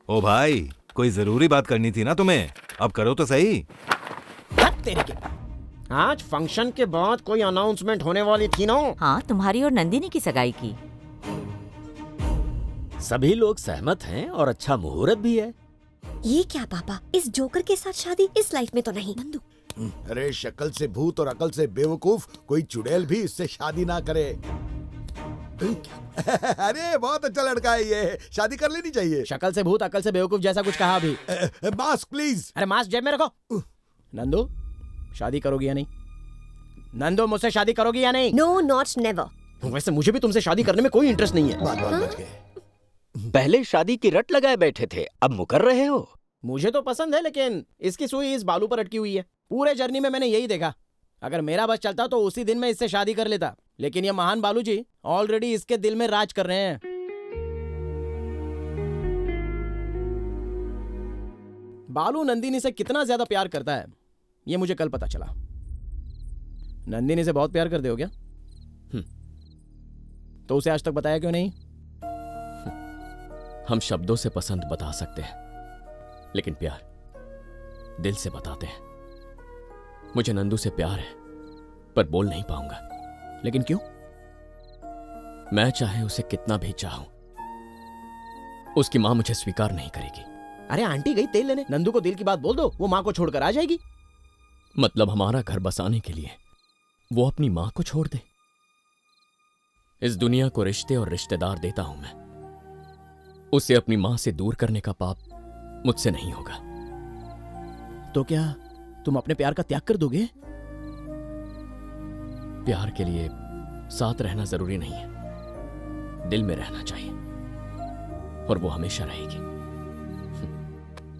ओ भाई, कोई जरूरी बात करनी थी ना तुम्हें, अब करो तो सही। तेरे के आज फंक्शन के बाद कोई अनाउंसमेंट होने वाली थी ना? हाँ, तुम्हारी और नंदिनी की सगाई की। सभी लोग सहमत हैं और अच्छा मुहूर्त भी है। ये क्या पापा, इस जोकर के साथ शादी इस लाइफ में तो नहीं। अरे शक्ल से भूत और अकल से बेवकूफ कोई चुड़ैल भी इससे शादी ना करे। अरे बहुत अच्छा लड़का है ये, शादी कर लेनी चाहिए। शक्ल से भूत अकल से बेवकूफ जैसा कुछ कहा अभी। Mask please. अरे मास्क जेब में रखो। नंदू शादी करोगी या नहीं? नंदू मुझसे शादी करोगी या नहीं? No not never. वैसे मुझे भी तुमसे शादी करने में कोई इंटरेस्ट नहीं है। बात बच गए। पहले शादी की रट लगाए बैठे थे, अब मुकर रहे हो। मुझे तो पसंद है लेकिन इसकी सुई इस बालू पर अटकी हुई है। पूरे जर्नी में मैंने यही देखा। अगर मेरा बस चलता तो उसी दिन मैं इससे शादी कर लेता, लेकिन ये महान बालू जी ऑलरेडी इसके दिल में राज कर रहे हैं। बालू नंदिनी से कितना ज्यादा प्यार करता है ये मुझे कल पता चला। नंदिनी से बहुत प्यार करते हो क्या? तो उसे आज तक बताया क्यों नहीं? हम शब्दों से पसंद बता सकते हैं, लेकिन प्यार दिल से बताते हैं। मुझे नंदू से प्यार है, पर बोल नहीं पाऊंगा। लेकिन क्यों? मैं चाहे उसे कितना भी चाहूं, उसकी मां मुझे स्वीकार नहीं करेगी। अरे आंटी गई तेल लेने, नंदू को दिल की बात बोल दो, वो मां को छोड़कर आ जाएगी। मतलब हमारा घर बसाने के लिए वो अपनी मां को छोड़ दे? इस दुनिया को रिश्ते और रिश्तेदार देता हूं मैं, उसे अपनी मां से दूर करने का पाप मुझसे नहीं होगा। तो क्या तुम अपने प्यार का त्याग कर दोगे? प्यार के लिए साथ रहना जरूरी नहीं है, दिल में रहना चाहिए, और वो हमेशा रहेगी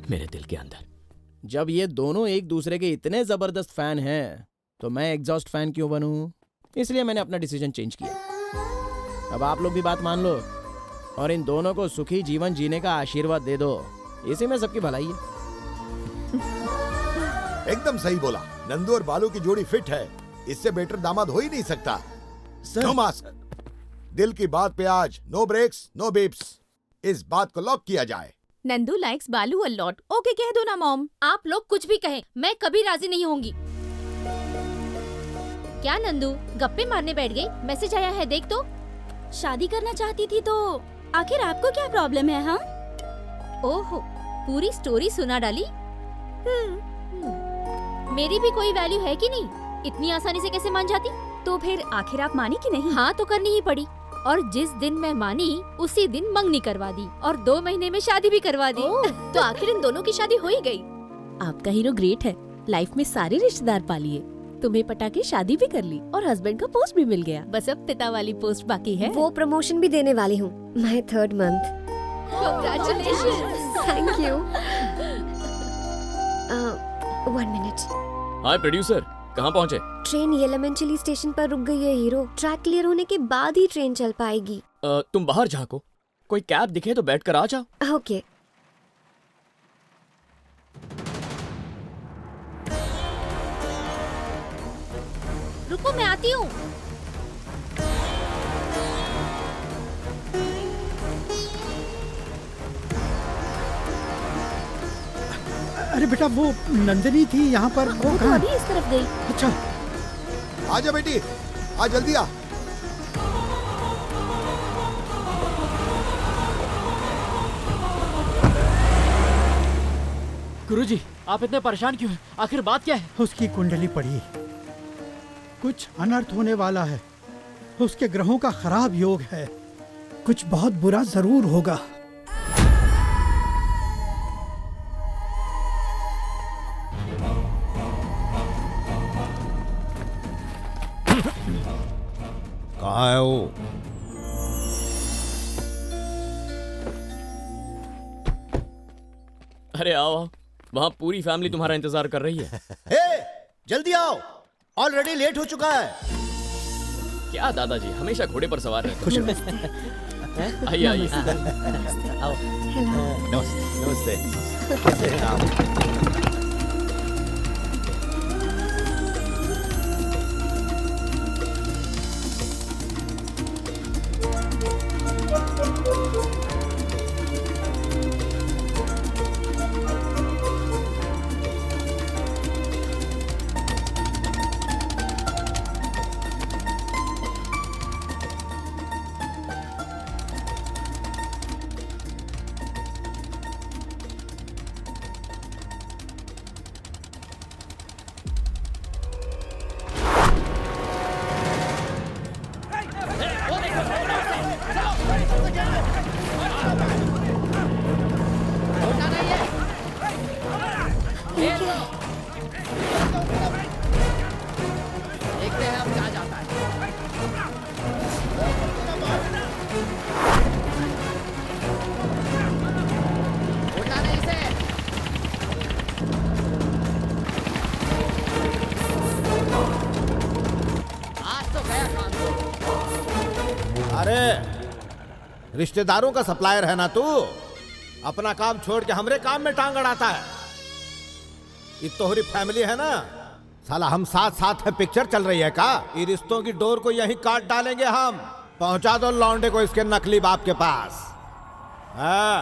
मेरे दिल के अंदर। जब ये दोनों एक दूसरे के इतने जबरदस्त फैन हैं, तो मैं एग्जॉस्ट फैन क्यों बनूं? इसलिए मैंने अपना डिसीजन चेंज किया। अब आप लोग भी बात मान लो और इन दोनों को सुखी जीवन जीने का आशीर्वाद दे दो। इसी में सबकी भलाई है। एकदम सही बोला। नंदू और बालू की जोड़ी फिट है, इससे बेटर दामाद हो ही नहीं सकता। No mask. दिल की बात पे आज नो ब्रेक्स नो बीप्स। इस बात को लॉक किया जाए। नंदू लाइक्स बालू अ लॉट। ओके कह दो ना मॉम। आप लोग कुछ भी कहें, मैं कभी राजी नहीं होंगी। क्या नंदू गप्पे मारने बैठ गई? मैसेज आया है देख तो। शादी करना चाहती थी तो आखिर आपको क्या प्रॉब्लम है? हाँ, ओहो, पूरी स्टोरी सुना डाली। मेरी भी कोई वैल्यू है कि नहीं? इतनी आसानी से कैसे मान जाती? तो फिर आखिर आप मानी कि नहीं? हाँ तो करनी ही पड़ी, और जिस दिन मैं मानी उसी दिन मंगनी करवा दी और 2 महीने में शादी भी करवा दी। तो आखिर इन दोनों की शादी हो ही गई। आपका हीरो ग्रेट है, लाइफ में सारे रिश्तेदार पा लिए, तुम्हें पटा के शादी भी कर ली और हस्बैंड का पोस्ट भी मिल गया। बस अब पिता वाली पोस्ट बाकी है। वो प्रमोशन भी देने वाली हूँ, my 3rd month। Congratulations। Thank you. 1 minute। Hi producer, कहाँ पहुँचे? ट्रेन येलमेंचली स्टेशन पर रुक गई है हीरो। ट्रैक क्लियर होने के बाद ही ट्रेन चल पाएगी। तुम बाहर झांको, कोई कैब दिखे तो बैठकर आ जाओ। ओके। रुको मैं आती हूँ। अरे बेटा वो नंदिनी थी यहाँ पर। वो तो अभी इस तरफ गई। अच्छा आजा बेटी, आ जल्दी आ। गुरुजी, आप इतने परेशान क्यों हैं? आखिर बात क्या है? उसकी कुंडली पड़ी, कुछ अनर्थ होने वाला है। उसके ग्रहों का खराब योग है, कुछ बहुत बुरा जरूर होगा। कहाँ है वो? अरे आओ आओ, वहां पूरी फैमिली तुम्हारा इंतजार कर रही है। हे, जल्दी आओ, ऑलरेडी लेट हो चुका है। क्या दादाजी हमेशा घोड़े पर सवार रहते हैं। आइए आइए। आओ। नमस्ते। देखते हैं अब क्या जाता है। उठाना इसे। आज तो गया काम। अरे रिश्तेदारों का सप्लायर है ना तू? अपना काम छोड़ के हमरे काम में टांग अड़ाता है। ये तोहरी फैमिली है ना? साला हम साथ साथ है, पिक्चर चल रही है का? ये रिश्तों की डोर को यहीं काट डालेंगे हम। पहुंचा दो लौंडे को इसके नकली बाप के पास। हाँ।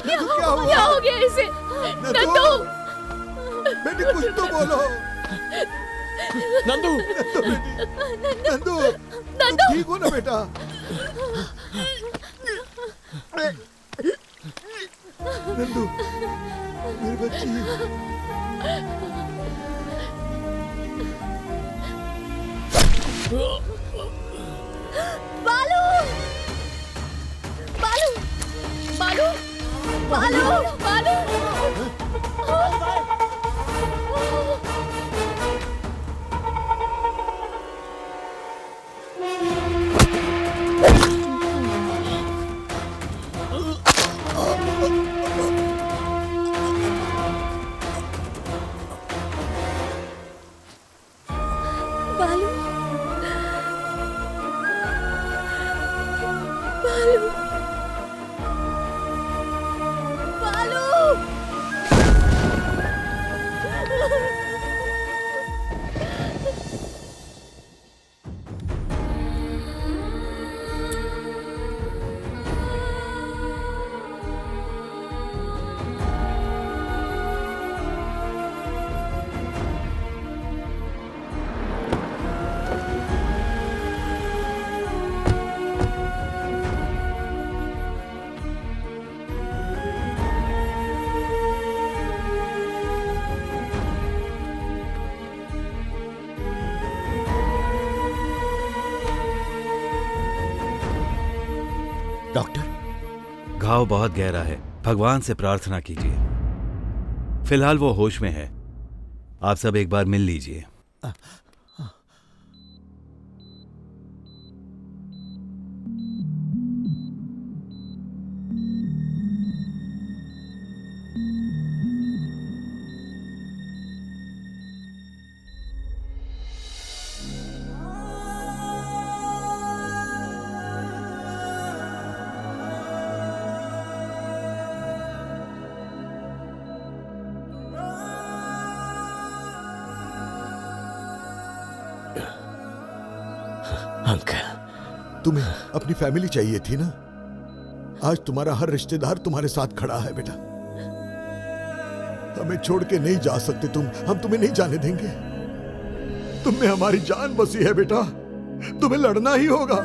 गया? क्या हुआ? क्या हो गया इसे? नंदू! बेटी कुछ तो बोलो। नंदू! नंदू! तुम ठीक हो ना बेटा? नंदू, मेरी बच्ची। बालू! बालू! बालू! बालू! बालू! बालू! बालू! बालू! डॉक्टर, घाव बहुत गहरा है, भगवान से प्रार्थना कीजिए। फिलहाल वो होश में है, आप सब एक बार मिल लीजिए। अंकल, तुम्हें अपनी फैमिली चाहिए थी ना? आज तुम्हारा हर रिश्तेदार तुम्हारे साथ खड़ा है बेटा। हमें छोड़ के नहीं जा सकते तुम, हम तुम्हें नहीं जाने देंगे। तुम में हमारी जान बसी है बेटा, तुम्हें लड़ना ही होगा।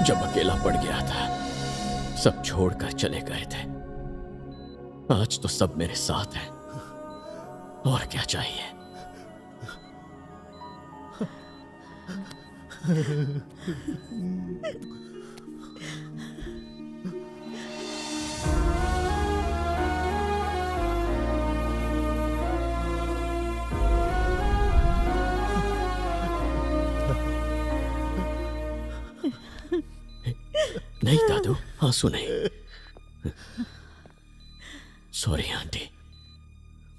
जब अकेला पड़ गया था, सब छोड़कर चले गए थे। आज तो सब मेरे साथ हैं, और क्या चाहिए? नहीं दादू, आंसू नहीं। सॉरी आंटी,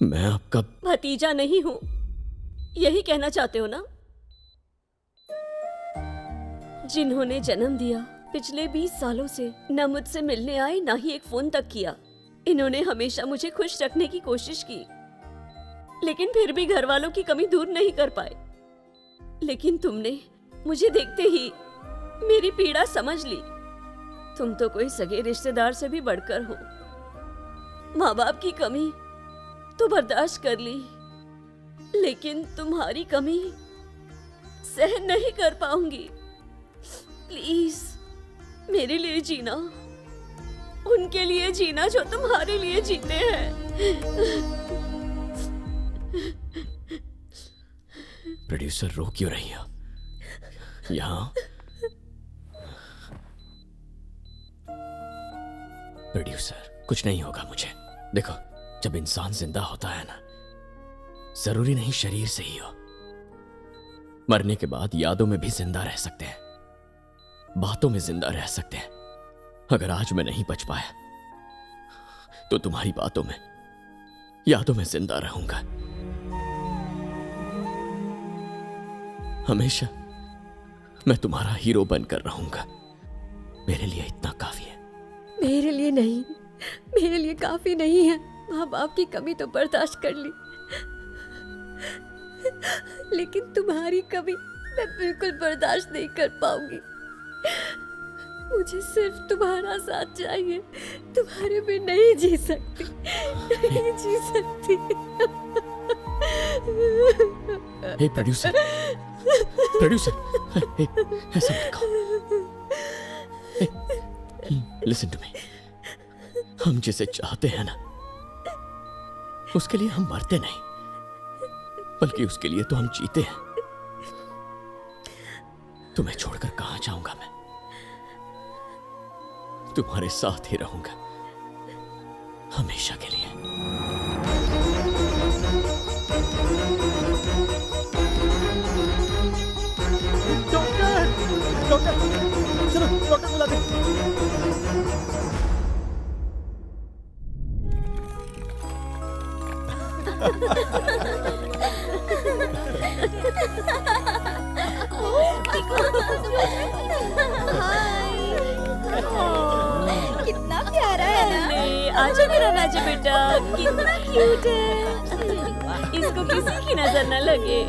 मैं आपका भतीजा नहीं हूं, यही कहना चाहते हो ना? जिन्होंने जन्म दिया, पिछले 20 सालों से न मुझसे मिलने आए, ना ही एक फोन तक किया। इन्होंने हमेशा मुझे खुश रखने की कोशिश की, लेकिन फिर भी घर वालों की कमी दूर नहीं कर पाए। लेकिन तुमने मुझे देखते ही मेरी पीड़ा समझ ली। तुम तो कोई सगे रिश्तेदार से भी बढ़कर हो। माँ बाप की कमी तो बर्दाश्त कर ली, लेकिन तुम्हारी कमी सहन नहीं कर पाऊंगी। प्लीज मेरे लिए जीना, उनके लिए जीना जो तुम्हारे लिए जीते हैं। प्रोड्यूसर, रो क्यों रही हो? यहाँ प्रोड्यूसर, कुछ नहीं होगा मुझे। देखो, जब इंसान जिंदा होता है ना, जरूरी नहीं शरीर से ही हो। मरने के बाद यादों में भी जिंदा रह सकते हैं, बातों में जिंदा रह सकते हैं। अगर आज मैं नहीं बच पाया तो तुम्हारी बातों में, यादों में जिंदा रहूंगा। हमेशा मैं तुम्हारा हीरो बनकर रहूंगा। मेरे लिए इतना काफी है। मेरे लिए नहीं, मेरे लिए काफी नहीं है। माँ बाप की कमी तो बर्दाश्त कर ली, लेकिन तुम्हारी कमी मैं बिल्कुल बर्दाश्त नहीं कर पाऊंगी। मुझे सिर्फ तुम्हारा साथ चाहिए। तुम्हारे बिन नहीं जी सकती, नहीं जी सकती। हे प्रोड्यूसर, हे ऐसा मत कहो। लिसन टू मी, हम जिसे चाहते हैं ना, उसके लिए हम मरते नहीं, बल्कि उसके लिए तो हम जीते हैं। तुम्हें छोड़कर कहां जाऊंगा मैं? तुम्हारे साथ ही रहूंगा हमेशा के लिए। डॉक्टर, चलो डॉक्टर बुला दे। कितना प्यारा है ना। आजा मेरा राजा बेटा, कितना क्यूट है। इसको किसी की नजर न लगे।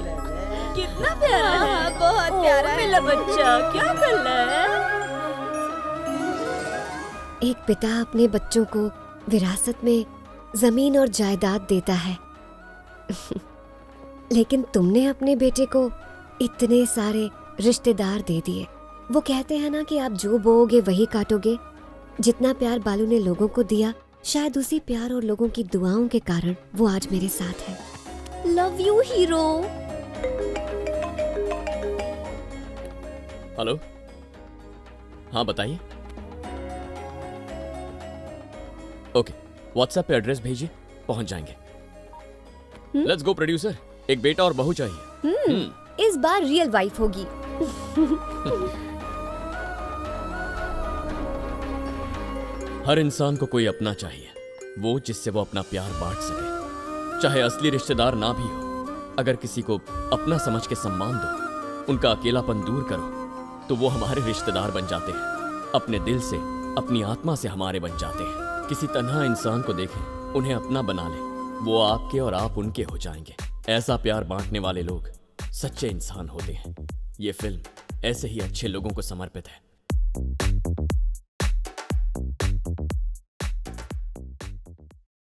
कितना प्यारा है, बहुत प्यारा है मेरा बच्चा। क्या कर रहा है? एक पिता अपने बच्चों को विरासत में जमीन और जायदाद देता है लेकिन तुमने अपने बेटे को इतने सारे रिश्तेदार दे दिए। वो कहते हैं ना कि आप जो बोओगे वही काटोगे। जितना प्यार बालू ने लोगों को दिया, शायद उसी प्यार और लोगों की दुआओं के कारण वो आज मेरे साथ है। Love you hero. हेलो, हाँ बताइए। ओके, व्हाट्सएप पे एड्रेस भेजिए, पहुंच जाएंगे। लेट्स गो प्रोड्यूसर, एक बेटा और बहू चाहिए। इस बार रियल वाइफ होगी। हर इंसान को कोई अपना चाहिए, वो जिससे वो अपना प्यार बांट सके, चाहे असली रिश्तेदार ना भी हो। अगर किसी को अपना समझ के सम्मान दो, उनका अकेलापन दूर करो, तो वो हमारे रिश्तेदार बन जाते हैं। अपने दिल से, अपनी आत्मा से हमारे बन जाते हैं। किसी तन्हा इंसान को देखें, उन्हें अपना बना लें, वो आपके और आप उनके हो जाएंगे। ऐसा प्यार बांटने वाले लोग सच्चे इंसान होते हैं। ये फिल्म ऐसे ही अच्छे लोगों को समर्पित है।